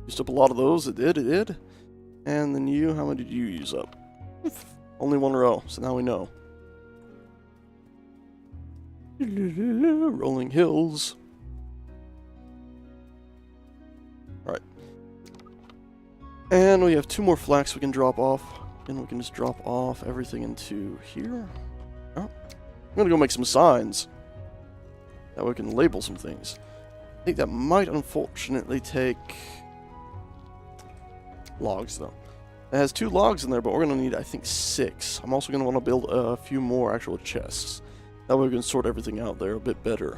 Used up a lot of those. It did. And then you, how many did you use up? Only one row, so now we know. Rolling hills. Alright. And we have 2 more flax we can drop off. And we can just drop off everything into here. Oh. I'm gonna go make some signs. That way we can label some things. I think that might unfortunately take logs, though. It has 2 logs in there, but we're gonna need, I think, 6. I'm also gonna want to build a few more actual chests. That way we can sort everything out there a bit better.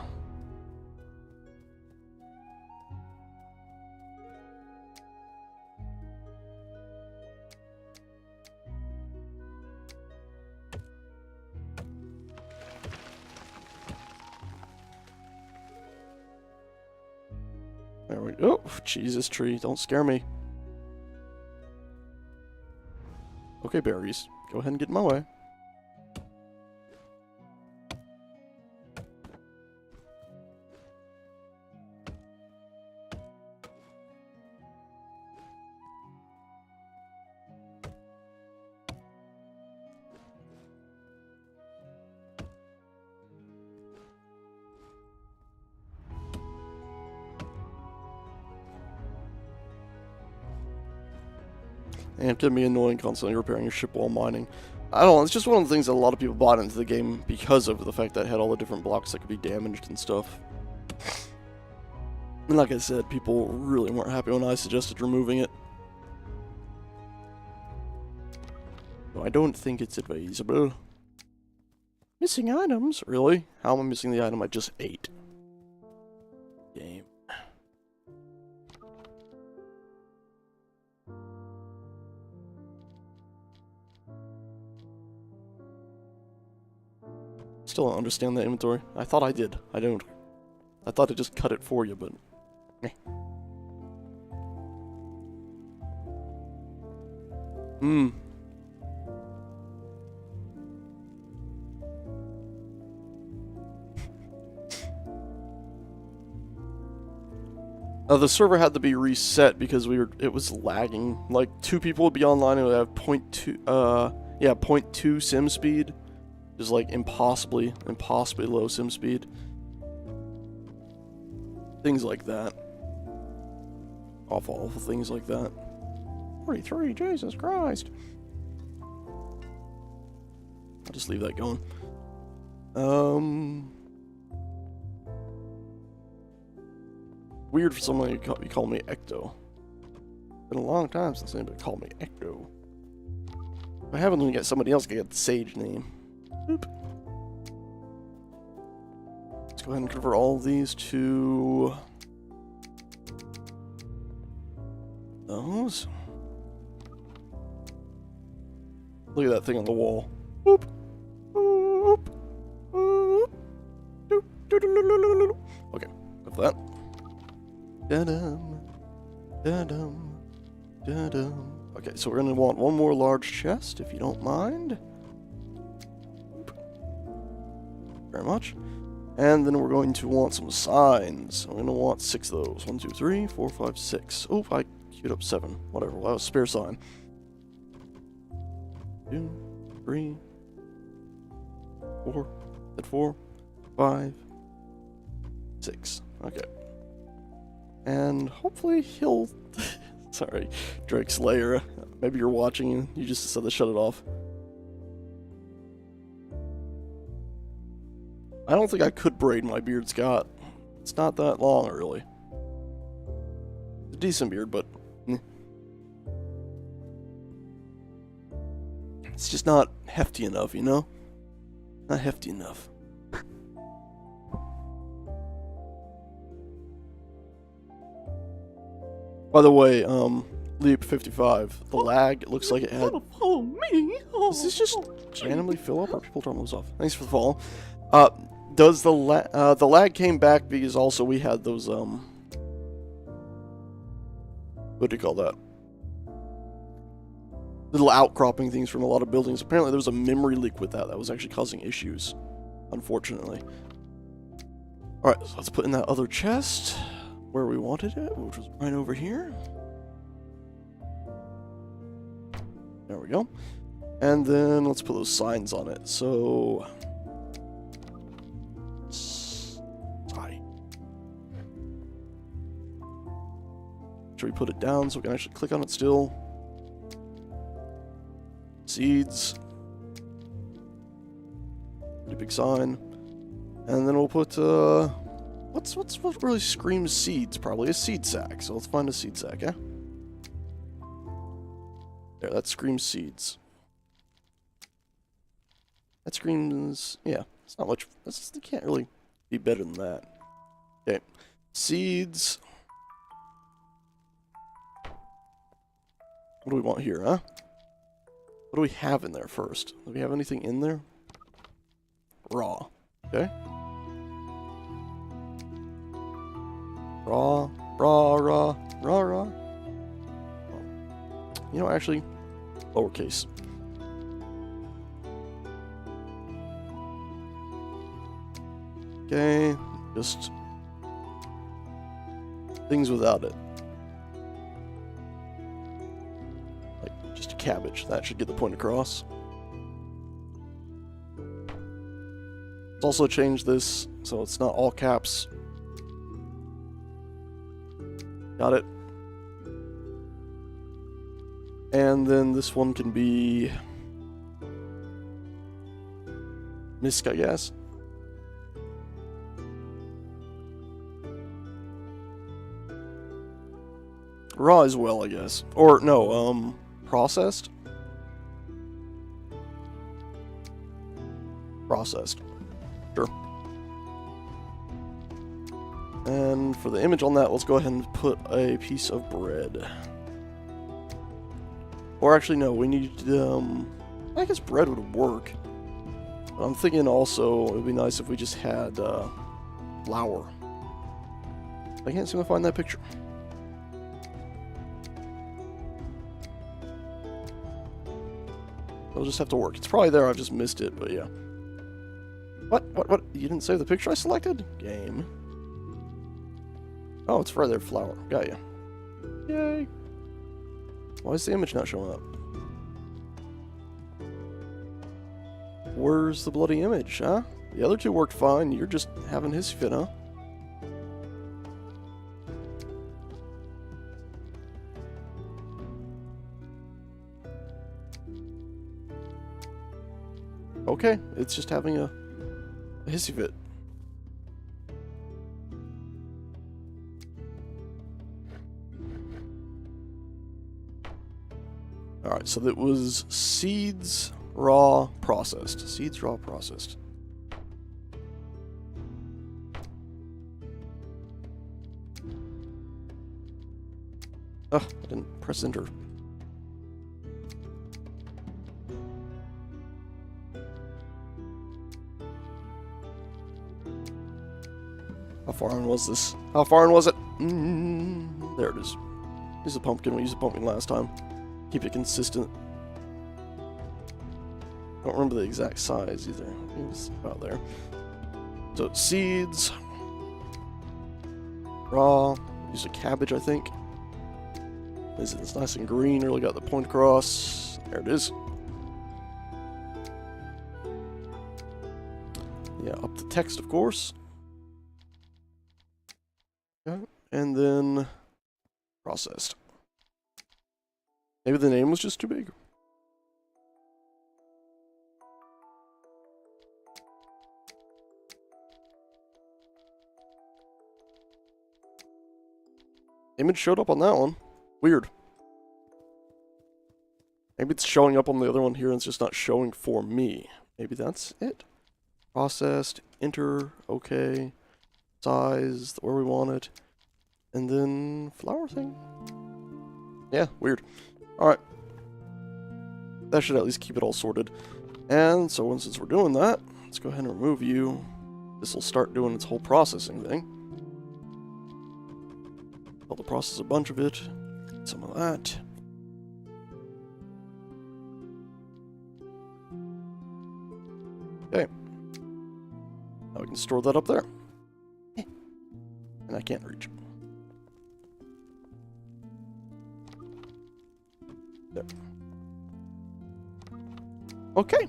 There we go. Oh, Jesus tree, don't scare me. Okay, berries. Go ahead and get in my way. And it can be annoying constantly repairing your ship while mining. I don't know, it's just one of the things that a lot of people bought into the game because of the fact that it had all the different blocks that could be damaged and stuff. And like I said, people really weren't happy when I suggested removing it. So I don't think it's advisable. Missing items? Really? How am I missing the item I just ate? Game. Still don't understand the inventory. I thought I did. I don't. I thought it just cut it for you, but... Eh. The server had to be reset because it was lagging. Like, 2 people would be online and would have 0.2 sim speed. Is like impossibly low sim speed. Things like that. Awful things like that. 43, Jesus Christ. I'll just leave that going. Weird for someone to call me Ecto. Been a long time since anybody called me Ecto. I haven't even got somebody else get the Sage name. Boop. Let's go ahead and convert all of these to those. Look at that thing on the wall. Boop. Boop. Boop. Doop. Doop. Okay, with that. Da-dum. Da-dum. Da-dum. Okay, so we're gonna want one more large chest, if you don't mind. Very much. And then we're going to want some signs. I'm gonna want 6 of those. 1, 2, 3, 4, 5, 6. Oh, I queued up 7. Whatever. Well, that was a spare sign. 2, 3, 4. At 4, 5, 6. Okay. And hopefully he'll. Sorry, Drake Slayer. Maybe you're watching and you just decided to shut it off. I don't think I could braid my beard, Scott. It's not that long, really. It's a decent beard, but it's just not hefty enough, you know? Not hefty enough. By the way, Leap 55, the lag, it looks like it had... Follow me. Does this just randomly fill up, or people turn those off? Thanks for the follow. Does the lag came back because also we had those, what do you call that? Little outcropping things from a lot of buildings. Apparently there was a memory leak with that was actually causing issues, unfortunately. Alright, so let's put in that other chest where we wanted it, which was right over here. There we go. And then let's put those signs on it. So... Sorry. Should we put it down so we can actually click on it still? Seeds. Pretty big sign. And then we'll put, what really screams seeds? Probably a seed sack. So let's find a seed sack, yeah? There, that screams seeds. That screams, yeah, it's not much, it can't really be better than that. Okay, seeds. What do we want here, huh? What do we have in there first? Do we have anything in there? Raw, okay. Raw. You know, actually, lowercase. Okay, just things without it. Like, just a cabbage. That should get the point across. Let's also change this so it's not all caps. Got it. And then this one can be Misk, I guess. Raw as well, I guess. Or no, processed. Processed. Sure. And for the image on that, let's go ahead and put a piece of bread. Or actually, no, we need, I guess bread would work. But I'm thinking also it would be nice if we just had, flour. I can't seem to find that picture. It'll just have to work. It's probably there, I've just missed it, but yeah. What? You didn't save the picture I selected? Game. Oh, it's right there, flour. Got ya. Yay. Why is the image not showing up? Where's the bloody image, huh? The other two worked fine, you're just having his fit, huh? Okay, it's just having a hissy fit. Alright, so that was seeds, raw, processed. Seeds, raw, processed. Ugh, I didn't press enter. How far in was this? How far in was it? There it is. Use a pumpkin. We used a pumpkin last time. Keep it consistent. Don't remember the exact size either. It was about there. So seeds, raw. Use a cabbage, I think. It's nice and green. Really got the point across. There it is. Yeah, up the text, of course. Okay. And then processed. Maybe the name was just too big. Image showed up on that one. Weird. Maybe it's showing up on the other one here and it's just not showing for me. Maybe that's it. Processed, enter, okay. Size, where we want it. And then flower thing? Yeah, weird. Alright. That should at least keep it all sorted. And so since we're doing that, let's go ahead and remove you. This will start doing its whole processing thing. I'll process a bunch of it. Some of that. Okay. Now we can store that up there. And I can't reach. There. Okay.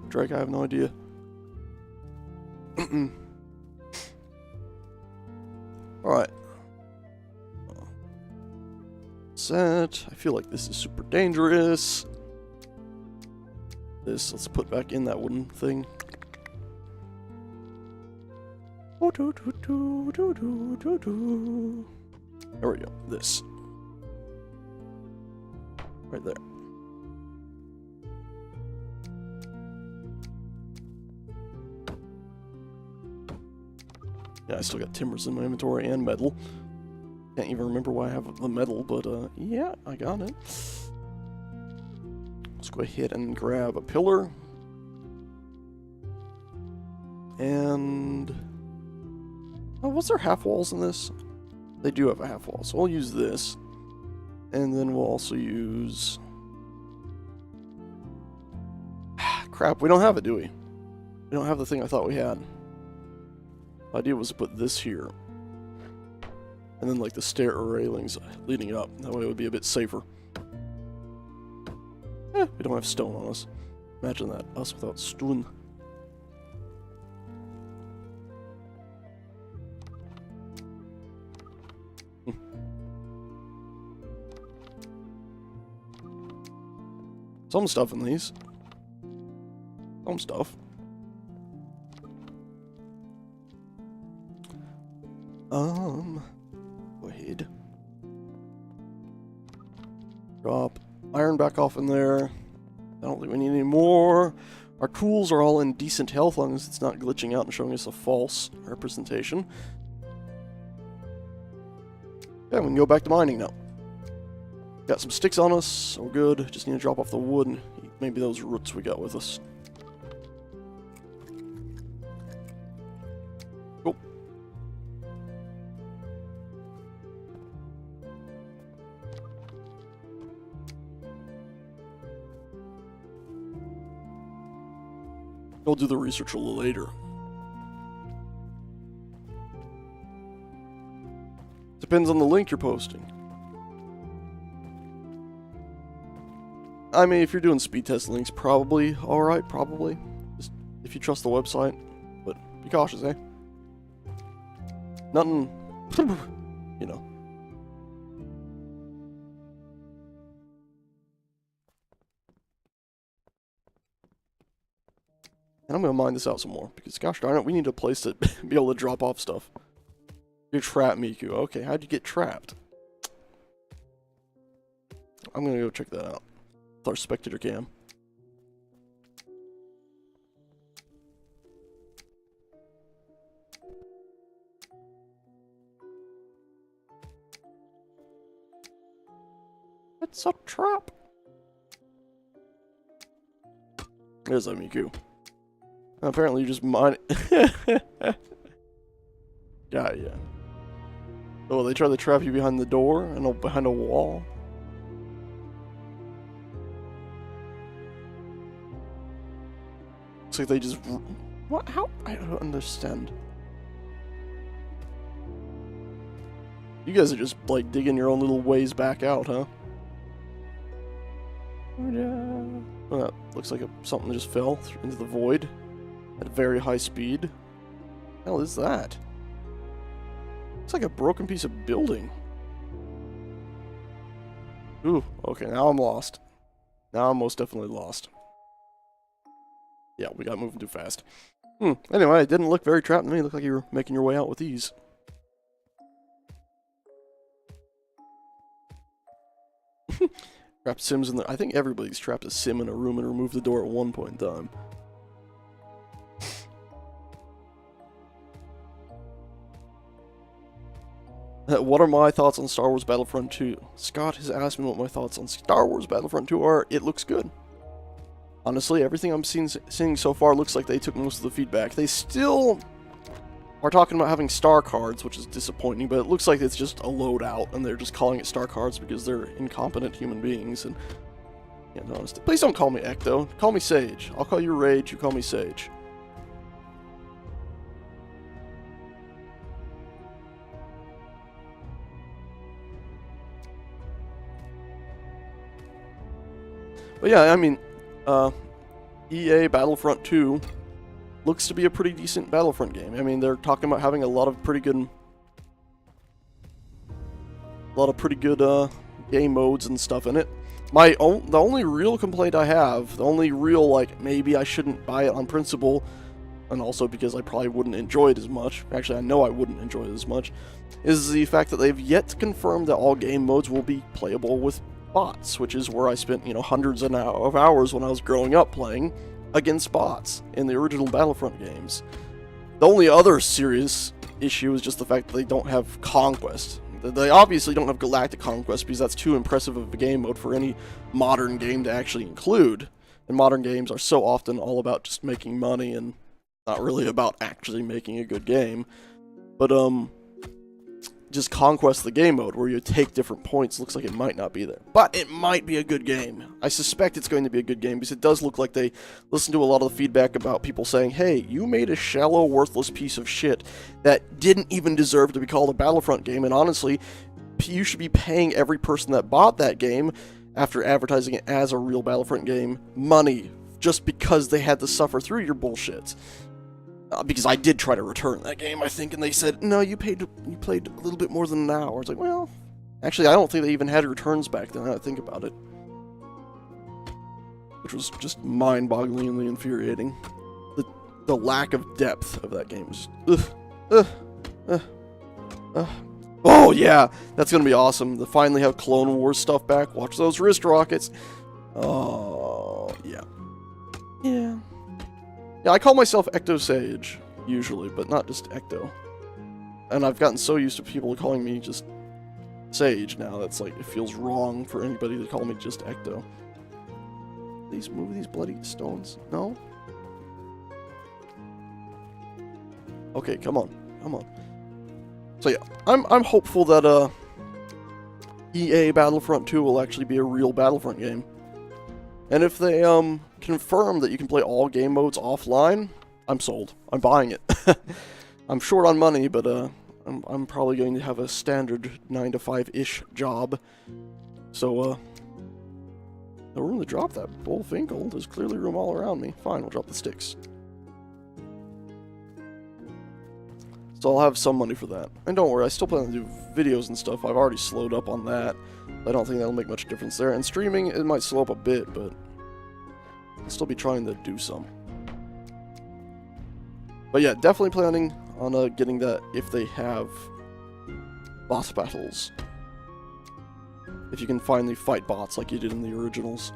Drake, I have no idea. Alright. Set. I feel like this is super dangerous. This, let's put back in that wooden thing. There we go. This. Right there. Yeah, I still got timbers in my inventory and metal. Can't even remember why I have the metal, but yeah, I got it. Let's go ahead and grab a pillar. And... oh, was there half walls in this? They do have a half wall, so we'll use this. And then we'll also use... crap, we don't have it, do we? We don't have the thing I thought we had. The idea was to put this here. And then like the stair railings leading up. That way it would be a bit safer. We don't have stone on us. Imagine that. Us without stone. Some stuff in these. Some stuff. Go ahead. Drop iron back off in there. I don't think we need any more. Our tools are all in decent health, as long as it's not glitching out and showing us a false representation. Yeah, we can go back to mining now. Got some sticks on us, so we're good. Just need to drop off the wood and eat maybe those roots we got with us. Cool. I'll do the research a little later. Depends on the link you're posting. I mean, if you're doing speed test links, probably alright, probably. Just if you trust the website. But be cautious, eh? Nothing You know. And I'm gonna mine this out some more, because gosh darn it, we need a place to be able to drop off stuff. You're trapped, Miku. Okay, how'd you get trapped? I'm gonna go check that out with our spectator cam. It's a trap. There's a Miku. Apparently you just mine it. Yeah. Oh, they try to trap you behind the door and behind a wall. Looks like they just... What? How? I don't understand. You guys are just, like, digging your own little ways back out, huh? Well, that looks like something just fell into the void at a very high speed. What the hell is that? It's like a broken piece of building. Ooh, okay, now I'm lost. Now I'm most definitely lost. Yeah, we got moving too fast. Anyway, it didn't look very trapped to me. It looked like you were making your way out with ease. Trapped Sims in there. I think everybody's trapped a Sim in a room and removed the door at one point in time. What are my thoughts on Star Wars Battlefront 2? Scott has asked me what my thoughts on Star Wars Battlefront 2 are. It looks good. Honestly, everything I'm seeing so far looks like they took most of the feedback. They still are talking about having star cards, which is disappointing, but it looks like it's just a loadout, and they're just calling it star cards because they're incompetent human beings. And yeah, no, honestly, please don't call me Ecto. Call me Sage. I'll call you Rage. You call me Sage. But yeah, I mean, EA Battlefront 2 looks to be a pretty decent Battlefront game. I mean, they're talking about having a lot of pretty good game modes and stuff in it. The only real complaint I have, the only real, like, maybe I shouldn't buy it on principle, and also because I probably wouldn't enjoy it as much, actually I know I wouldn't enjoy it as much, is the fact that they've yet to confirm that all game modes will be playable with bots, which is where I spent, you know, hundreds of hours when I was growing up playing against bots in the original Battlefront games. The only other serious issue is just the fact that they don't have Conquest. They obviously don't have Galactic Conquest because that's too impressive of a game mode for any modern game to actually include. And modern games are so often all about just making money and not really about actually making a good game. But, just Conquest the game mode, where you take different points, looks like it might not be there. But it might be a good game. I suspect it's going to be a good game, because it does look like they listened to a lot of the feedback about people saying, hey, you made a shallow, worthless piece of shit that didn't even deserve to be called a Battlefront game, and honestly, you should be paying every person that bought that game, after advertising it as a real Battlefront game, money, just because they had to suffer through your bullshit. Because I did try to return that game, I think, and they said, no, you played a little bit more than an hour. It's like, well, actually, I don't think they even had returns back then, now that I think about it. Which was just mind-bogglingly infuriating. The lack of depth of that game was just, Oh, yeah, that's gonna be awesome. To finally have Clone Wars stuff back. Watch those wrist rockets. Oh, yeah. Yeah. Yeah, I call myself Ecto Sage, usually, but not just Ecto. And I've gotten so used to people calling me just Sage now, that's like, it feels wrong for anybody to call me just Ecto. Please move these bloody stones. No? Okay, come on. Come on. So yeah, I'm hopeful that, EA Battlefront 2 will actually be a real Battlefront game. And if they, confirm that you can play all game modes offline, I'm sold. I'm buying it. I'm short on money, but I'm probably going to have a standard 9 to 5-ish job. So no room to drop that Bullfinkel. There's clearly room all around me. Fine, we'll drop the sticks. So I'll have some money for that. And don't worry, I still plan to do videos and stuff. I've already slowed up on that. I don't think that'll make much difference there. And streaming, it might slow up a bit, but I'll still be trying to do some. But yeah, definitely planning on getting that if they have boss battles. If you can finally fight bots like you did in the originals.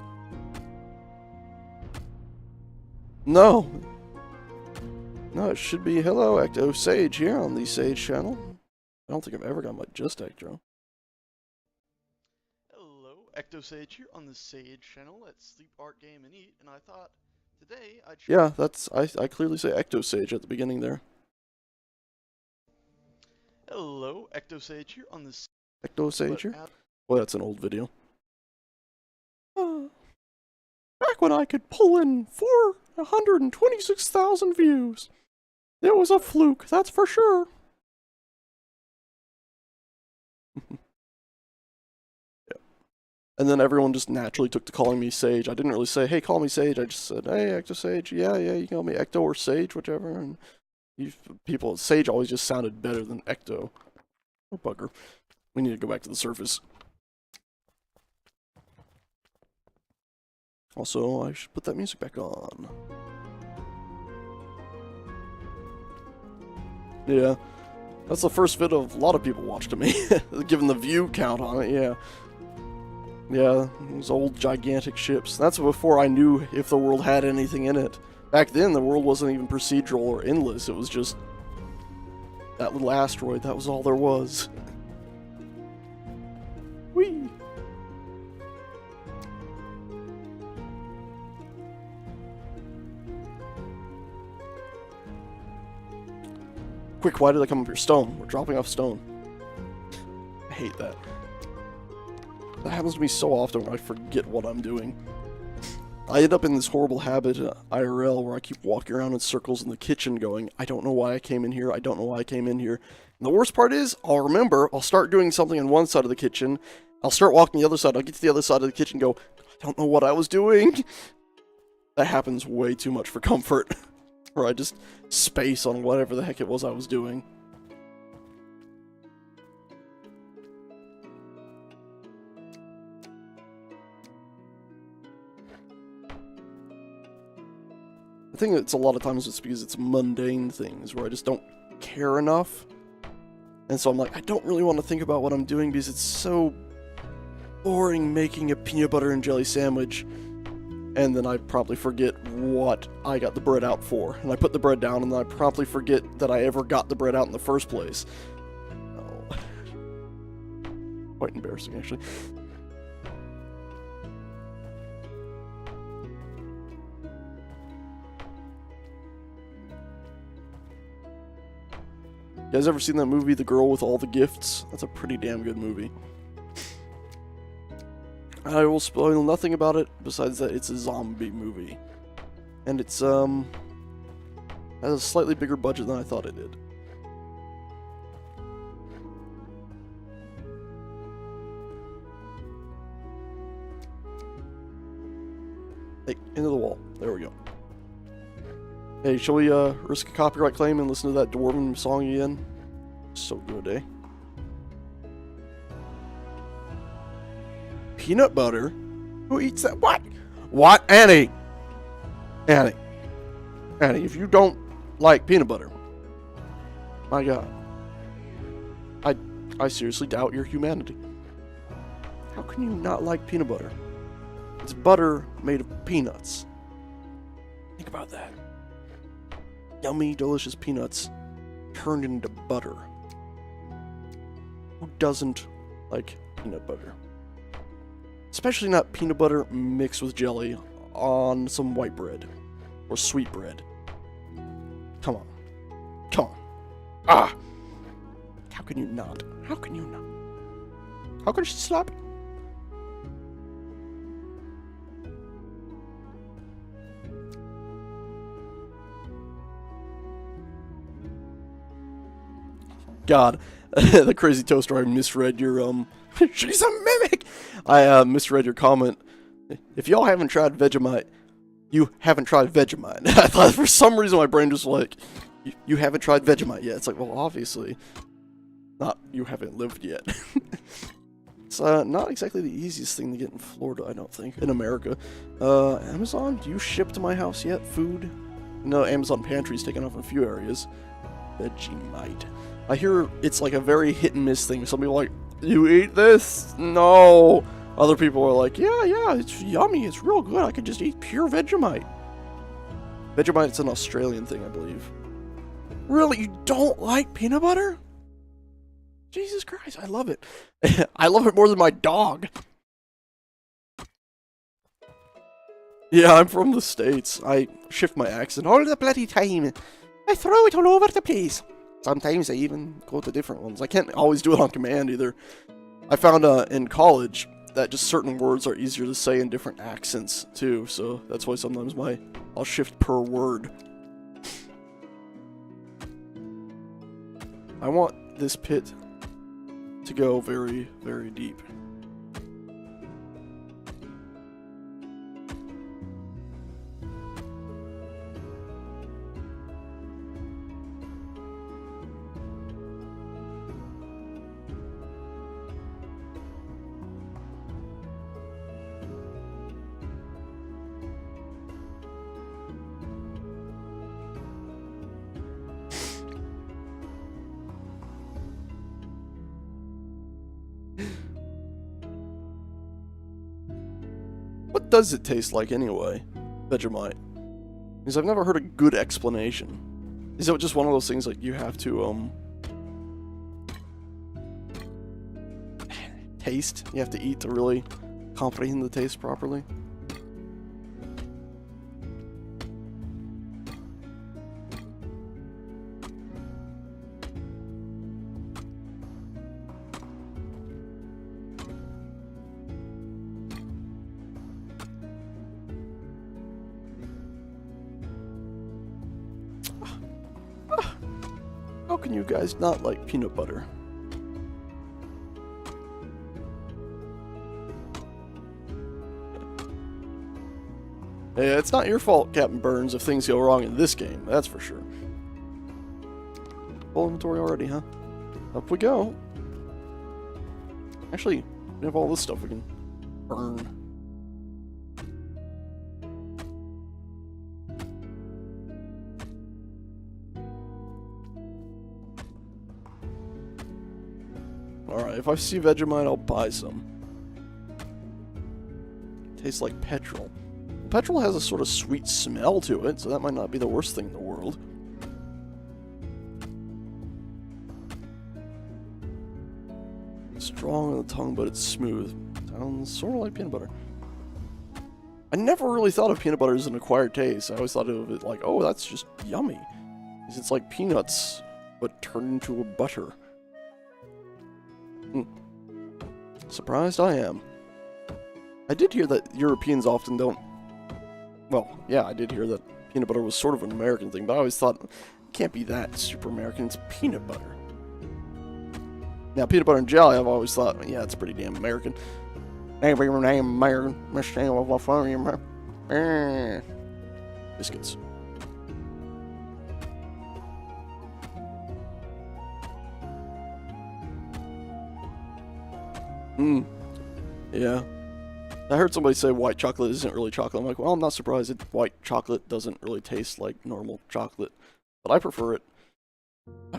No! No, it should be hello, Ecto Sage here on the Sage channel. I don't think I've ever got my Just Ecto. Hello, Ecto Sage here on the Sage channel. Let's sleep, art, game, and eat. And I thought today I'd... Yeah, that's... I clearly say Ecto Sage at the beginning there. Hello, Ecto Sage here on the... Ecto Sage here? Well, that's an old video. Back when I could pull in 426,000 views. It was a fluke, that's for sure. Yeah. And then everyone just naturally took to calling me Sage. I didn't really say, hey, call me Sage. I just said, hey, Ecto Sage. Yeah, you can call me Ecto or Sage, whichever. And people, Sage always just sounded better than Ecto. Oh, bugger. We need to go back to the surface. Also, I should put that music back on. Yeah, that's the first vid of a lot of people watched to me, given the view count on it, yeah. Yeah, those old gigantic ships. That's before I knew if the world had anything in it. Back then, the world wasn't even procedural or endless, it was just that little asteroid, that was all there was. Whee! Quick, why did I come up here? Stone. We're dropping off stone. I hate that. That happens to me so often when I forget what I'm doing. I end up in this horrible habit IRL where I keep walking around in circles in the kitchen going, I don't know why I came in here, I don't know why I came in here. And the worst part is, I'll remember, I'll start doing something on one side of the kitchen, I'll start walking the other side, I'll get to the other side of the kitchen and go, I don't know what I was doing. That happens way too much for comfort. Or I just space on whatever the heck it was I was doing. I think it's a lot of times it's because it's mundane things where I just don't care enough. And so I'm like, I don't really want to think about what I'm doing because it's so boring making a peanut butter and jelly sandwich. And then I promptly forget what I got the bread out for. And I put the bread down, and then I promptly forget that I ever got the bread out in the first place. Oh. Quite embarrassing, actually. You guys ever seen that movie, The Girl with All the Gifts? That's a pretty damn good movie. I will spoil nothing about it besides that it's a zombie movie. And it's, has a slightly bigger budget than I thought it did. Hey, into the wall. There we go. Hey, shall we, risk a copyright claim and listen to that Dwarven song again? So good, eh? Peanut butter? Who eats that? What? What? Annie! Annie, if you don't like peanut butter, my God, I seriously doubt your humanity. How can you not like peanut butter? It's butter made of peanuts. Think about that. Yummy, delicious peanuts turned into butter. Who doesn't like peanut butter? Especially not peanut butter mixed with jelly on some white bread. Or sweet bread. Come on. Come on. Ah! How can you not? How can you not? How can she slap? God. The crazy toaster, I misread your, she's a mimic! I, misread your comment. If y'all haven't tried Vegemite, you haven't tried Vegemite. I thought for some reason my brain was like, You haven't tried Vegemite yet. It's like, well, obviously, not you haven't lived yet. It's not exactly the easiest thing to get in Florida, I don't think. In America. Amazon, do you ship to my house yet? Food? No, Amazon Pantry's taken off in a few areas. Vegemite. I hear it's like a very hit and miss thing. Some people are like, you eat this? No. Other people are like, yeah, it's yummy. It's real good. I could just eat pure Vegemite. Vegemite's an Australian thing, I believe. Really? You don't like peanut butter? Jesus Christ, I love it. I love it more than my dog. Yeah, I'm from the States. I shift my accent all the bloody time. I throw it all over the place. Sometimes I even go to different ones. I can't always do it on command either. I found in college that just certain words are easier to say in different accents too, so that's why sometimes I'll shift per word. I want this pit to go very, very deep. What does it taste like anyway, Vegemite? Because I've never heard a good explanation. Is it just one of those things like you have to, taste? You have to eat to really comprehend the taste properly? How can you guys not like peanut butter? Yeah, it's not your fault, Captain Burns, if things go wrong in this game, that's for sure. Full inventory already, huh? Up we go. Actually, we have all this stuff we can burn. Alright, if I see Vegemite, I'll buy some. Tastes like petrol. Petrol has a sort of sweet smell to it, so that might not be the worst thing in the world. Strong on the tongue, but it's smooth. Sounds sort of like peanut butter. I never really thought of peanut butter as an acquired taste. I always thought of it like, oh, that's just yummy. Because it's like peanuts, but turned into a butter. Surprised I am. I did hear that Europeans often don't... Well, yeah, I did hear that peanut butter was sort of an American thing, but I always thought, it can't be that super American, it's peanut butter. Now, peanut butter and jelly, I've always thought, yeah, it's pretty damn American. Biscuits. Yeah. I heard somebody say white chocolate isn't really chocolate. I'm like, well, I'm not surprised that white chocolate doesn't really taste like normal chocolate. But I prefer it.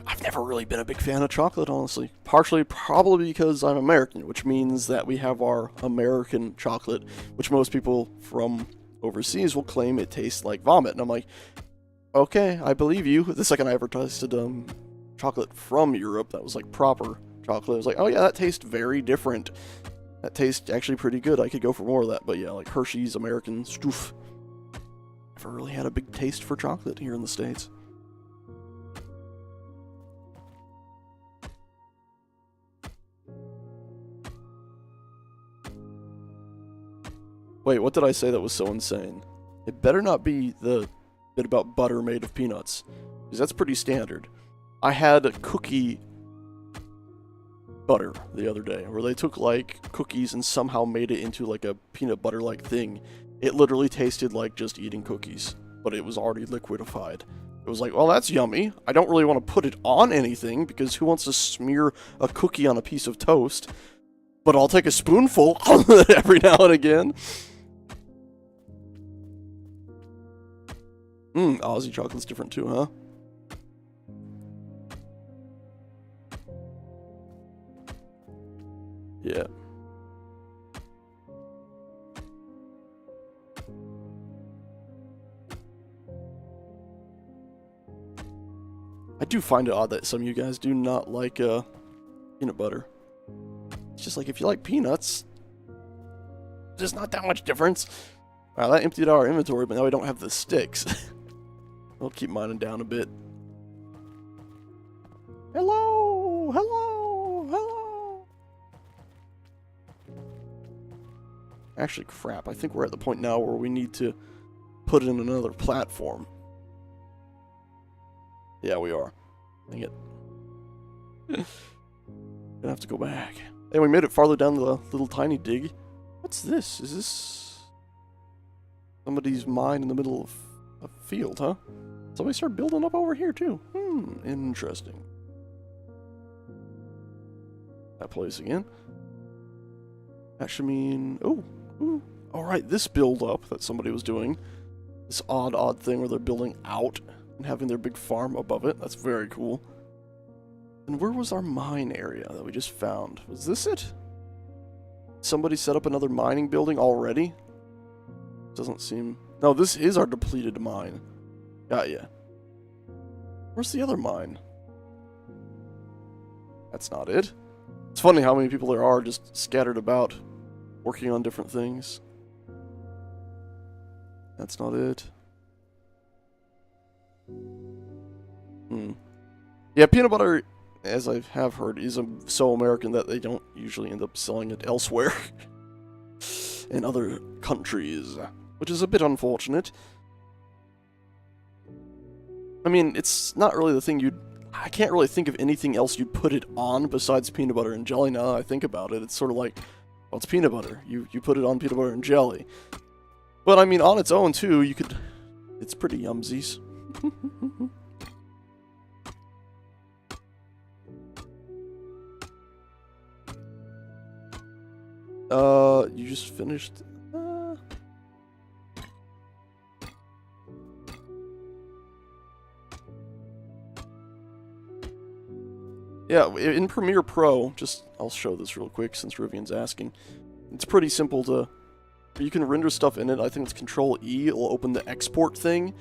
I've never really been a big fan of chocolate, honestly. Partially probably because I'm American, which means that we have our American chocolate, which most people from overseas will claim it tastes like vomit. And I'm like, okay, I believe you. The second I ever tasted chocolate from Europe that was like proper chocolate, I was like, oh yeah, that tastes very different. That tastes actually pretty good. I could go for more of that, but yeah, like Hershey's American Stoof. Never really had a big taste for chocolate here in the States. Wait, what did I say that was so insane? It better not be the bit about butter made of peanuts, because that's pretty standard. I had a cookie butter the other day, where they took like cookies and somehow made it into like a peanut butter like thing. It literally tasted like just eating cookies, but it was already liquidified. It was like, well, that's yummy. I don't really want to put it on anything, because who wants to smear a cookie on a piece of toast? But I'll take a spoonful every now and again. Aussie chocolate's different too, huh? Yeah. I do find it odd that some of you guys do not like peanut butter. It's just like, if you like peanuts, there's not that much difference. Wow, that emptied out our inventory, but now we don't have the sticks. I'll keep mine down a bit. Hello! Hello! Hello! Actually, crap. I think we're at the point now where we need to put in another platform. Yeah, we are. Dang it. Gonna have to go back. Hey, we made it farther down the little tiny dig. What's this? Is this somebody's mine in the middle of a field, huh? Somebody started building up over here, too. Interesting. That place again. That should mean... Oh, alright, this build up that somebody was doing. This odd thing where they're building out and having their big farm above it. That's very cool. And where was our mine area that we just found? Was this it? Somebody set up another mining building already? Doesn't seem... No, this is our depleted mine. Got ya. Where's the other mine? That's not it. It's funny how many people there are just scattered about, working on different things. That's not it. Yeah, peanut butter, as I have heard, is so American that they don't usually end up selling it elsewhere. In other countries. Which is a bit unfortunate. I mean, it's not really the thing you'd... I can't really think of anything else you'd put it on besides peanut butter and jelly now that I think about it. It's sort of like, well, it's peanut butter. You put it on peanut butter and jelly. But, I mean, on its own, too, you could... It's pretty yumsies. You just finished... Yeah, in Premiere Pro, I'll show this real quick since Rivian's asking. It's pretty simple to... You can render stuff in it. I think it's Control-E. It'll open the export thing,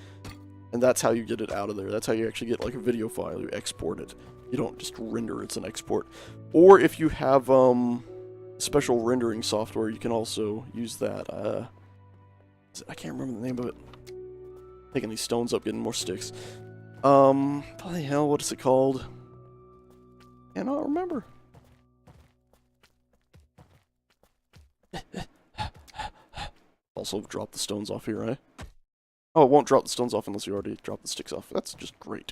and that's how you get it out of there. That's how you actually get, like, a video file. You export it. You don't just render, it's an export. Or if you have, special rendering software, you can also use that. I can't remember the name of it. Taking these stones up, getting more sticks. Bloody hell, what is it called? Cannot remember. Also drop the stones off here, right? Oh, it won't drop the stones off unless you already dropped the sticks off. That's just great.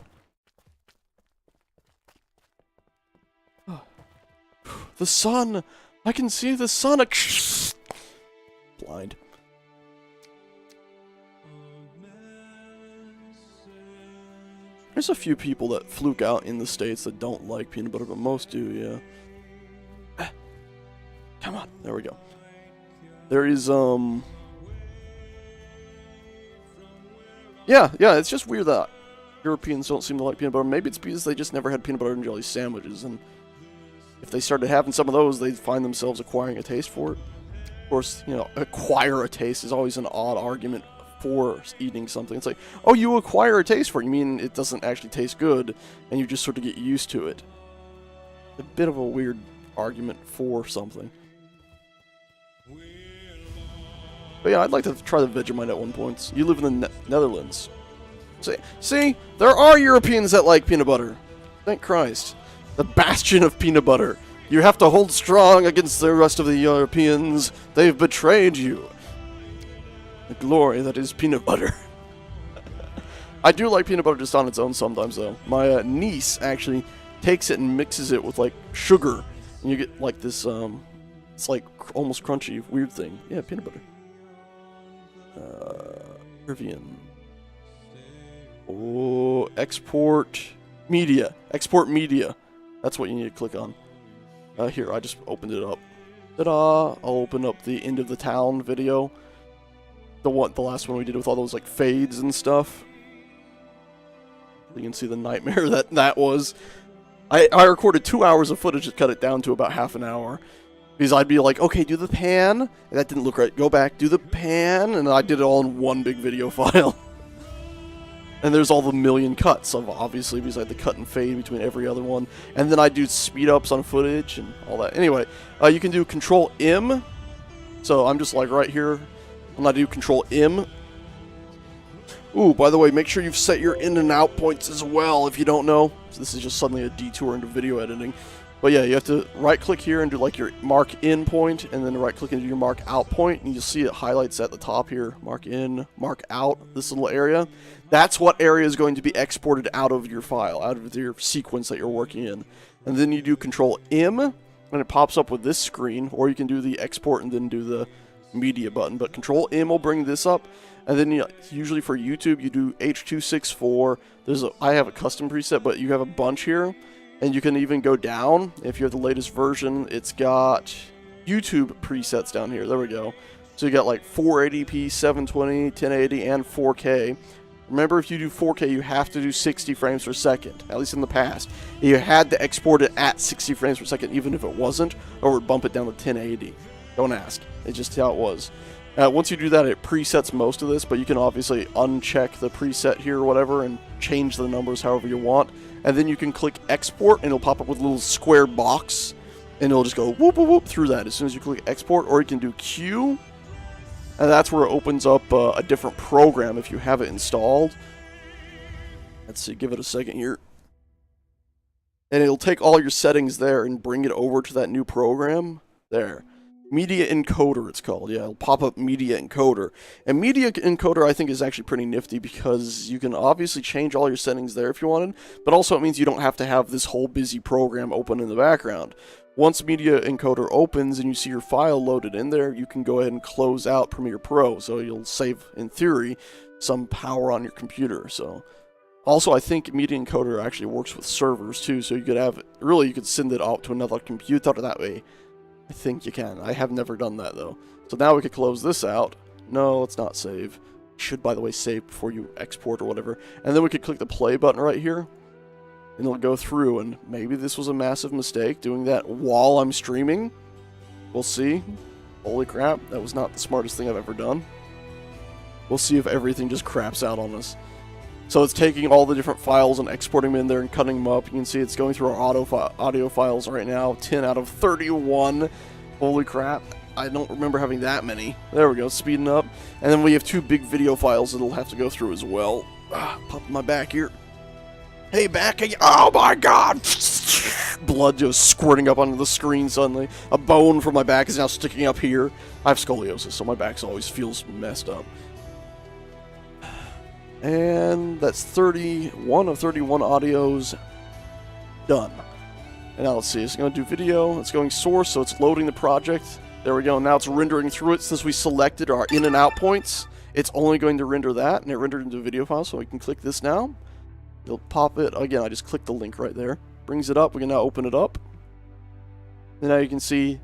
The sun! I can see the sun! Blind. There's a few people that fluke out in the States that don't like peanut butter, but most do, yeah. Come on, there we go. There is, Yeah, it's just weird that Europeans don't seem to like peanut butter. Maybe it's because they just never had peanut butter and jelly sandwiches, and if they started having some of those, they'd find themselves acquiring a taste for it. Of course, you know, acquire a taste is always an odd argument for eating something. It's like, oh, you acquire a taste for it. You mean it doesn't actually taste good, and you just sort of get used to it. A bit of a weird argument for something. But yeah, I'd like to try the Vegemite at one point. You live in the Netherlands. See? There are Europeans that like peanut butter. Thank Christ. The bastion of peanut butter. You have to hold strong against the rest of the Europeans. They've betrayed you. The glory that is peanut butter. I do like peanut butter just on its own sometimes, though. My niece actually takes it and mixes it with, like, sugar. And you get, like, this, it's like almost crunchy, weird thing. Yeah, peanut butter. Rivian. Oh, export media. Export media. That's what you need to click on. Here, I just opened it up. Ta-da! I'll open up the end of the town video. The last one we did with all those like fades and stuff. You can see the nightmare that was. I recorded 2 hours of footage to cut it down to about half an hour. Because I'd be like, okay, do the pan. And that didn't look right. Go back, do the pan. And I did it all in one big video file. And there's all the million cuts of, obviously, because I had to cut and fade between every other one. And then I do speed ups on footage and all that. Anyway, you can do Control M. So I'm just like right here. And I do Control M. Ooh, by the way, make sure you've set your in and out points as well if you don't know. So this is just suddenly a detour into video editing. But yeah, you have to right click here and do like your mark in point, and then right click into your mark out point, and you'll see it highlights at the top here. Mark in, mark out, this little area. That's what area is going to be exported out of your file, out of your sequence that you're working in. And then you do Control M, and it pops up with this screen, or you can do the export and then do the media button. But Control M will bring this up, and then usually for YouTube you do H.264. I have a custom preset, but you have a bunch here. And you can even go down, if you have the latest version, it's got YouTube presets down here. There we go. So you got like 480p, 720, 1080, and 4K. Remember, if you do 4K, you have to do 60 frames per second, at least in the past. You had to export it at 60 frames per second, even if it wasn't, or it would bump it down to 1080. Don't ask. It's just how it was. Once you do that, it presets most of this, but you can obviously uncheck the preset here or whatever and change the numbers however you want. And then you can click export, and it'll pop up with a little square box, and it'll just go whoop, whoop, whoop through that as soon as you click export. Or you can do Q, and that's where it opens up a different program if you have it installed. Let's see, give it a second here. And it'll take all your settings there and bring it over to that new program. There. Media Encoder, it's called. Yeah, it'll pop up Media Encoder. And Media Encoder, I think, is actually pretty nifty because you can obviously change all your settings there if you wanted, but also it means you don't have to have this whole busy program open in the background. Once Media Encoder opens and you see your file loaded in there, you can go ahead and close out Premiere Pro, so you'll save, in theory, some power on your computer. So, also, I think Media Encoder actually works with servers, too, so you could have, really, you could send it out to another computer that way. I think you can. I have never done that, though. So now we could close this out. No, let's not save. Should, by the way, save before you export or whatever. And then we could click the play button right here. And it'll go through, and maybe this was a massive mistake, doing that while I'm streaming. We'll see. Holy crap, that was not the smartest thing I've ever done. We'll see if everything just craps out on us. So it's taking all the different files and exporting them in there and cutting them up. You can see it's going through our audio files right now. 10 out of 31. Holy crap. I don't remember having that many. There we go, speeding up. And then we have 2 big video files that it'll have to go through as well. Pop my back here. Hey, back again. Oh my god! Blood just squirting up onto the screen suddenly. A bone from my back is now sticking up here. I have scoliosis, so my back always feels messed up. And that's 31 of 31 audios done. And now let's see, it's going to do video, it's going source, so it's loading the project. There we go, now it's rendering through it. Since we selected our in and out points, it's only going to render that, and it rendered into a video file, so we can click this now. It'll pop it, again, I just clicked the link right there. Brings it up, we can now open it up. And now you can see,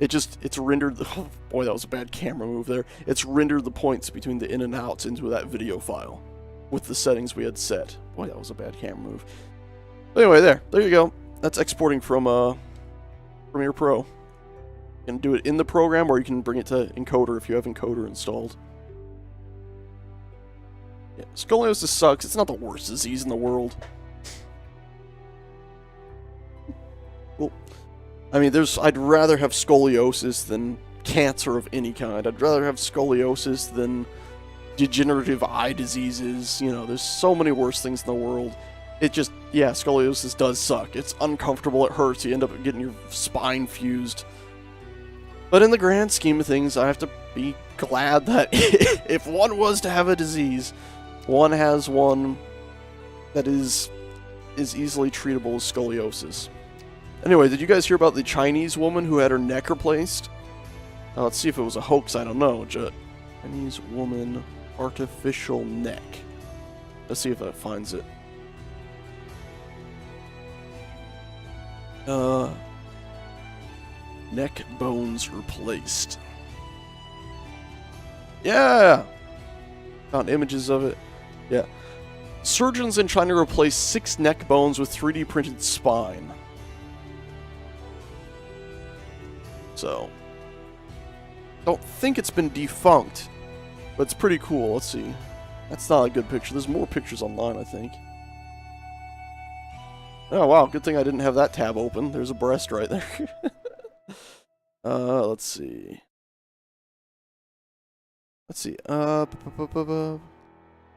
it's rendered, oh boy, that was a bad camera move there. It's rendered the points between the in and outs into that video file with the settings we had set. Boy, that was a bad camera move. But anyway, there you go. That's exporting from Premiere Pro. You can do it in the program, or you can bring it to Encoder if you have Encoder installed. Yeah, scoliosis sucks. It's not the worst disease in the world. Well, I mean, I'd rather have scoliosis than cancer of any kind. I'd rather have scoliosis than degenerative eye diseases. You know, there's so many worse things in the world. It just, yeah, scoliosis does suck. It's uncomfortable, it hurts, you end up getting your spine fused. But in the grand scheme of things, I have to be glad that if one was to have a disease, one has one that is easily treatable as scoliosis. Anyway, did you guys hear about the Chinese woman who had her neck replaced? Now, let's see if it was a hoax, I don't know. Chinese woman artificial neck. Let's see if that finds it. Neck bones replaced. Yeah! Found images of it. Yeah. Surgeons in trying to replace 6 neck bones with 3D printed spine. So, don't think it's been defunct, but it's pretty cool. Let's see. That's not a good picture. There's more pictures online, I think. Oh, wow. Good thing I didn't have that tab open. There's a breast right there. Let's see. A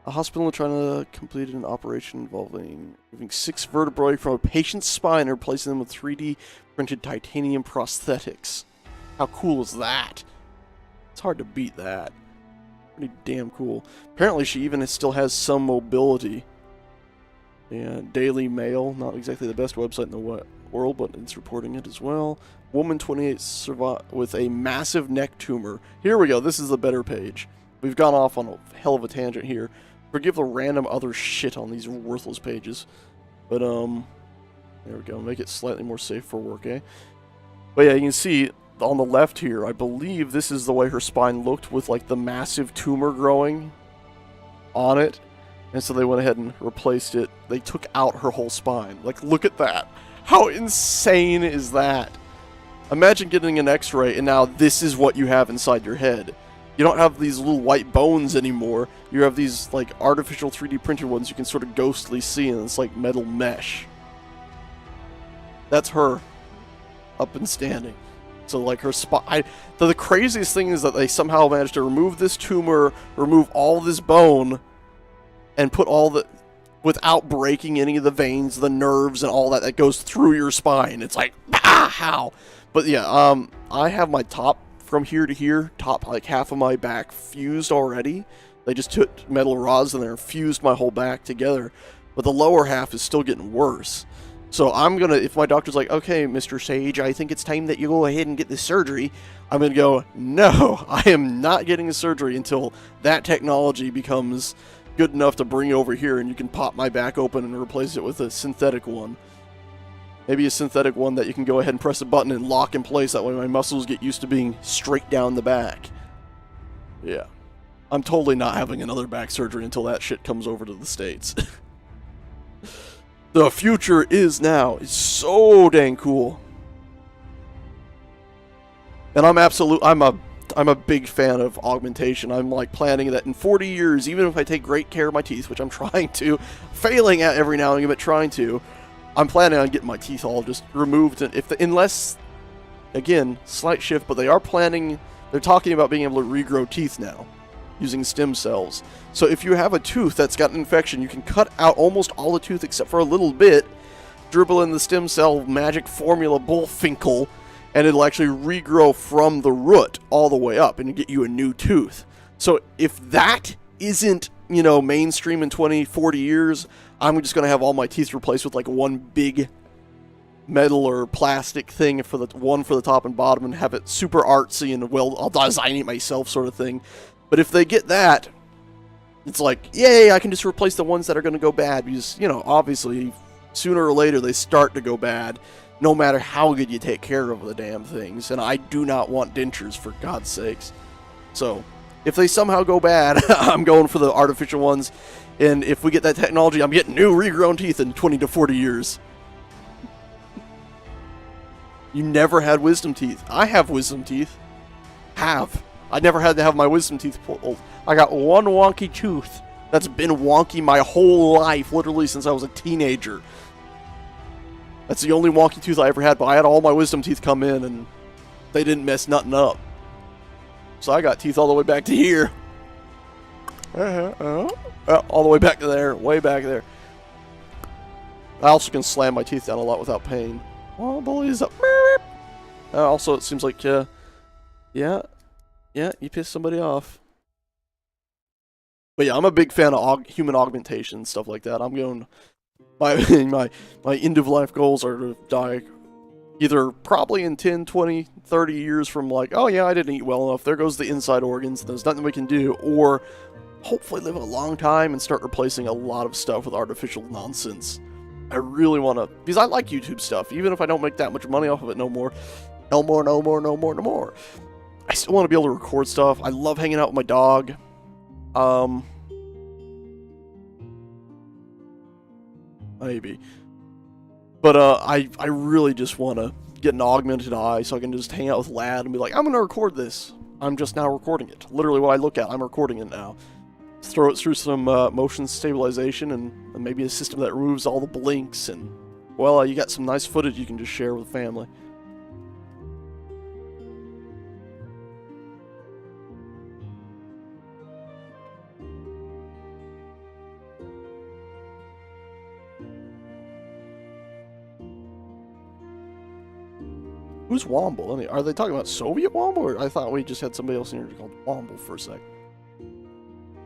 hospital trying to complete an operation involving removing 6 vertebrae from a patient's spine and replacing them with 3D printed titanium prosthetics. How cool is that? It's hard to beat that. Pretty damn cool. Apparently she even still has some mobility. Yeah, Daily Mail, not exactly the best website in the world, but it's reporting it as well. Woman 28 survived with a massive neck tumor. Here we go, this is the better page. We've gone off on a hell of a tangent here. Forgive the random other shit on these worthless pages. But, there we go, make it slightly more safe for work, eh? But yeah, you can see on the left here, I believe this is the way her spine looked with, like, the massive tumor growing on it. And so they went ahead and replaced it. They took out her whole spine. Like, look at that. How insane is that? Imagine getting an x-ray and now this is what you have inside your head. You don't have these little white bones anymore. You have these, like, artificial 3D printed ones you can sort of ghostly see, and it's like metal mesh. That's her. Up and standing. So, like, her spine... The craziest thing is that they somehow managed to remove this tumor, remove all this bone, and put all the... without breaking any of the veins, the nerves, and all that that goes through your spine. It's like, ah, how? But yeah, I have my top from here to here, top like half of my back fused already. They just took metal rods in there and fused my whole back together. But the lower half is still getting worse. So I'm gonna, if my doctor's like, okay, Mr. Sage, I think it's time that you go ahead and get this surgery, I'm gonna go, no, I am not getting a surgery until that technology becomes good enough to bring over here and you can pop my back open and replace it with a synthetic one. Maybe a synthetic one that you can go ahead and press a button and lock in place. That way my muscles get used to being straight down the back. Yeah. I'm totally not having another back surgery until that shit comes over to the States. The future is now. It's so dang cool. And I'm a big fan of augmentation. I'm like planning that in 40 years, even if I take great care of my teeth, which I'm trying to, failing at every now and again, but trying to, I'm planning on getting my teeth all just removed. Unless, again, slight shift, but they're talking about being able to regrow teeth now using stem cells. So if you have a tooth that's got an infection, you can cut out almost all the tooth except for a little bit, dribble in the stem cell magic formula bullfinkel, and it'll actually regrow from the root all the way up and get you a new tooth. So if that isn't, mainstream in 20, 40 years, I'm just going to have all my teeth replaced with like one big metal or plastic thing for the top and bottom and have it super artsy and I'll design it myself sort of thing. But if they get that, it's like, yay, I can just replace the ones that are going to go bad because, obviously sooner or later they start to go bad. No matter how good you take care of the damn things. And I do not want dentures, for God's sakes. So, if they somehow go bad, I'm going for the artificial ones. And if we get that technology, I'm getting new regrown teeth in 20 to 40 years. You never had wisdom teeth. I have wisdom teeth. I never had to have my wisdom teeth pulled. I got one wonky tooth that's been wonky my whole life, literally since I was a teenager. That's the only wonky tooth I ever had, but I had all my wisdom teeth come in, and they didn't mess nothing up. So I got teeth all the way back to here. All the way back to there, way back there. I also can slam my teeth down a lot without pain. Oh, boys up. Also, it seems like, yeah, you pissed somebody off. But yeah, I'm a big fan of human augmentation and stuff like that. I'm going... My end of life goals are to die either probably in 10, 20, 30 years from like, oh yeah, I didn't eat well enough, there goes the inside organs, there's nothing we can do, or hopefully live a long time and start replacing a lot of stuff with artificial nonsense. I really want to, because I like YouTube stuff, even if I don't make that much money off of it no more. No more, no more, no more, no more. I still want to be able to record stuff. I love hanging out with my dog. Maybe. But I really just want to get an augmented eye so I can just hang out with Lad and be like, I'm going to record this. I'm just now recording it. Literally what I look at, I'm recording it now. Throw it through some motion stabilization and maybe a system that removes all the blinks, and, well, you got some nice footage you can just share with the family. Who's Womble? Are they talking about Soviet Womble, or I thought we just had somebody else in here called Womble for a sec.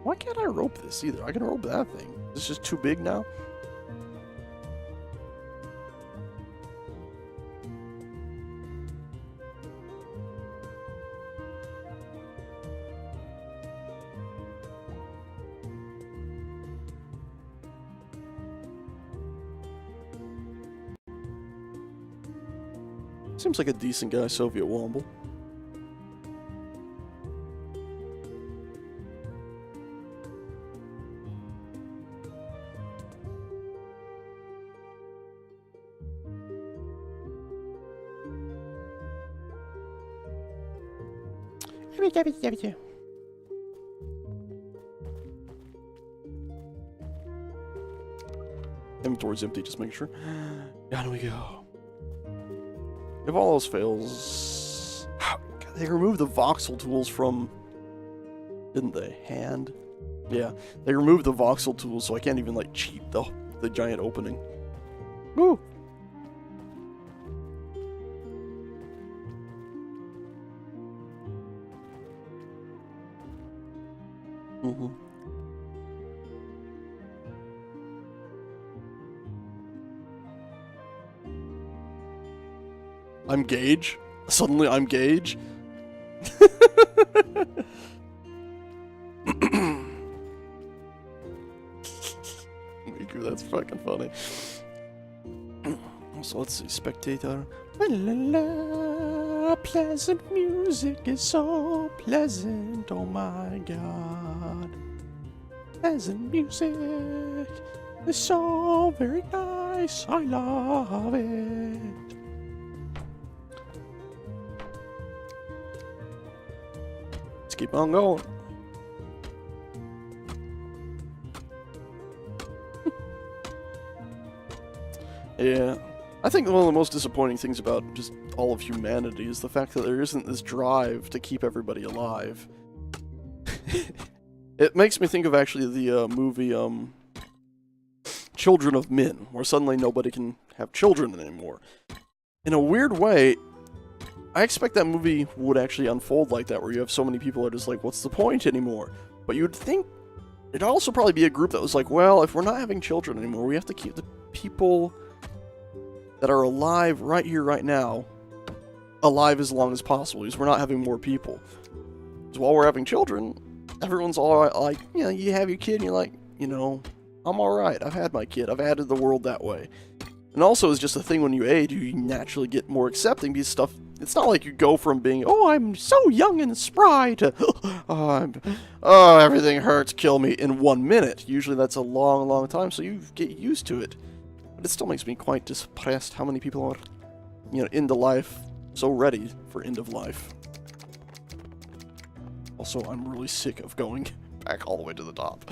Why can't I rope this either? I can rope that thing. Is this just too big now? Seems like a decent guy, Soviet Womble. Inventory's empty, just make sure. Down we go. If all else fails... God, they removed the voxel tools from... Didn't they? Hand? Yeah. They removed the voxel tools, so I can't even, like, cheat the giant opening. Woo! Mm-hmm. I'm Gage? Suddenly I'm Gage? That's fucking funny. So let's see, spectator. La la la, pleasant music is so pleasant, oh my god. Pleasant music is so very nice, I love it. Let's keep on going. Yeah, I think one of the most disappointing things about just all of humanity is the fact that there isn't this drive to keep everybody alive. It makes me think of actually the movie Children of Men, where suddenly nobody can have children anymore. In a weird way, I expect that movie would actually unfold like that, where you have so many people that are just like, what's the point anymore? But you'd think it'd also probably be a group that was like, well, if we're not having children anymore, we have to keep the people that are alive right here, right now, alive as long as possible, because we're not having more people. Because while we're having children, everyone's all like, you know, you have your kid and you're like, you know, I'm alright, I've had my kid, I've added the world that way. And also, it's just a thing when you age, you naturally get more accepting because stuff, it's not like you go from being, oh, I'm so young and spry to, oh, everything hurts, kill me in 1 minute. Usually that's a long, long time, so you get used to it. But it still makes me quite depressed how many people are, you know, into life, so ready for end of life. Also, I'm really sick of going back all the way to the top.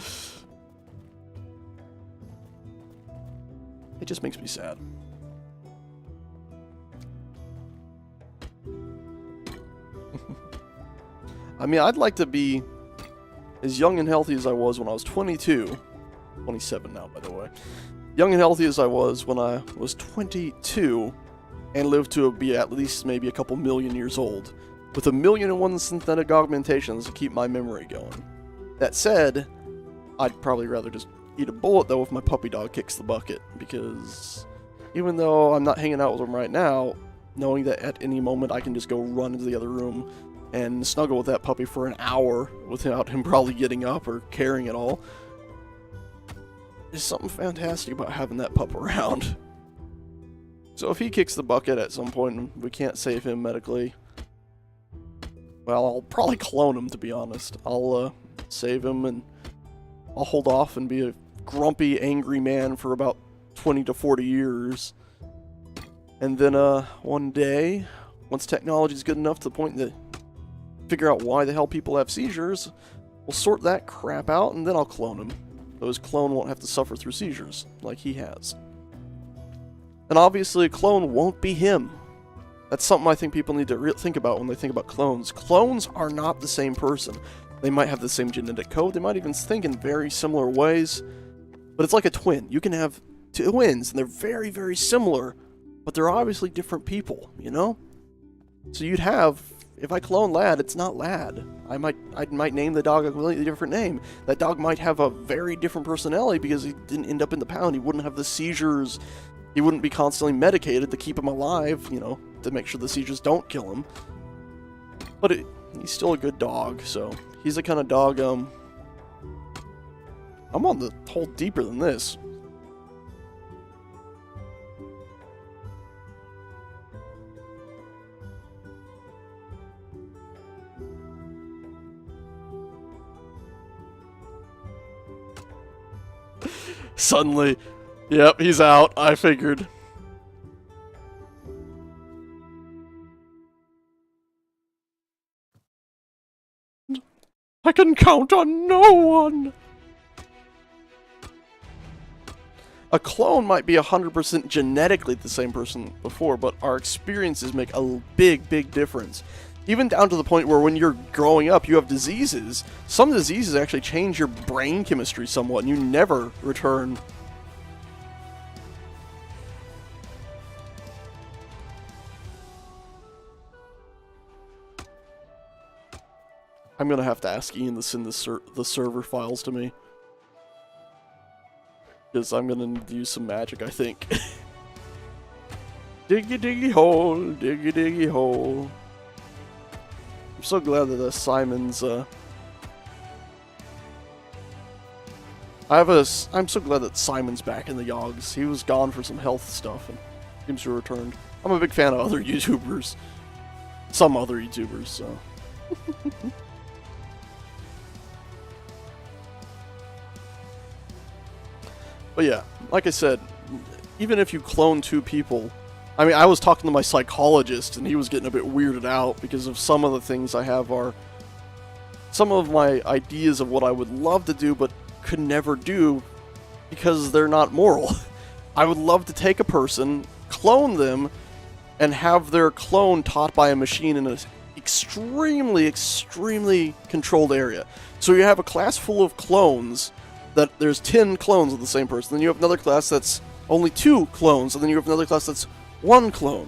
It just makes me sad. I mean, I'd like to be as young and healthy as I was when I was 22. 27 now, by the way. Young and healthy as I was when I was 22, and live to be at least maybe a couple million years old, with 1,000,001 synthetic augmentations to keep my memory going. That said, I'd probably rather just eat a bullet, though, if my puppy dog kicks the bucket, because even though I'm not hanging out with him right now, knowing that at any moment I can just go run into the other room and snuggle with that puppy for an hour without him probably getting up or caring at all, there's something fantastic about having that pup around. So if he kicks the bucket at some point and we can't save him medically, well, I'll probably clone him, to be honest. I'll save him and I'll hold off and be a grumpy, angry man for about 20 to 40 years. And then one day, once technology's good enough to the point that figure out why the hell people have seizures, we'll sort that crap out and then I'll clone him. So his clone won't have to suffer through seizures like he has. And obviously a clone won't be him. That's something I think people need to think about when they think about clones. Clones are not the same person. They might have the same genetic code, they might even think in very similar ways, but it's like a twin. You can have twins, and they're very, very similar, but they're obviously different people, you know? So you'd have, if I clone Lad, it's not Lad. I might name the dog a completely different name. That dog might have a very different personality because he didn't end up in the pound. He wouldn't have the seizures. He wouldn't be constantly medicated to keep him alive, you know, to make sure the seizures don't kill him. But he's still a good dog, so he's the kind of dog, I'm on the whole deeper than this. Suddenly, yep, he's out. I figured. I can count on no one. A clone might be 100% genetically the same person before, but our experiences make a big, big difference. Even down to the point where when you're growing up, you have diseases. Some diseases actually change your brain chemistry somewhat, and you never return. I'm gonna have to ask Ian to send the server files to me. Because I'm gonna need to use some magic, I think. Diggy diggy hole, diggy diggy hole. I'm so glad that Simon's, I'm so glad that Simon's back in the Yogs. He was gone for some health stuff and seems to have returned. I'm a big fan of other YouTubers. Some other YouTubers, so. But yeah, like I said, even if you clone two people, I mean, I was talking to my psychologist and he was getting a bit weirded out because of some of the things I have are some of my ideas of what I would love to do but could never do because they're not moral. I would love to take a person, clone them, and have their clone taught by a machine in an extremely, extremely controlled area. So you have a class full of clones, that there's 10 clones of the same person, then you have another class that's only 2 clones, and then you have another class that's 1 clone.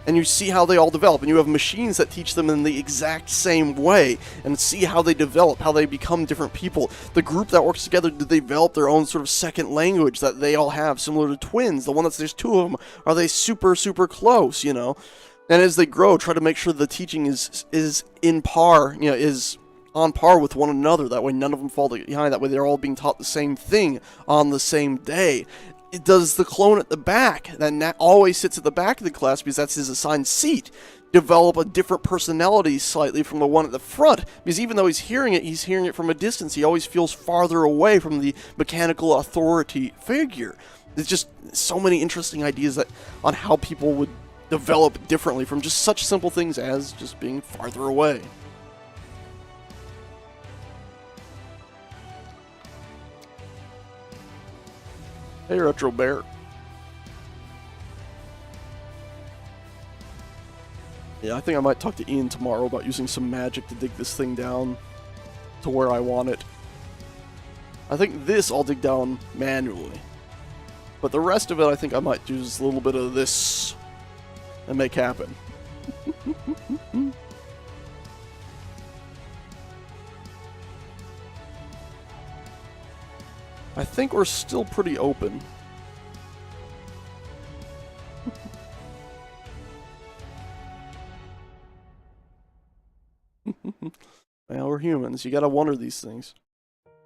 And you see how they all develop, and you have machines that teach them in the exact same way, and see how they develop, how they become different people. The group that works together to develop their own sort of second language that they all have, similar to twins. The one that's there's 2 of them, are they super, super close, you know? And as they grow, try to make sure the teaching is in par, you know, is on par with one another. That way none of them fall behind. That way they're all being taught the same thing on the same day. It does the clone at the back, that always sits at the back of the class because that's his assigned seat, develop a different personality slightly from the one at the front. Because even though he's hearing it from a distance. He always feels farther away from the mechanical authority figure. There's just so many interesting ideas on how people would develop differently from just such simple things as just being farther away. Hey, Retro Bear. Yeah, I think I might talk to Ian tomorrow about using some magic to dig this thing down to where I want it. I think this I'll dig down manually. But the rest of it, I think I might do just a little bit of this and make happen. I think we're still pretty open. Well, we're humans. You gotta wonder these things.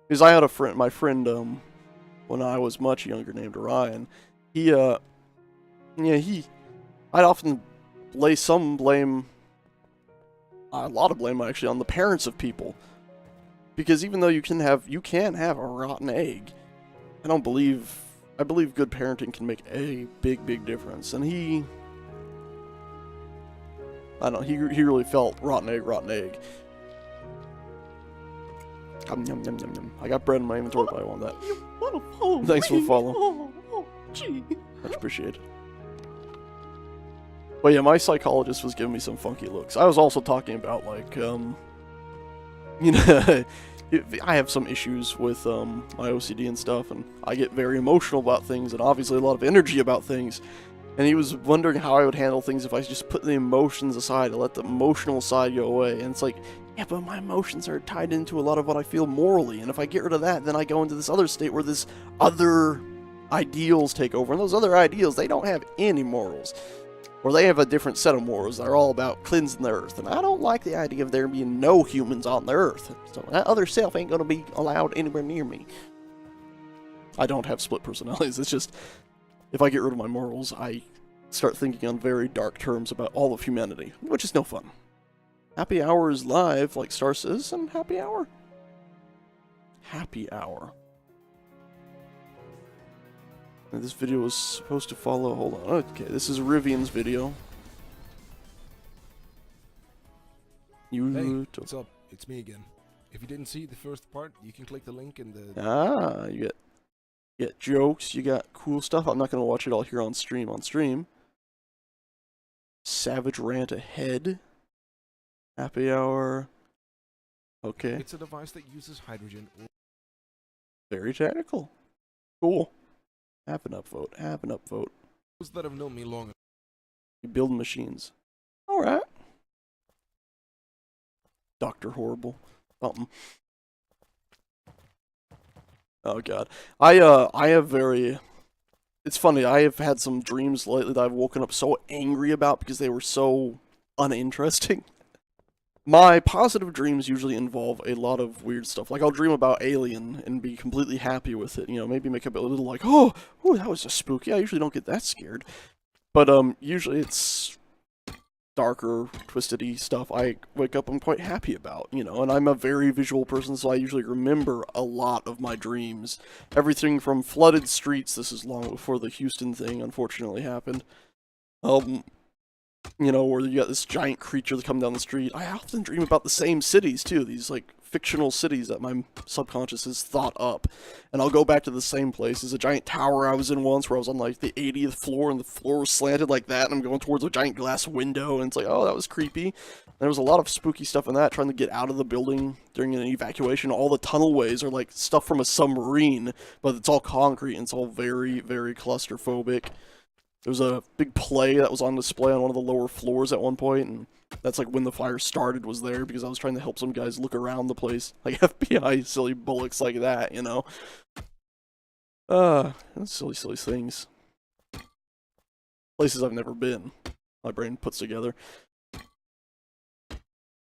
Because I had a friend, my friend, when I was much younger named Ryan. I'd often lay some blame, a lot of blame actually, on the parents of people. Because even though you can have a rotten egg, I believe good parenting can make a big difference. And he really felt rotten egg. Yum, yum, yum, yum. I got bread in my inventory, but I want that. Thanks for the follow. Much appreciated. But yeah, my psychologist was giving me some funky looks. I was also talking about, like, you know, I have some issues with my OCD and stuff, and I get very emotional about things, and obviously a lot of energy about things. And he was wondering how I would handle things if I just put the emotions aside and let the emotional side go away. And it's like, yeah, but my emotions are tied into a lot of what I feel morally, and if I get rid of that, then I go into this other state where this other ideals take over, and those other ideals, they don't have any morals. Or they have a different set of morals that are all about cleansing the earth, and I don't like the idea of there being no humans on the earth, so that other self ain't gonna be allowed anywhere near me. I don't have split personalities, it's just, if I get rid of my morals, I start thinking on very dark terms about all of humanity, which is no fun. Happy Hour is live, like Star Citizen Happy Hour? Happy Hour. And this video was supposed to follow, hold on, okay, this is Rivian's video. Hey, what's up? It's me again. If you didn't see the first part, you can click the link in the... Ah, you get jokes, you got cool stuff. I'm not going to watch it all here on stream. Savage rant ahead. Happy Hour. Okay. It's a device that uses hydrogen. Very technical. Cool. Have an upvote. Those that have known me long enough. You build machines. Alright. Dr. Horrible. Something. Oh god. I have very... It's funny, I have had some dreams lately that I've woken up so angry about because they were so uninteresting. My positive dreams usually involve a lot of weird stuff. Like, I'll dream about Alien and be completely happy with it. You know, maybe make up a little like, oh, that was just spooky. I usually don't get that scared. But, usually it's darker, twisted-y stuff I wake up and I'm quite happy about, you know. And I'm a very visual person, so I usually remember a lot of my dreams. Everything from flooded streets, this is long before the Houston thing, unfortunately, happened. You know, where you got this giant creature that come down the street. I often dream about the same cities, too. These, like, fictional cities that my subconscious has thought up. And I'll go back to the same place. There's a giant tower I was in once where I was on, like, the 80th floor, and the floor was slanted like that, and I'm going towards a giant glass window, and it's like, oh, that was creepy. And there was a lot of spooky stuff in that, trying to get out of the building during an evacuation. All the tunnelways are, like, stuff from a submarine, but it's all concrete, and it's all very, very claustrophobic. There was a big play that was on display on one of the lower floors at one point, and that's like when the fire started was there, because I was trying to help some guys look around the place. Like FBI silly bullocks like that, you know? Silly things. Places I've never been. My brain puts together.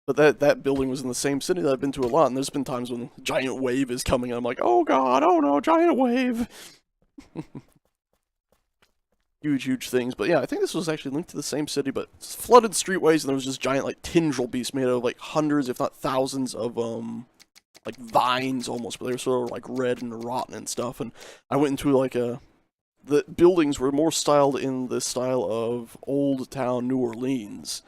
But that building was in the same city that I've been to a lot, and there's been times when a giant wave is coming, and I'm like, oh god, oh no, giant wave! Huge things. But yeah, I think this was actually linked to the same city, but it's flooded streetways, and there was this giant, like, tendril beast made of, like, hundreds, if not thousands of, like, vines almost, but they were sort of, like, red and rotten and stuff, and I went into, like, the buildings were more styled in the style of Old Town New Orleans,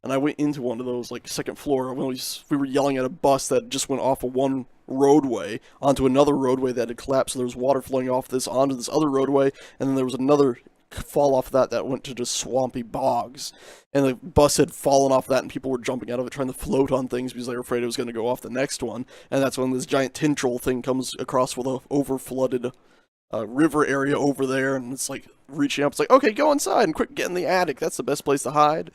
and I went into one of those, like, second floor, when we were yelling at a bus that just went off of one roadway onto another roadway that had collapsed, so there was water flowing off this onto this other roadway, and then there was another fall off that went to just swampy bogs, and the bus had fallen off that, and people were jumping out of it trying to float on things because they were afraid it was going to go off the next one. And that's when this giant tendril thing comes across with a over-flooded river area over there, and it's like reaching up. It's like, okay, go inside and quick, get in the attic. That's the best place to hide.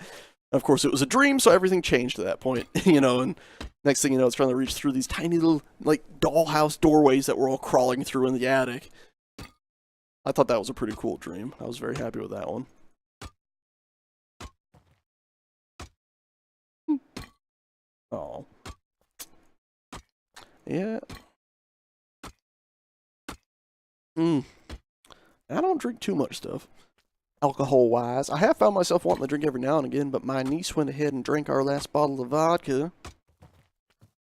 And of course, it was a dream, so everything changed at that point, you know. And next thing you know, it's trying to reach through these tiny little, like, dollhouse doorways that we're all crawling through in the attic. I thought that was a pretty cool dream. I was very happy with that one. Oh. Yeah. I don't drink too much stuff, alcohol-wise. I have found myself wanting to drink every now and again, but my niece went ahead and drank our last bottle of vodka.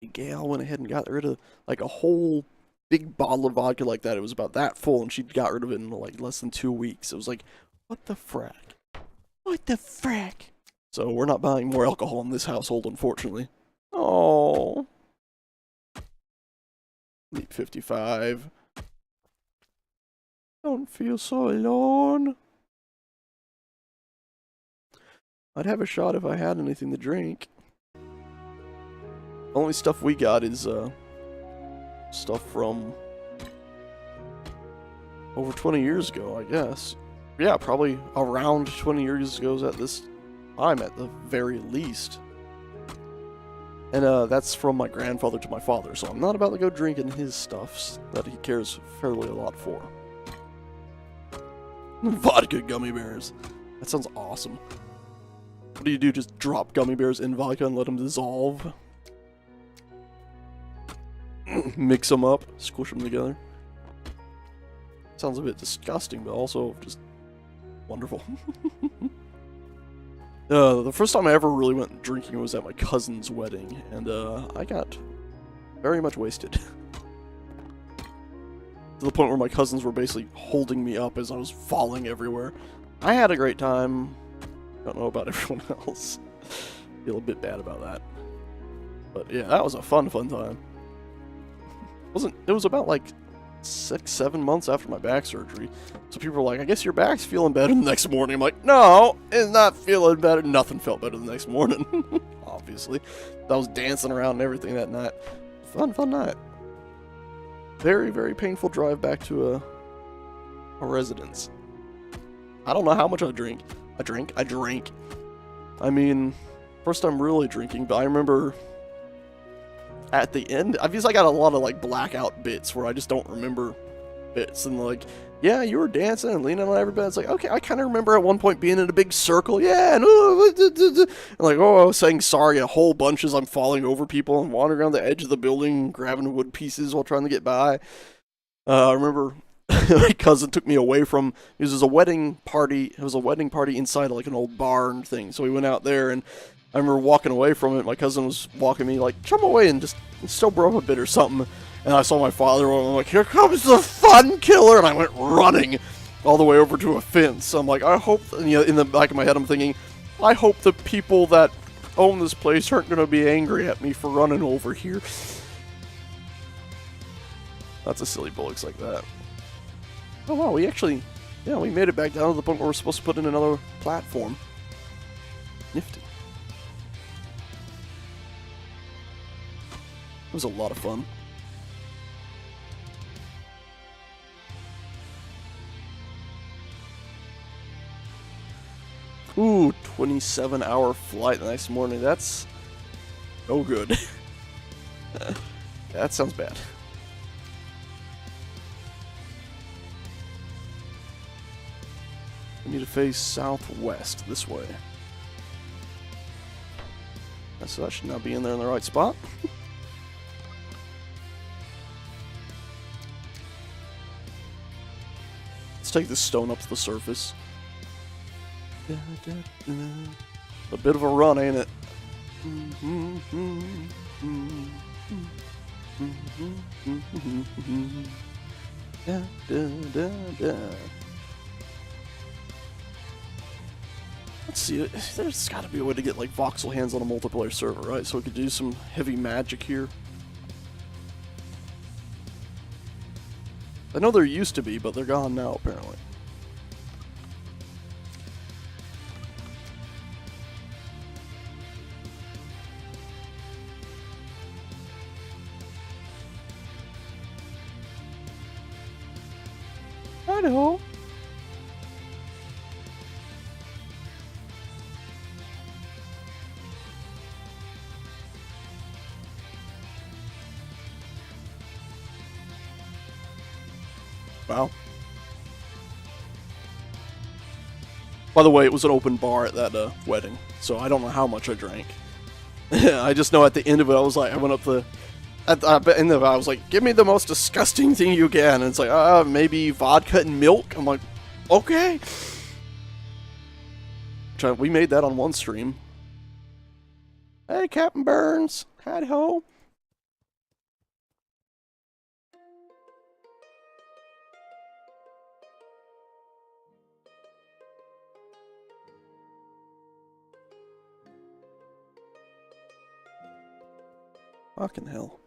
The gal went ahead and got rid of, like, a whole big bottle of vodka like that. It was about that full, and she got rid of it in, like, less than 2 weeks. It was like, what the frack? What the frack? So we're not buying more alcohol in this household, unfortunately. Oh. Leap 55. Don't feel so alone. I'd have a shot if I had anything to drink. Only stuff we got is stuff from over 20 years ago, I guess. Yeah, probably around 20 years ago at this time at the very least. And that's from my grandfather to my father, so I'm not about to go drinking his stuffs that he cares fairly a lot for. Vodka gummy bears. That sounds awesome. What do you do? Just drop gummy bears in vodka and let them dissolve? Mix them up, squish them together. Sounds a bit disgusting, but also just wonderful. The first time I ever really went drinking was at my cousin's wedding, and I got very much wasted. To the point where my cousins were basically holding me up as I was falling everywhere. I had a great time. Don't know about everyone else. Feel a bit bad about that. But yeah, that was a fun time. It was about like 6-7 months after my back surgery. So people were like, I guess your back's feeling better the next morning. I'm like, no, it's not feeling better. Nothing felt better the next morning. Obviously. I was dancing around and everything that night. Fun night. Very, very painful drive back to a residence. I don't know how much I drank. I drank. I mean, first time really drinking, but I remember at the end, obviously I got a lot of like blackout bits where I just don't remember bits, and like, yeah, you were dancing and leaning on everybody. It's like, okay, I kind of remember at one point being in a big circle, yeah, and like, oh, I was saying sorry a whole bunch as I'm falling over people and wandering around the edge of the building, grabbing wood pieces while trying to get by. I remember my cousin took me away from, it was a wedding party, inside like an old barn thing, so we went out there, and I remember walking away from it. My cousin was walking me like, come away and just sober up a bit or something. And I saw my father, and I'm like, here comes the fun killer, and I went running all the way over to a fence. So I'm like, I hope, you know, in the back of my head I'm thinking, I hope the people that own this place aren't going to be angry at me for running over here. Lots of silly bullocks like that. Oh wow, we actually, yeah, we made it back down to the point where we're supposed to put in another platform. Nifty. It was a lot of fun. Ooh, 27-hour flight the next morning. That's no good. That sounds bad. We need to face southwest this way. So that should now be in there in the right spot. Let's take this stone up to the surface. A bit of a run, ain't it? Let's see, there's gotta be a way to get like voxel hands on a multiplayer server, right? So we could do some heavy magic here. I know there used to be, but they're gone now, apparently. I know. Wow. By the way, it was an open bar at that wedding, so I don't know how much I drank. I just know at the end of it, I was like, I went up the I was like, give me the most disgusting thing you can. And it's like, maybe vodka and milk. I'm like, okay. We made that on one stream. Hey, Captain Burns. Howdy ho. Fucking hell.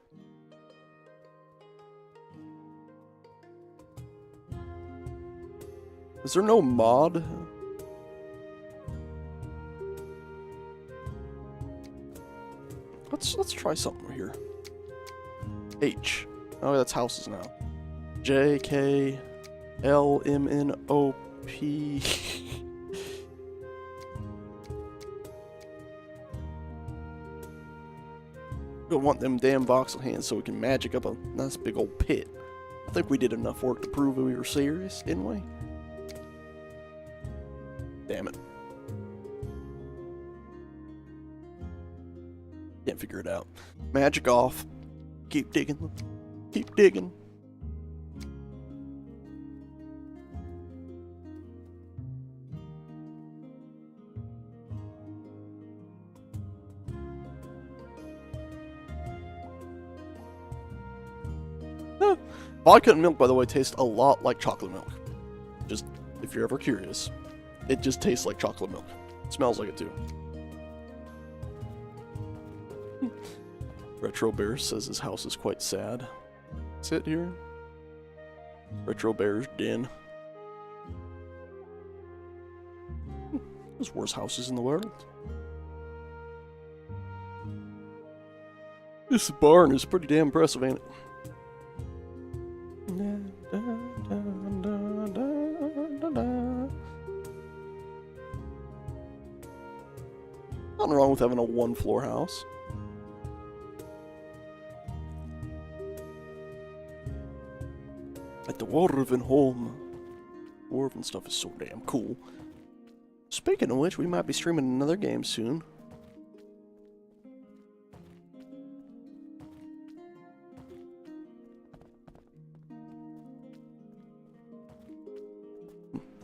Is there no mod? Let's try something here. H. Oh, that's houses now. J K L M N O P. We want them damn voxel hands so we can magic up a nice big old pit. I think we did enough work to prove we were serious, didn't we? Damn it. Can't figure it out. Magic off. Keep digging. Keep digging. Vodka and milk, by the way, taste a lot like chocolate milk. Just, if you're ever curious. It just tastes like chocolate milk. It smells like it too. Retro Bear says his house is quite sad. Sit here. Retro Bear's den. There's worse houses in the world. This barn is pretty damn impressive, ain't it? Nothing wrong with having a one-floor house. At the Dwarven home. Dwarven stuff is so damn cool. Speaking of which, we might be streaming another game soon.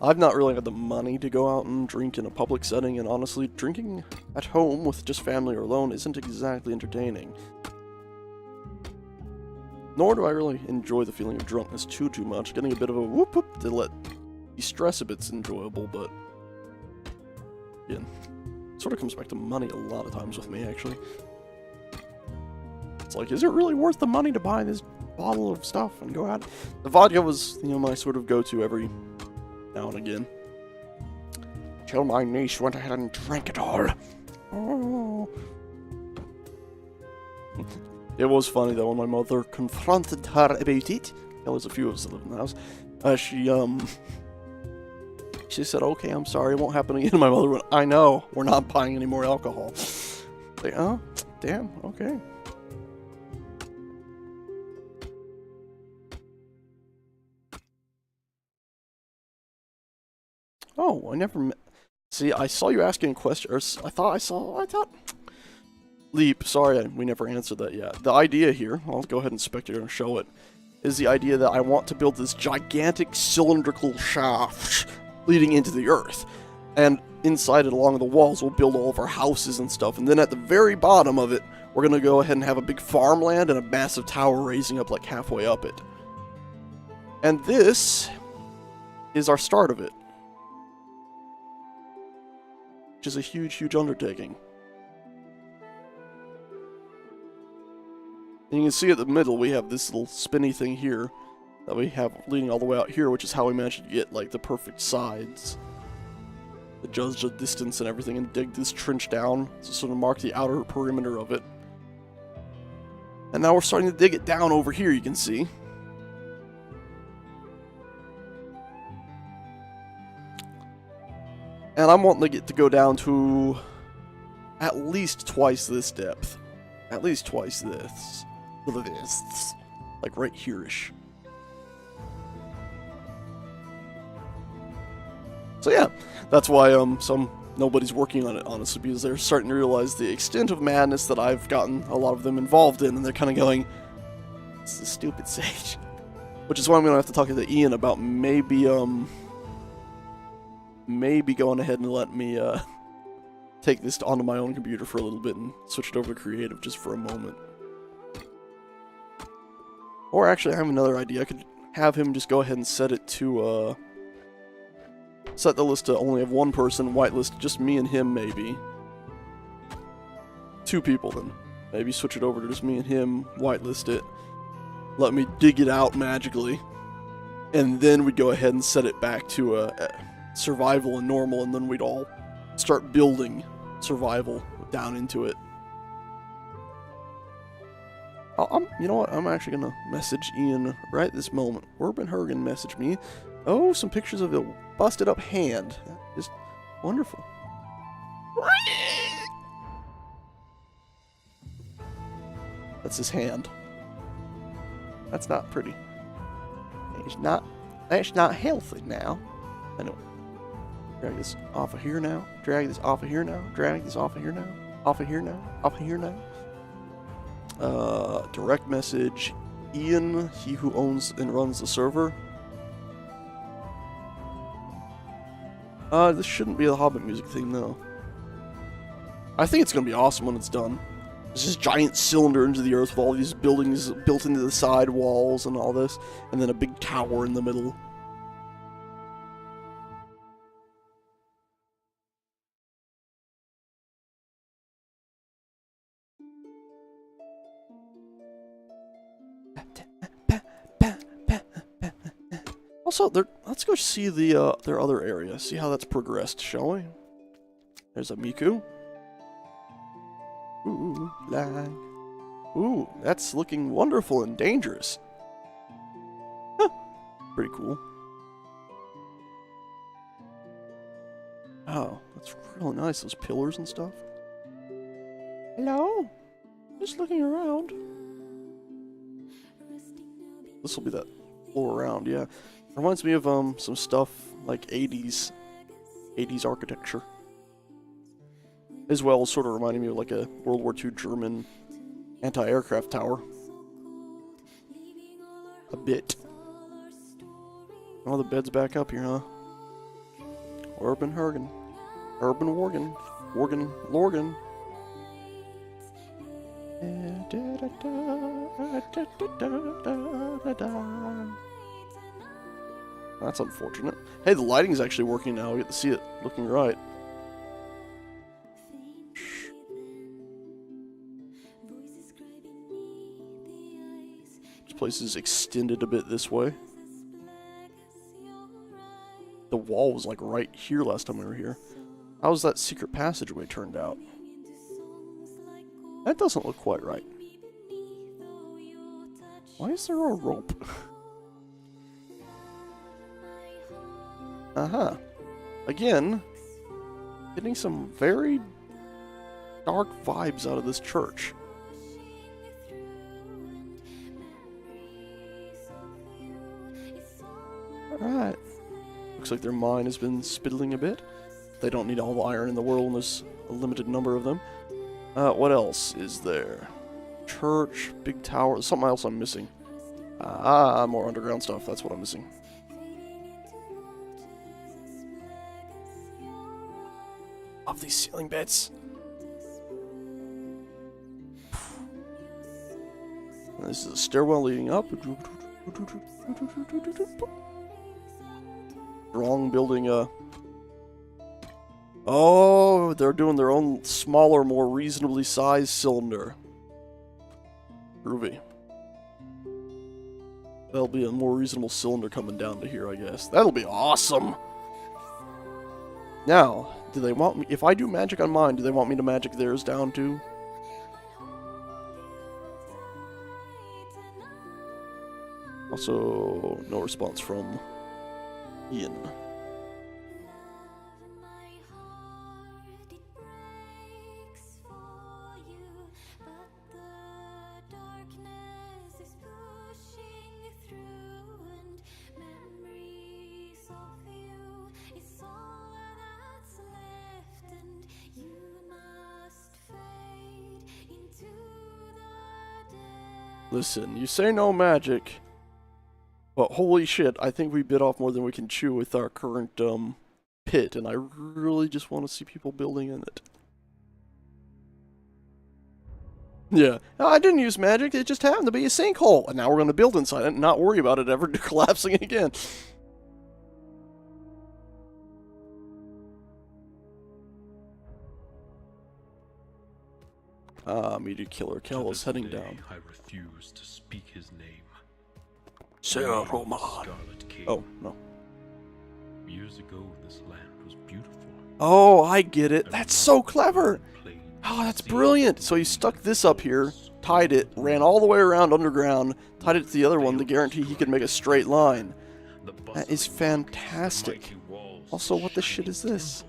I've not really had the money to go out and drink in a public setting, and honestly, drinking at home with just family or alone isn't exactly entertaining. Nor do I really enjoy the feeling of drunkenness too much. Getting a bit of a whoop whoop to let you stress a bit's enjoyable, but again, it sort of comes back to money a lot of times with me, actually. It's like, is it really worth the money to buy this bottle of stuff and go out? The vodka was, you know, my sort of go-to every now and again. Till my niece went ahead and drank it all. Oh. It was funny though when my mother confronted her about it. There was a few of us that lived in the house. She said, "Okay, I'm sorry, it won't happen again." My mother went, "I know, we're not buying any more alcohol." Like, oh, damn, okay. Oh, I never met. See, I saw you asking a question, or I thought. Leap, sorry, we never answered that yet. The idea here, I'll go ahead and spectate and show it, is the idea that I want to build this gigantic cylindrical shaft leading into the earth. And inside it, along the walls, we'll build all of our houses and stuff. And then at the very bottom of it, we're going to go ahead and have a big farmland and a massive tower raising up like halfway up it. And this is our start of it. Which is a huge, huge undertaking. And you can see at the middle, we have this little spinny thing here that we have leading all the way out here, which is how we managed to get, like, the perfect sides. To judge the distance and everything, and dig this trench down to sort of mark the outer perimeter of it. And now we're starting to dig it down over here, you can see. And I'm wanting to get to go down to at least twice this depth. At least twice this. Like right here-ish. So yeah, that's why nobody's working on it, honestly, because they're starting to realize the extent of madness that I've gotten a lot of them involved in, and they're kind of going, It's the stupid sage. Which is why I'm gonna have to talk to Ian about maybe going ahead and let me take this onto my own computer for a little bit and switch it over to creative just for a moment. Or actually, I have another idea. I could have him just go ahead and set it to set the list to only have one person, whitelist, just me and him maybe. 2 people then. Maybe switch it over to just me and him, whitelist it. Let me dig it out magically. And then we'd go ahead and set it back to survival and normal, and then we'd all start building survival down into it. You know what? I'm actually gonna message Ian right this moment. Urban Hergen messaged me. Oh, some pictures of a busted up hand. That is wonderful. That's his hand. That's not pretty. That's not healthy now. Anyway. Drag this off of here now. Drag this off of here now. Drag this off of here now. Off of here now. Off of here now. Direct message. Ian, he who owns and runs the server. This shouldn't be the Hobbit music theme, though. I think it's gonna be awesome when it's done. There's this giant cylinder into the earth with all these buildings built into the side walls and all this, and then a big tower in the middle. Also, let's go see their other area, see how that's progressed, shall we? There's a Miku. Ooh, lag. Ooh, that's looking wonderful and dangerous. Huh. Pretty cool. Oh, that's really nice, those pillars and stuff. Hello? Just looking around. This will be that floor around, yeah. Reminds me of some stuff like 80s architecture. As well as sort of reminding me of like a World War II German anti-aircraft tower. A bit. Oh, the bed's back up here, huh? Urban Hergen. Urban Worgen. Worgen Lorgan. That's unfortunate. Hey, the lighting's actually working now. We get to see it looking right. This place is extended a bit this way. The wall was like right here last time we were here. How's that secret passageway turned out? That doesn't look quite right. Why is there a rope? Uh-huh. Again, getting some very dark vibes out of this church. Alright. Looks like their mine has been spittling a bit. They don't need all the iron in the world, and there's a limited number of them. What else is there? Church, big tower, something else I'm missing. More underground stuff, that's what I'm missing. Love these ceiling bits. This is a stairwell leading up. Strong building, Oh, they're doing their own smaller, more reasonably sized cylinder. Groovy. That'll be a more reasonable cylinder coming down to here, I guess. That'll be awesome! Now, do they want me... If I do magic on mine, do they want me to magic theirs down too? Also, no response from Ian. Listen, you say no magic, but holy shit, I think we bit off more than we can chew with our current, pit, and I really just want to see people building in it. Yeah, no, I didn't use magic, it just happened to be a sinkhole, and now we're going to build inside it and not worry about it ever collapsing again. Meteor Killer Kel is heading down. I refuse to speak his name. Sarah Roman. Scarlet King. Oh, no. Years ago, this land was beautiful. Oh, I get it. That's so clever. Oh, that's brilliant. So you stuck this up here, tied it, ran all the way around underground, tied it to the other one to guarantee he could make a straight line. That is fantastic. Also, what the shit is this?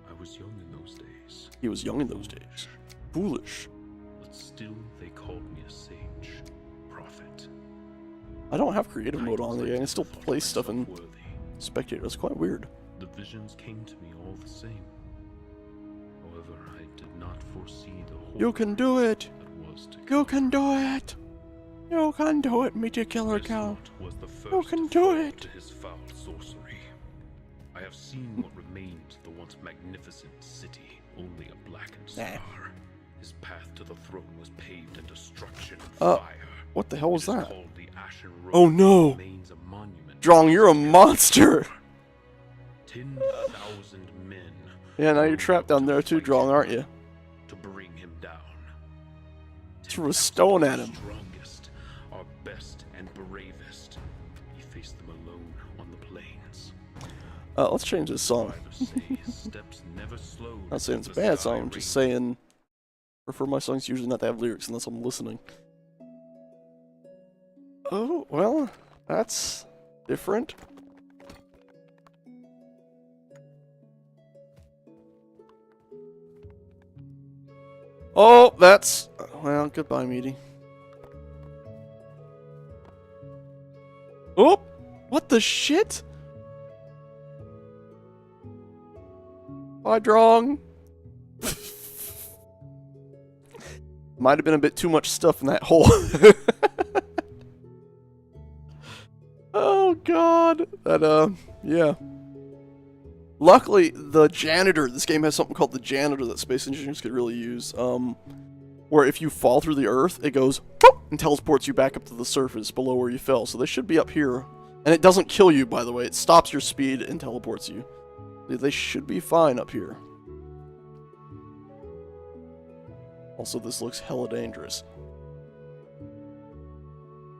I was young in those days. He was young in those days. Foolish. But still, they called me a sage, prophet. I don't have creative mode on there. I can still Thought play stuff in myself worthy. spectator. It's quite weird. The visions came to me all the same. However, I did not foresee the horror You can do it. that was to You come. can do it. You can do it, Meteor Killer This Kel. knot was the first You can to do fall it. to his foul sorcery. I have seen what remained of the once magnificent city, only a blackened scar. His path to the throne was paved in destruction and fire. What the hell was It is that? called the Ashen Road, Oh no. remains a monument. Drong, you're a monster. 10,000 men. Yeah, now you're trapped down there too, Drong, aren't you? To bring him down. Threw a stone at him. Strongest, our best and bravest. He faced them alone on the plains. Let's change this song. Drivers say his steps never slowed. Not saying it's a the bad sky song, I'm just rained. saying prefer my songs usually not to have lyrics unless I'm listening. Oh, well, that's different. Oh, that's... well, goodbye, Meaty. Oh! What the shit? Bye, Drong. Might have been a bit too much stuff in that hole. Oh, God. That, yeah. Luckily, the janitor, this game has something called the janitor that space engineers could really use, where if you fall through the earth, it goes, boop, and teleports you back up to the surface below where you fell. So they should be up here. And it doesn't kill you, by the way. It stops your speed and teleports you. They should be fine up here. Also, this looks hella dangerous.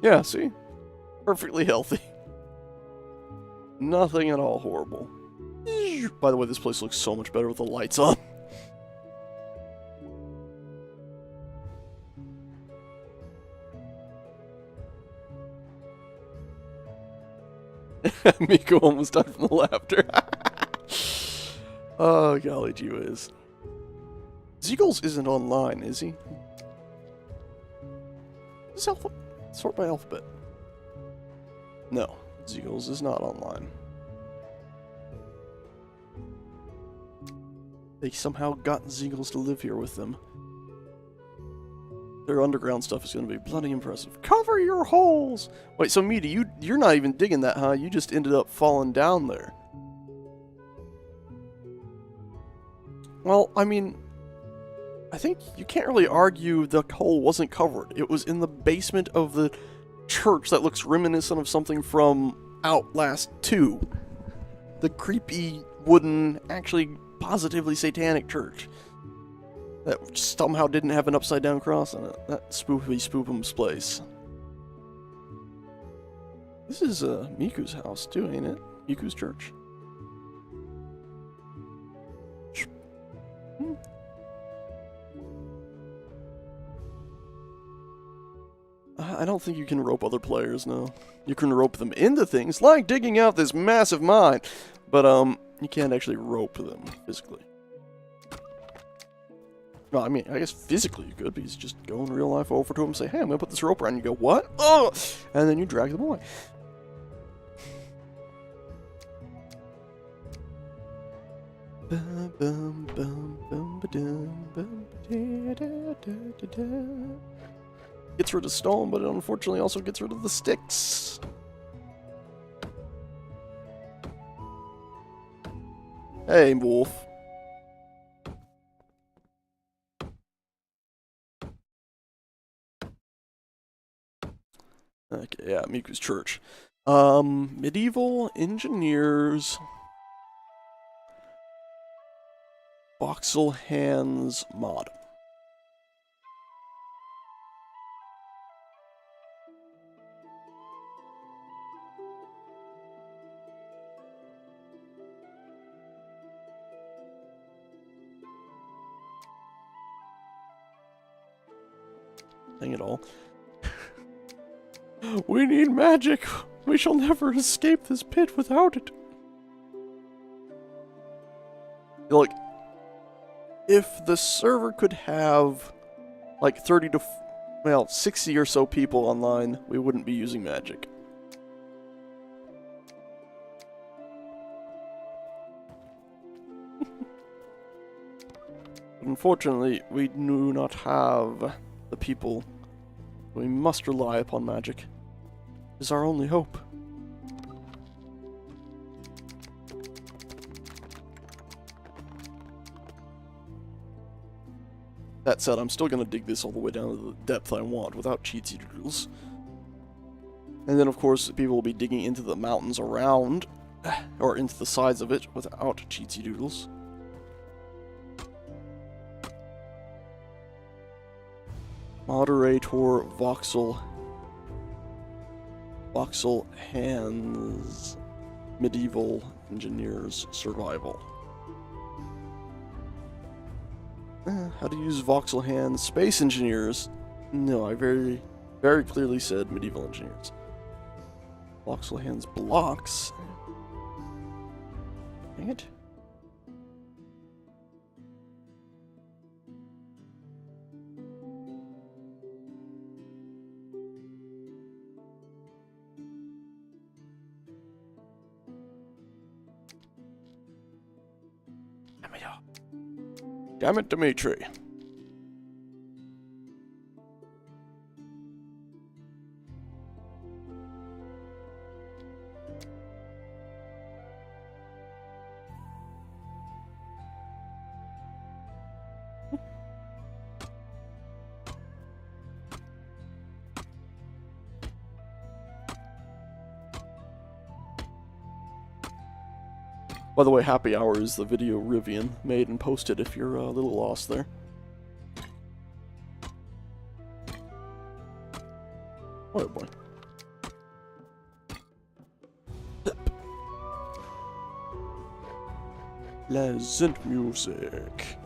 Yeah, see? Perfectly healthy. Nothing at all horrible. By the way, this place looks so much better with the lights on. Miko almost died from the laughter. Oh, golly gee whiz. Zeagles isn't online, is he? Sort by alphabet. No, Zeagles is not online. They somehow got Zeagles to live here with them. Their underground stuff is going to be bloody impressive. Cover your holes! Wait, so Meaty, you're not even digging that, huh? You just ended up falling down there. Well, I mean, I think you can't really argue the hole wasn't covered. It was in the basement of the church that looks reminiscent of something from Outlast 2. The creepy, wooden, actually positively satanic church that somehow didn't have an upside down cross on it. That spoopy spoopum's place. This is Miku's house too, ain't it? Miku's church. I don't think you can rope other players, no. You can rope them into things, like digging out this massive mine, but you can't actually rope them physically. Well, I mean, I guess physically you could, because just go in real life over to him and say, hey, I'm gonna put this rope around you. You go, what? Oh! And then you drag them away. Bum, bum, bum, bum, ba-dum, bum, ba-da-da-da-da-da. gets rid of stone, but it unfortunately also gets rid of the sticks. Hey, wolf. Okay, yeah, Miku's church. Medieval engineers. Voxel hands mod. Dang it all. We need magic. We shall never escape this pit without it. Like, if the server could have like 30 to, well, 60 or so people online, we wouldn't be using magic. Unfortunately, we do not have the people. We must rely upon magic. It is our only hope. That said, I'm still gonna dig this all the way down to the depth I want without cheatsy doodles. And then, of course, people will be digging into the mountains around, or into the sides of it without cheatsy doodles. Moderator Voxel hands medieval engineers survival. How to use voxel hands space engineers? No, I very clearly said medieval engineers. Voxel hands blocks. Dang it. Damn it, Dimitri. By the way, Happy Hour is the video Rivian made and posted if you're a little lost there. Oh boy. Pleasant music.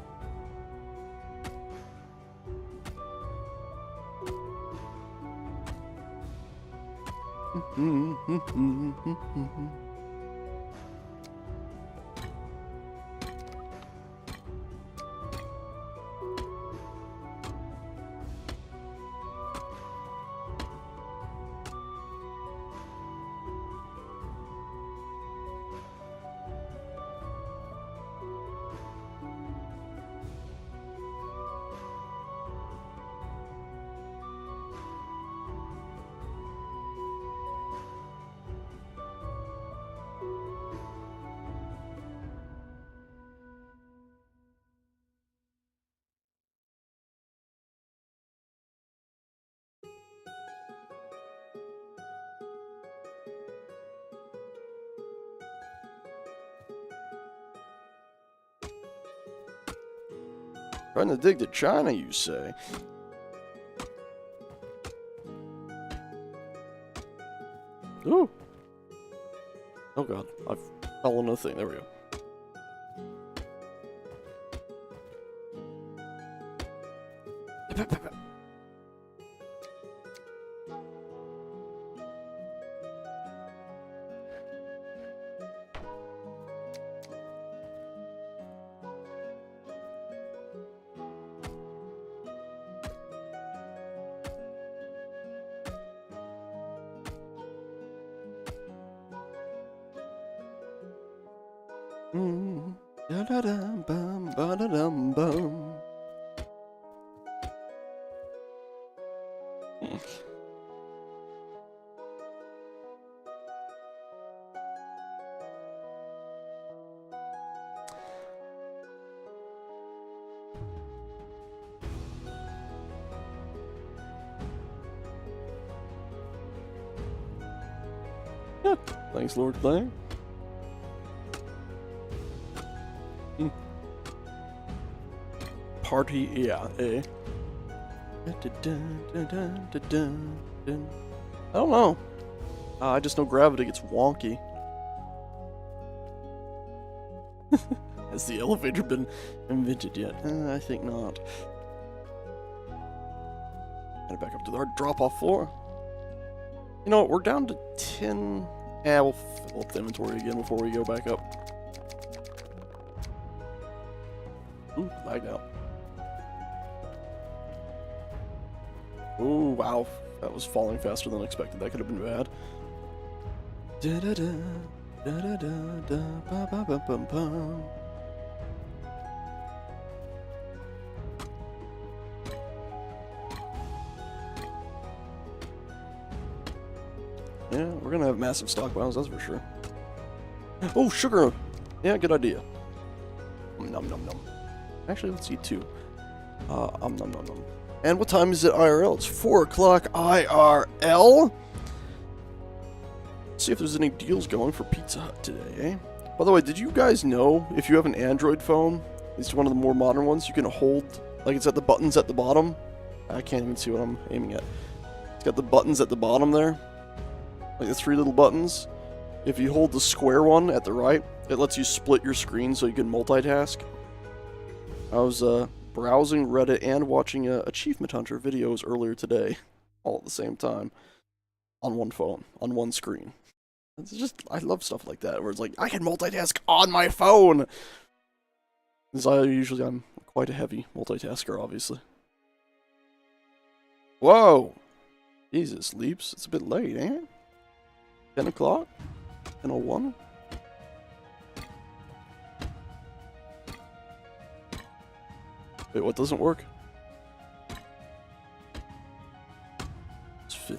Trying to dig to China, you say? Ooh. Oh god, I fell on a thing. There we go. Da-da-dum-bum, ba-da-dum-bum. Thanks, Lord Clay. Party, yeah, eh? I don't know. I just know gravity gets wonky. Has the elevator been invented yet? I think not. Gotta back up to our drop-off floor. You know what? We're down to 10. Yeah, we'll fill up the inventory again before we go back up. Ooh, lagged out. Ooh, wow. That was falling faster than expected. That could have been bad. Da-da-da, da-da-da-da, ba-ba-ba-bum-bum. Yeah, we're gonna have massive stockpiles, that's for sure. Oh, sugar! Yeah, good idea. Nom nom nom. Actually, let's eat 2. Nom nom nom. And what time is it IRL? It's 4 o'clock IRL? Let's see if there's any deals going for Pizza Hut today, eh? By the way, did you guys know if you have an Android phone, at least one of the more modern ones, you can hold, like it's at the buttons at the bottom. I can't even see what I'm aiming at. It's got the buttons at the bottom there. Like the 3 little buttons. If you hold the square one at the right, it lets you split your screen so you can multitask. I was browsing Reddit and watching Achievement Hunter videos earlier today, all at the same time, on one phone, on one screen. It's just, I love stuff like that, where it's like, I can multitask on my phone! Because I'm quite a heavy multitasker, obviously. Whoa! Jesus, Leaps, it's a bit late, ain't it? 10 o'clock? 10:01? Wait, what doesn't work?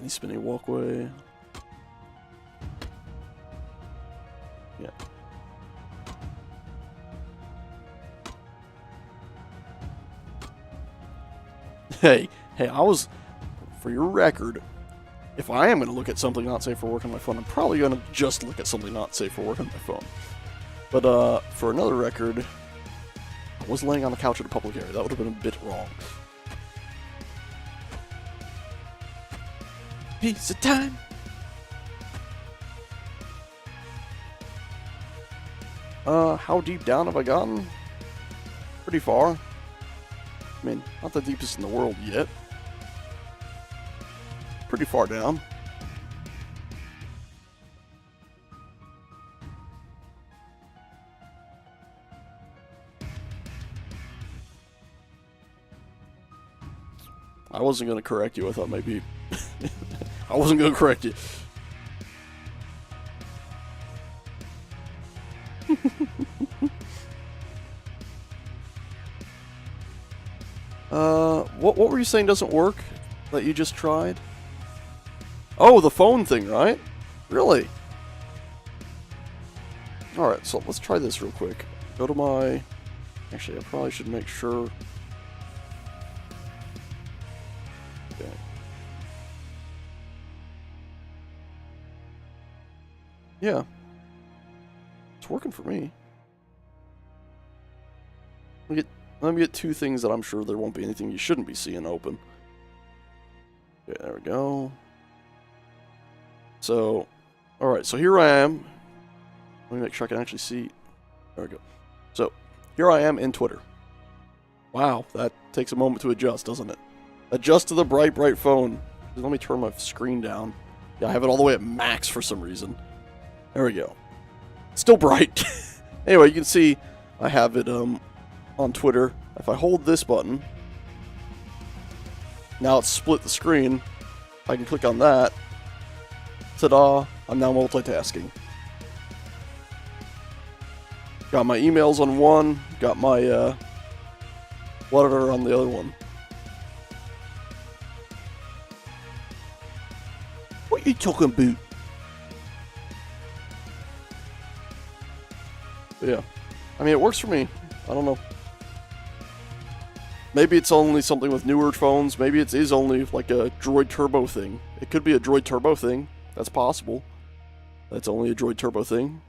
Spinny walkway. Yeah. Hey, I was, for your record, if I am going to look at something not safe for work on my phone, I'm probably going to just look at something not safe for work on my phone. But, for another record, I was laying on the couch at a public area. That would have been a bit wrong. Pizza time! How deep down have I gotten? Pretty far. I mean, not the deepest in the world yet. Pretty far down. I wasn't going to correct you. I thought maybe... I wasn't going to correct you. What were you saying doesn't work that you just tried? Oh, the phone thing, right? Really? Alright, so let's try this real quick. Go to my... Actually, I probably should make sure... Okay. Yeah. It's working for me. Let me get 2 things that I'm sure there won't be anything you shouldn't be seeing open. Okay, there we go. So, alright, so here I am. Let me make sure I can actually see. There we go. So, here I am in Twitter. Wow, that takes a moment to adjust, doesn't it? Adjust to the bright phone. Let me turn my screen down. Yeah, I have it all the way at max for some reason. There we go. Still bright. Anyway, you can see I have it on Twitter. If I hold this button, now it's split the screen. I can click on that. Ta-da! I'm now multitasking. Got my emails on one, got my whatever on the other one. What you talking about? But yeah. I mean, it works for me. I don't know. Maybe it's only something with newer phones. Maybe it is only like a Droid Turbo thing. It could be a Droid Turbo thing. That's possible. That's only a Droid Turbo thing.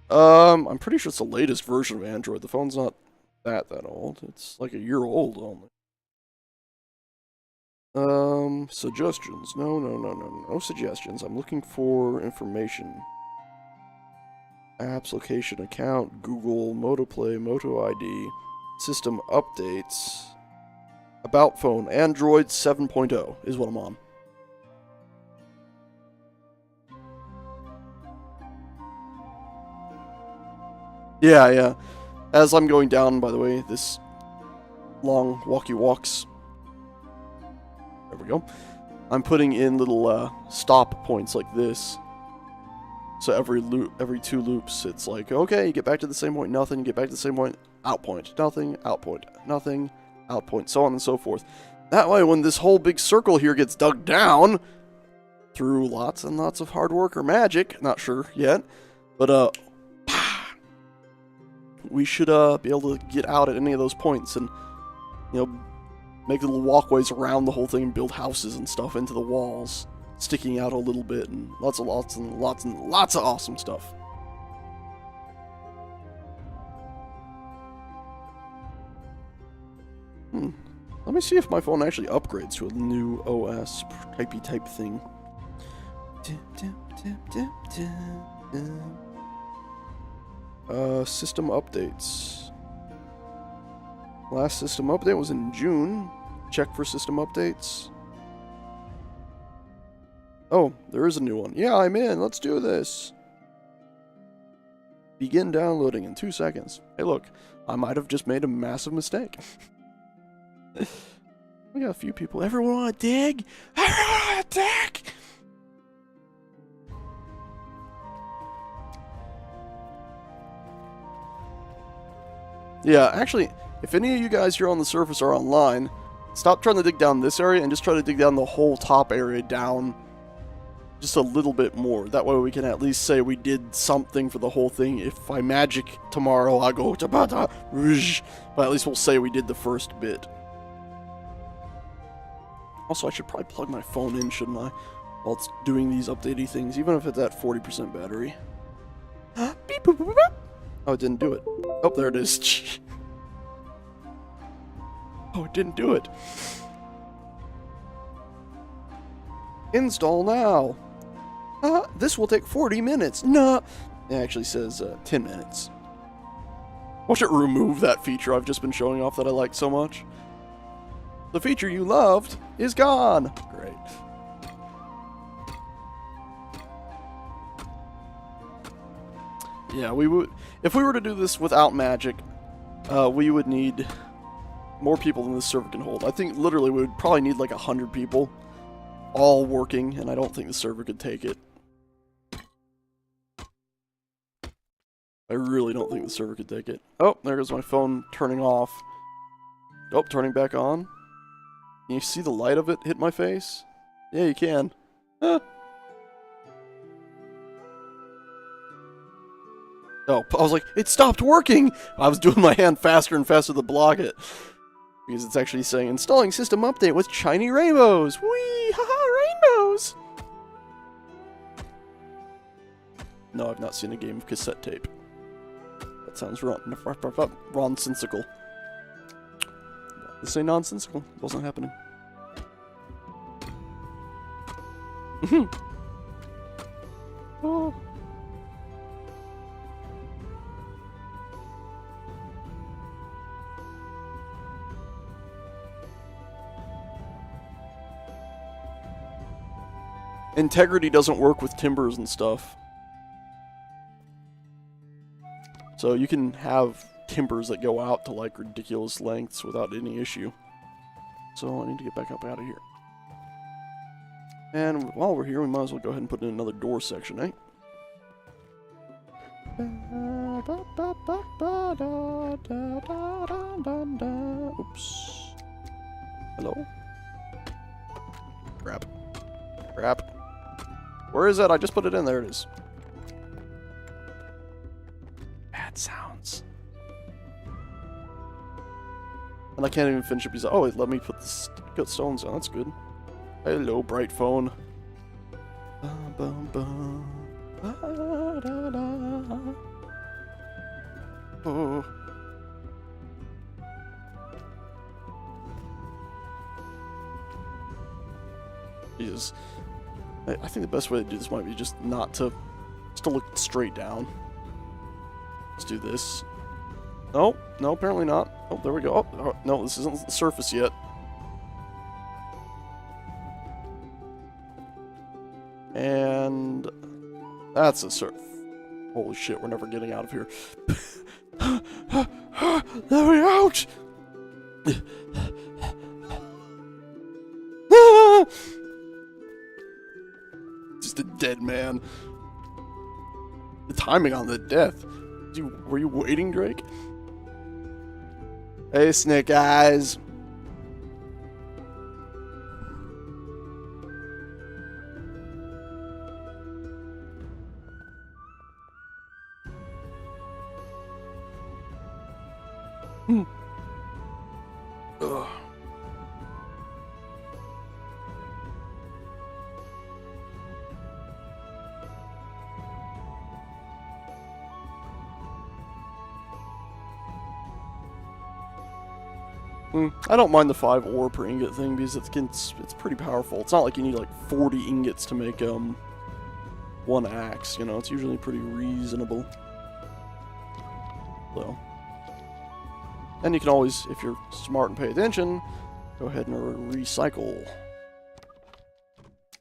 I'm pretty sure it's the latest version of Android. The phone's not that old. It's like a year old only. Suggestions. No suggestions. I'm looking for information. Apps, location, account, Google, Motoplay, Moto ID, system updates, about phone, Android 7.0 is what I'm on. Yeah. As I'm going down, by the way, this long walkie walks. There we go. I'm putting in little stop points like this. So every 2 loops, it's like, okay, you get back to the same point, nothing, you get back to the same point, out point, nothing, out point, nothing, out point, so on and so forth. That way, when this whole big circle here gets dug down, through lots and lots of hard work or magic, not sure yet, but, we should, be able to get out at any of those points and, you know, make little walkways around the whole thing and build houses and stuff into the walls, sticking out a little bit, and lots of awesome stuff. Let me see if my phone actually upgrades to a new OS type thing. System updates. Last system update was in June. Check for system updates. Oh, there is a new one. Yeah, I'm in. Let's do this. Begin downloading in 2 seconds. Hey, look. I might have just made a massive mistake. We got a few people. Everyone want to dig? Everyone want to dig? Yeah, actually, if any of you guys here on the surface are online, stop trying to dig down this area and just try to dig down the whole top area down just a little bit more. That way we can at least say we did something for the whole thing. If I magic tomorrow, I go tabata, but at least we'll say we did the first bit. Also, I should probably plug my phone in, shouldn't I? While it's doing these updatey things, even if it's at 40% battery. Beep, boop, boop, boop. Oh, it didn't do it. Oh, there it is. Oh, it didn't do it. Install now. This will take 40 minutes. No. It actually says 10 minutes. Watch it remove that feature I've just been showing off that I like so much. The feature you loved is gone. Great. Yeah, we would. If we were to do this without magic, we would need more people than this server can hold. I think literally we would probably need like 100 people all working, and I don't think the server could take it. I really don't think the server could take it. Oh, there goes my phone turning off. Oh, turning back on. Can you see the light of it hit my face? Yeah, you can. Oh, I was like, it stopped working! I was doing my hand faster and faster to block it. Because it's actually saying, installing system update with shiny rainbows! Whee! Haha, rainbows! No, I've not seen a game of cassette tape. That sounds nonsensical. This ain't nonsensical. It wasn't happening. Oh. Integrity doesn't work with timbers and stuff. So you can have timbers that go out to like ridiculous lengths without any issue. So I need to get back up out of here. And while we're here, we might as well go ahead and put in another door section, eh? Oops. Hello? Crap. Crap. Where is it? I just put it in. There it is. Bad sounds. And I can't even finish it because... Oh, wait, let me put the stones on. That's good. Hello, bright phone. Bum, bum, bum. Oh. Jesus. I think the best way to do this might be just not to look straight down. Let's do this. No, no, apparently not. Oh, there we go. Oh, no, this isn't the surface yet. And that's a surf. Holy shit, we're never getting out of here. Let me out! Just a dead man. The timing on the death. Were you waiting, Drake? Hey, Snake Eyes. Ugh. I don't mind the 5 ore per ingot thing because it's pretty powerful. It's not like you need like 40 ingots to make 1 axe, you know, it's usually pretty reasonable. So. And you can always, if you're smart and pay attention, go ahead and recycle.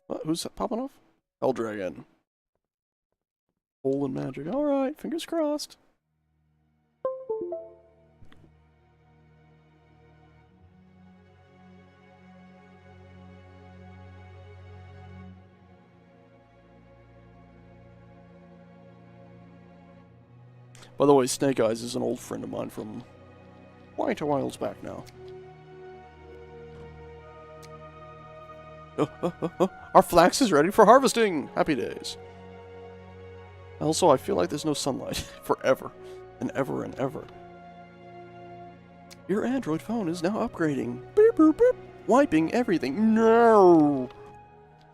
What? Who's that popping off? Hell Dragon. Hole in magic. Alright, fingers crossed. By the way, Snake Eyes is an old friend of mine from quite a whiles back now. Our flax is ready for harvesting! Happy days. Also, I feel like there's no sunlight forever and ever and ever. Your Android phone is now upgrading. Beep, boop, beep. Wiping everything. No!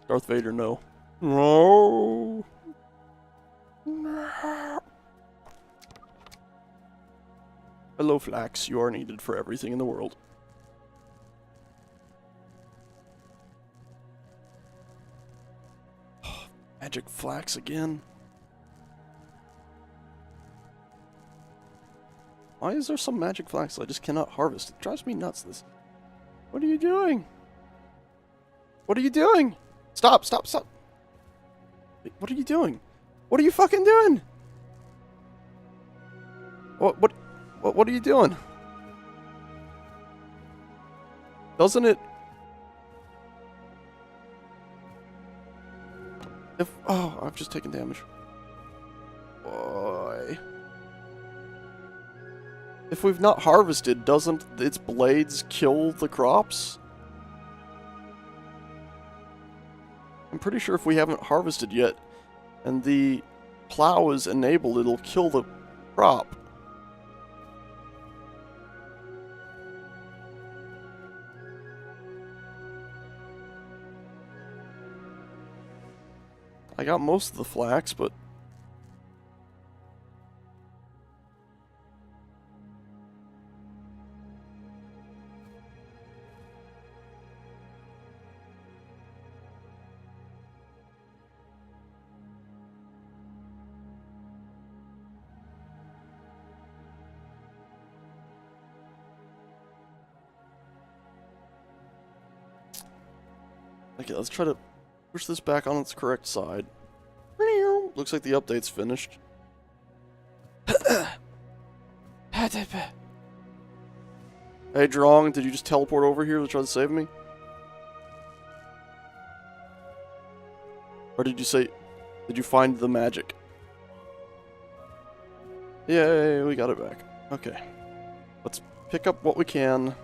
Darth Vader, no. No! No! Hello, Flax. You are needed for everything in the world. Magic Flax again. Why is there some magic flax that I just cannot harvest? It drives me nuts, this. What are you doing? What are you doing? Stop, stop, stop. Wait, what are you doing? What are you fucking doing? What are you doing? Doesn't it... Oh, I've just taken damage. Boy. If we've not harvested, doesn't its blades kill the crops? I'm pretty sure if we haven't harvested yet, and the plow is enabled, it'll kill the crop. I got most of the flax, but... Okay, let's try to push this back on its correct side. Looks like the update's finished. Hey, Drong, did you just teleport over here to try to save me? Or did you say... Did you find the magic? Yay, we got it back. Okay. Let's pick up what we can.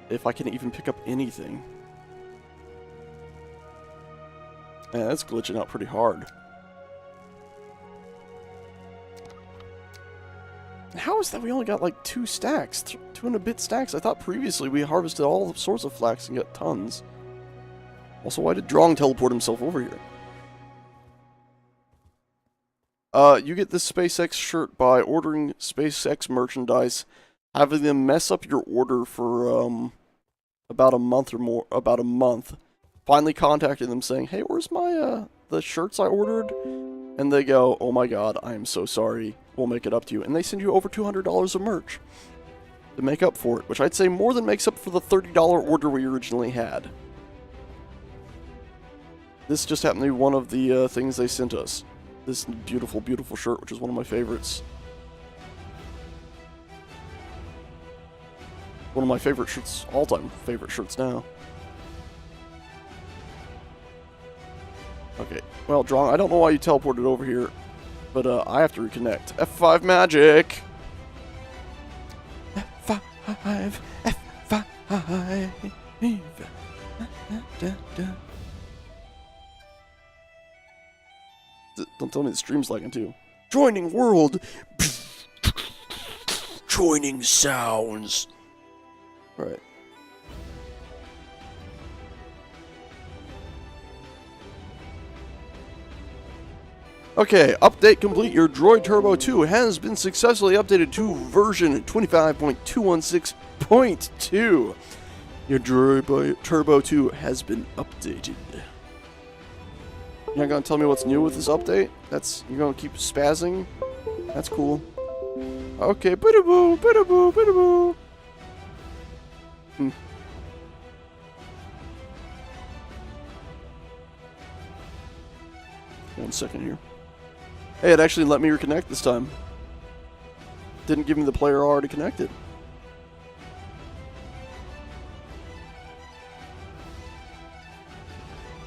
If I can even pick up anything. Man, that's glitching out pretty hard. How is that we only got like 2 stacks? 2 and a bit stacks? I thought previously we harvested all sorts of flax and got tons. Also, why did Drong teleport himself over here? You get this SpaceX shirt by ordering SpaceX merchandise, having them mess up your order for about a month or more, about a month. Finally contacting them saying, "Hey, where's my the shirts I ordered?" And they go, "Oh my god, I am so sorry. We'll make it up to you." And they send you over $200 of merch to make up for it, which I'd say more than makes up for the $30 order we originally had. This just happened to be one of the things they sent us. This beautiful, beautiful shirt, which is one of my favorites. One of my favorite shirts, all-time favorite shirts now. Okay, well, Drong, I don't know why you teleported over here, but I have to reconnect. F5 magic! F5, F5. Don't tell me the stream's lagging too. Joining world! Joining sounds! Alright. Okay, update complete. Your Droid Turbo 2 has been successfully updated to version 25.216.2. Your Droid Turbo 2 has been updated. You're not gonna tell me what's new with this update? You're gonna keep spazzing? That's cool. Okay, boo-da-boo, boo-da-boo, boo-da-boo. 1 second here. Hey, it actually let me reconnect this time. Didn't give me the player already connected.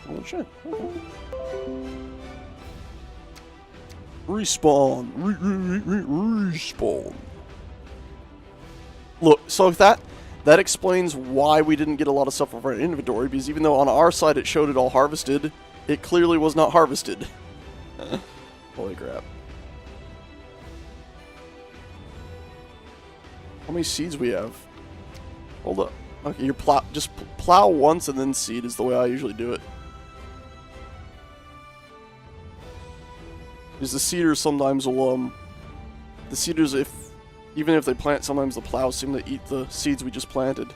Oh shit. Okay. Respawn. Respawn. Look, so that explains why we didn't get a lot of stuff from our inventory, because even though on our side it showed it all harvested, it clearly was not harvested. Holy crap. How many seeds we have? Hold up. Okay, you just plow once and then seed is the way I usually do it. Because the seeders sometimes will, the seeders, even if they plant, sometimes the plows seem to eat the seeds we just planted.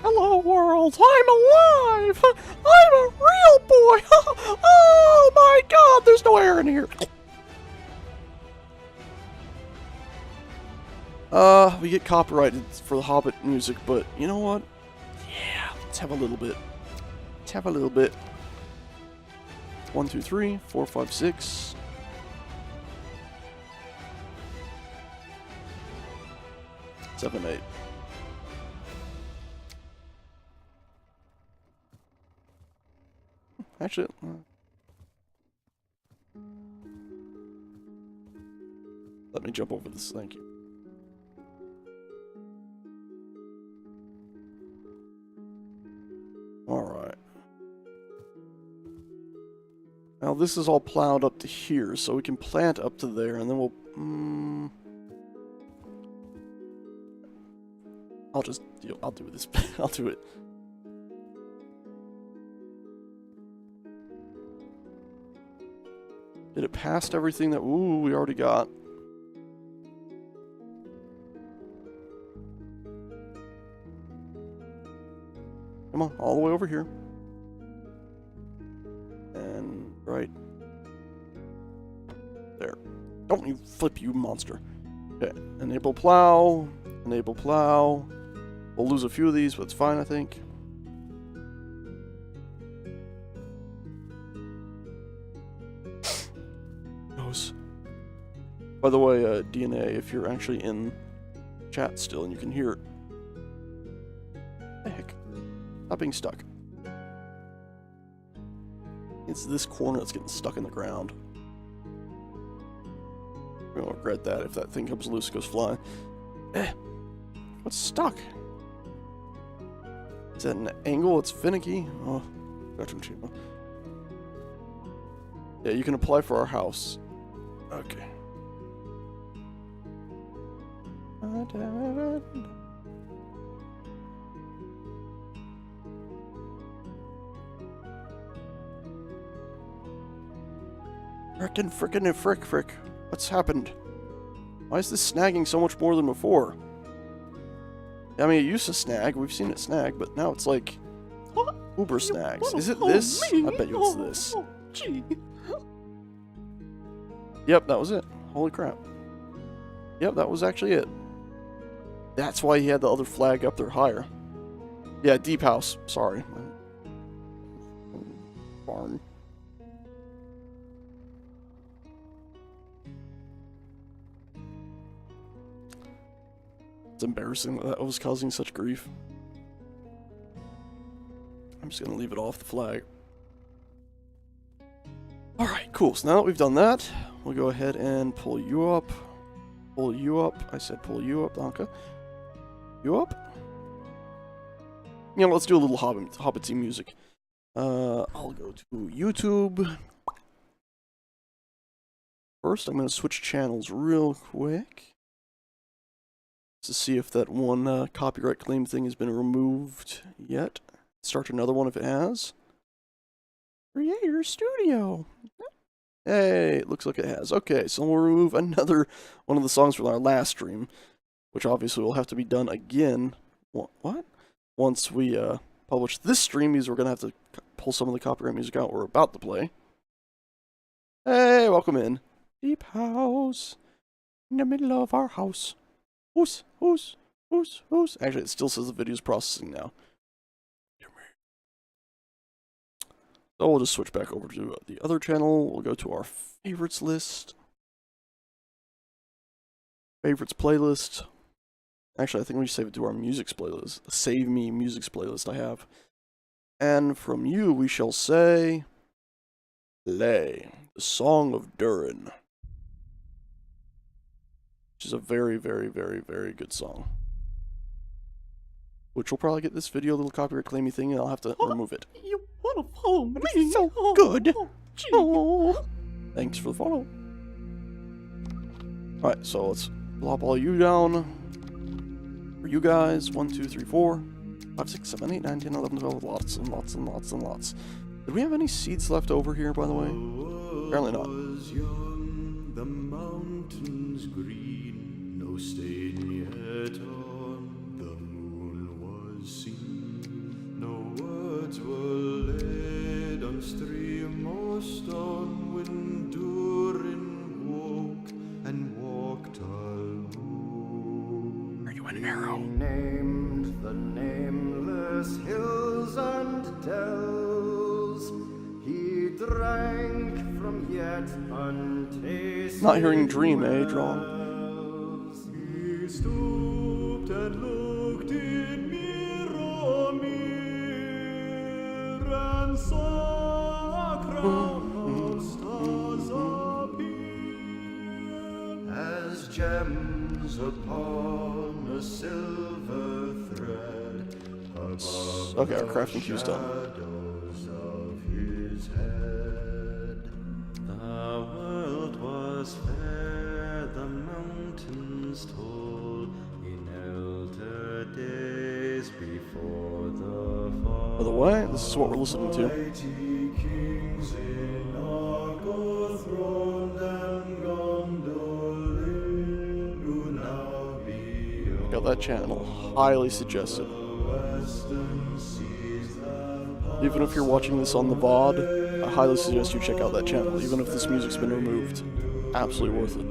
Hello world, I'm alive! I'm a real boy! Oh my god, there's no air in here! We get copyrighted for the Hobbit music, but you know what? Yeah, let's have a little bit. Let's have a little bit. 1, 2, 3, 4, 5, 6. Seven, 8. Actually, let me jump over this, thank you. Alright. Now this is all plowed up to here, so we can plant up to there, and then we'll... I'll do this. I'll do it. Did it past everything that we already got? Come on, all the way over here. And right there. Don't you flip, you monster. Okay, enable plow. Enable plow. We'll lose a few of these, but it's fine, I think. By the way, DNA, if you're actually in chat still and you can hear it. The heck? Stop being stuck. It's this corner that's getting stuck in the ground. We're gonna regret that if that thing comes loose and goes flying. What's stuck? Is that an angle? It's finicky. Oh, gotcha. Yeah, you can apply for our house. Okay. Frickin' and frick. What's happened? Why is this snagging so much more than before? I mean, it used to snag. We've seen it snag, but now it's like uber snags. Is it this? I bet you it's this. Yep, that was it. Holy crap. Yep, that was actually it. That's why he had the other flag up there higher. Yeah, deep house. Sorry. Barn. It's embarrassing that was causing such grief. I'm just gonna leave it off the flag. Alright, cool. So now that we've done that, we'll go ahead and pull you up. Pull you up. I said pull you up, Donka. You up? You know, let's do a little Hobbity music. I'll go to YouTube. First, I'm going to switch channels real quick to see if that one copyright claim thing has been removed yet. Start another one if it has. Creator Studio. Hey, it looks like it has. Okay, so we'll remove another one of the songs from our last stream, which obviously will have to be done again. What? Once we publish this stream, because we're going to have to pull some of the copyright music out we're about to play. Hey, welcome in. Deep house. In the middle of our house. Who's? Actually, it still says the video's processing now. So we'll just switch back over to the other channel. We'll go to our favorites list. Favorites playlist. Actually, I think we save it to our musics playlist. Save me musics playlist I have. And from you, we shall say... Lay. The Song of Durin. Which is a very, very, very, very good song. Which will probably get this video a little copyright claimy thing, and I'll have to remove it. You wanna follow me? It's so good. Oh. Thanks for the follow. Alright, so let's plop all you down. For you guys, 1, 2, 3, 4, 5, 6, 7, 8, 9, 10, 11, 12, lots and lots and lots and lots. Did we have any seeds left over here, by the way? Apparently not. The mountains green, no stain yet on the moon was seen. No words were laid on stream or stone when Durin woke and walked alone. Are you an arrow? He named the nameless hills and dells. He drank from yet untasted. Not hearing Dream, eh, Drawn? He stooped and looked in mirror and saw a crown of stars appear as gems upon a silver thread. Okay, our crafting queue's done. The world was fair, the mountains tall, in elder days before the fall. By the way, this is what we're listening to. Kings in Argo throned and Gondolin who now beyond. Got that channel. Highly suggested. Even if you're watching this on the VOD, I highly suggest you check out that channel, even if this music's been removed. Absolutely worth it.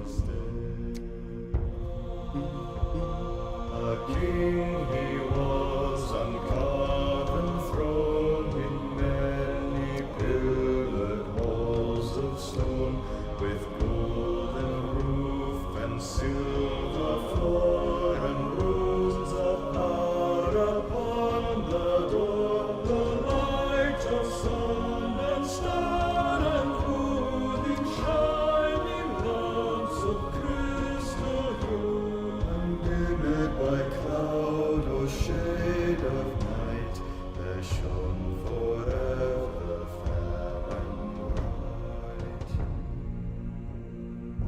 A king he was on carven throne in many pillared halls of stone, with golden roof and silver floor and runes of power upon the door. The light of sun and star and wood in shining lamps of crystal hue, unlimit by cloud or shade of night, there shone forever fair and bright.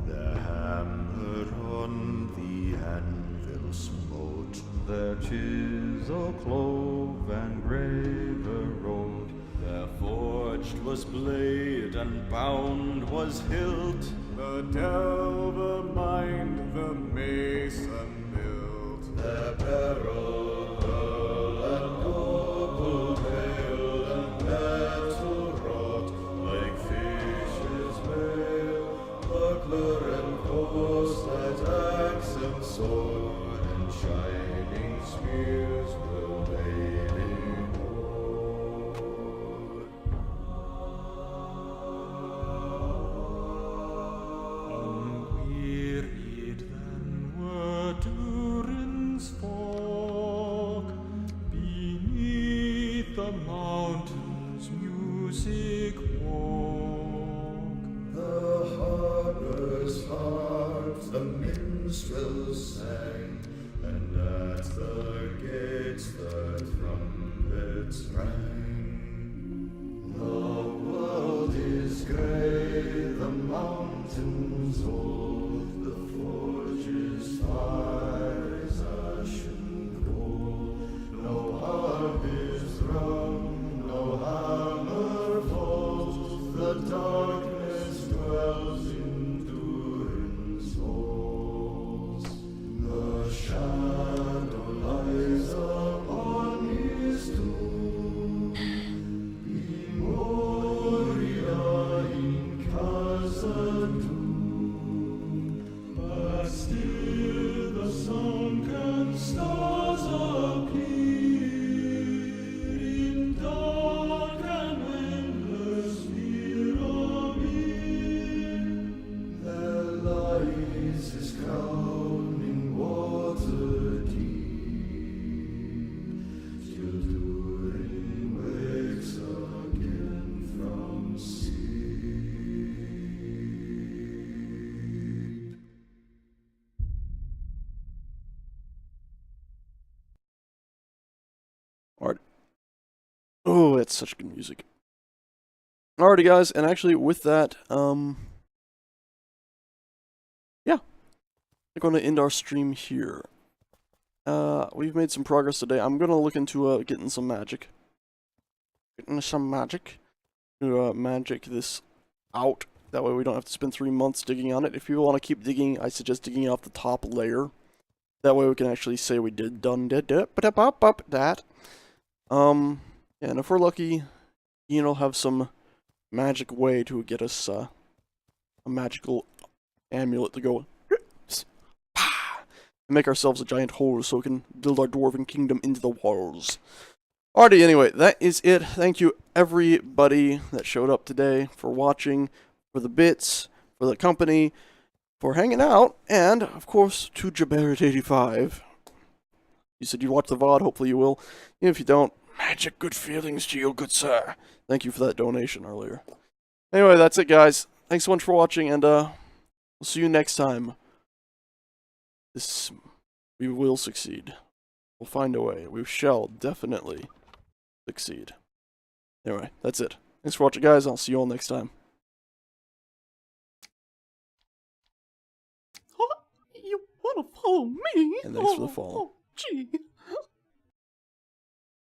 The hammer on the anvil smote, their chisel clove and graver rolled, their forged was blade and bound was hilt. The delver mined, the mason built. Their barrel hurl and noble tale and metal wrought like fishes' mail. Buckler and corset, axe and sword and shining spears were laid in hoard. Unwearied then were Durin's folk beneath the mountains' music woke. The harper's harps, the minstrels sang, and at the gates the trumpets rang. The world is grey, the mountains old, the forge's fire is ashen cold. No harp is rung, no hammer falls, the darkness dwells in Durin's halls. The shadow lies upon his tomb, Memoria in casa doom. But still the sunken stars appear in dark and endless pyramid. There lies his crown in water deep, till Durin wakes again from sleep. Alright. Oh, that's such good music. Alrighty, guys, and actually with that, yeah, we're going to end our stream here. We've made some progress today. I'm going to look into getting some magic. To magic this out. That way we don't have to spend 3 months digging on it. If people want to keep digging, I suggest digging off the top layer. That way we can actually say we did that. Yeah, and if we're lucky, Ian will have some magic way to get us a magical amulet to go and make ourselves a giant hole so we can build our dwarven kingdom into the walls. Alrighty, anyway, that is it. Thank you everybody that showed up today for watching, for the bits, for the company, for hanging out, and of course to Jabarrett85. You said you'd watch the VOD, hopefully you will. Even if you don't, magic good feelings to you, good sir. Thank you for that donation earlier. Anyway, that's it, guys. Thanks so much for watching, and we'll see you next time. We will succeed. We'll find a way. We shall definitely succeed. Anyway, that's it. Thanks for watching, guys. I'll see you all next time. You wanna follow me? And thanks for the follow. Gee.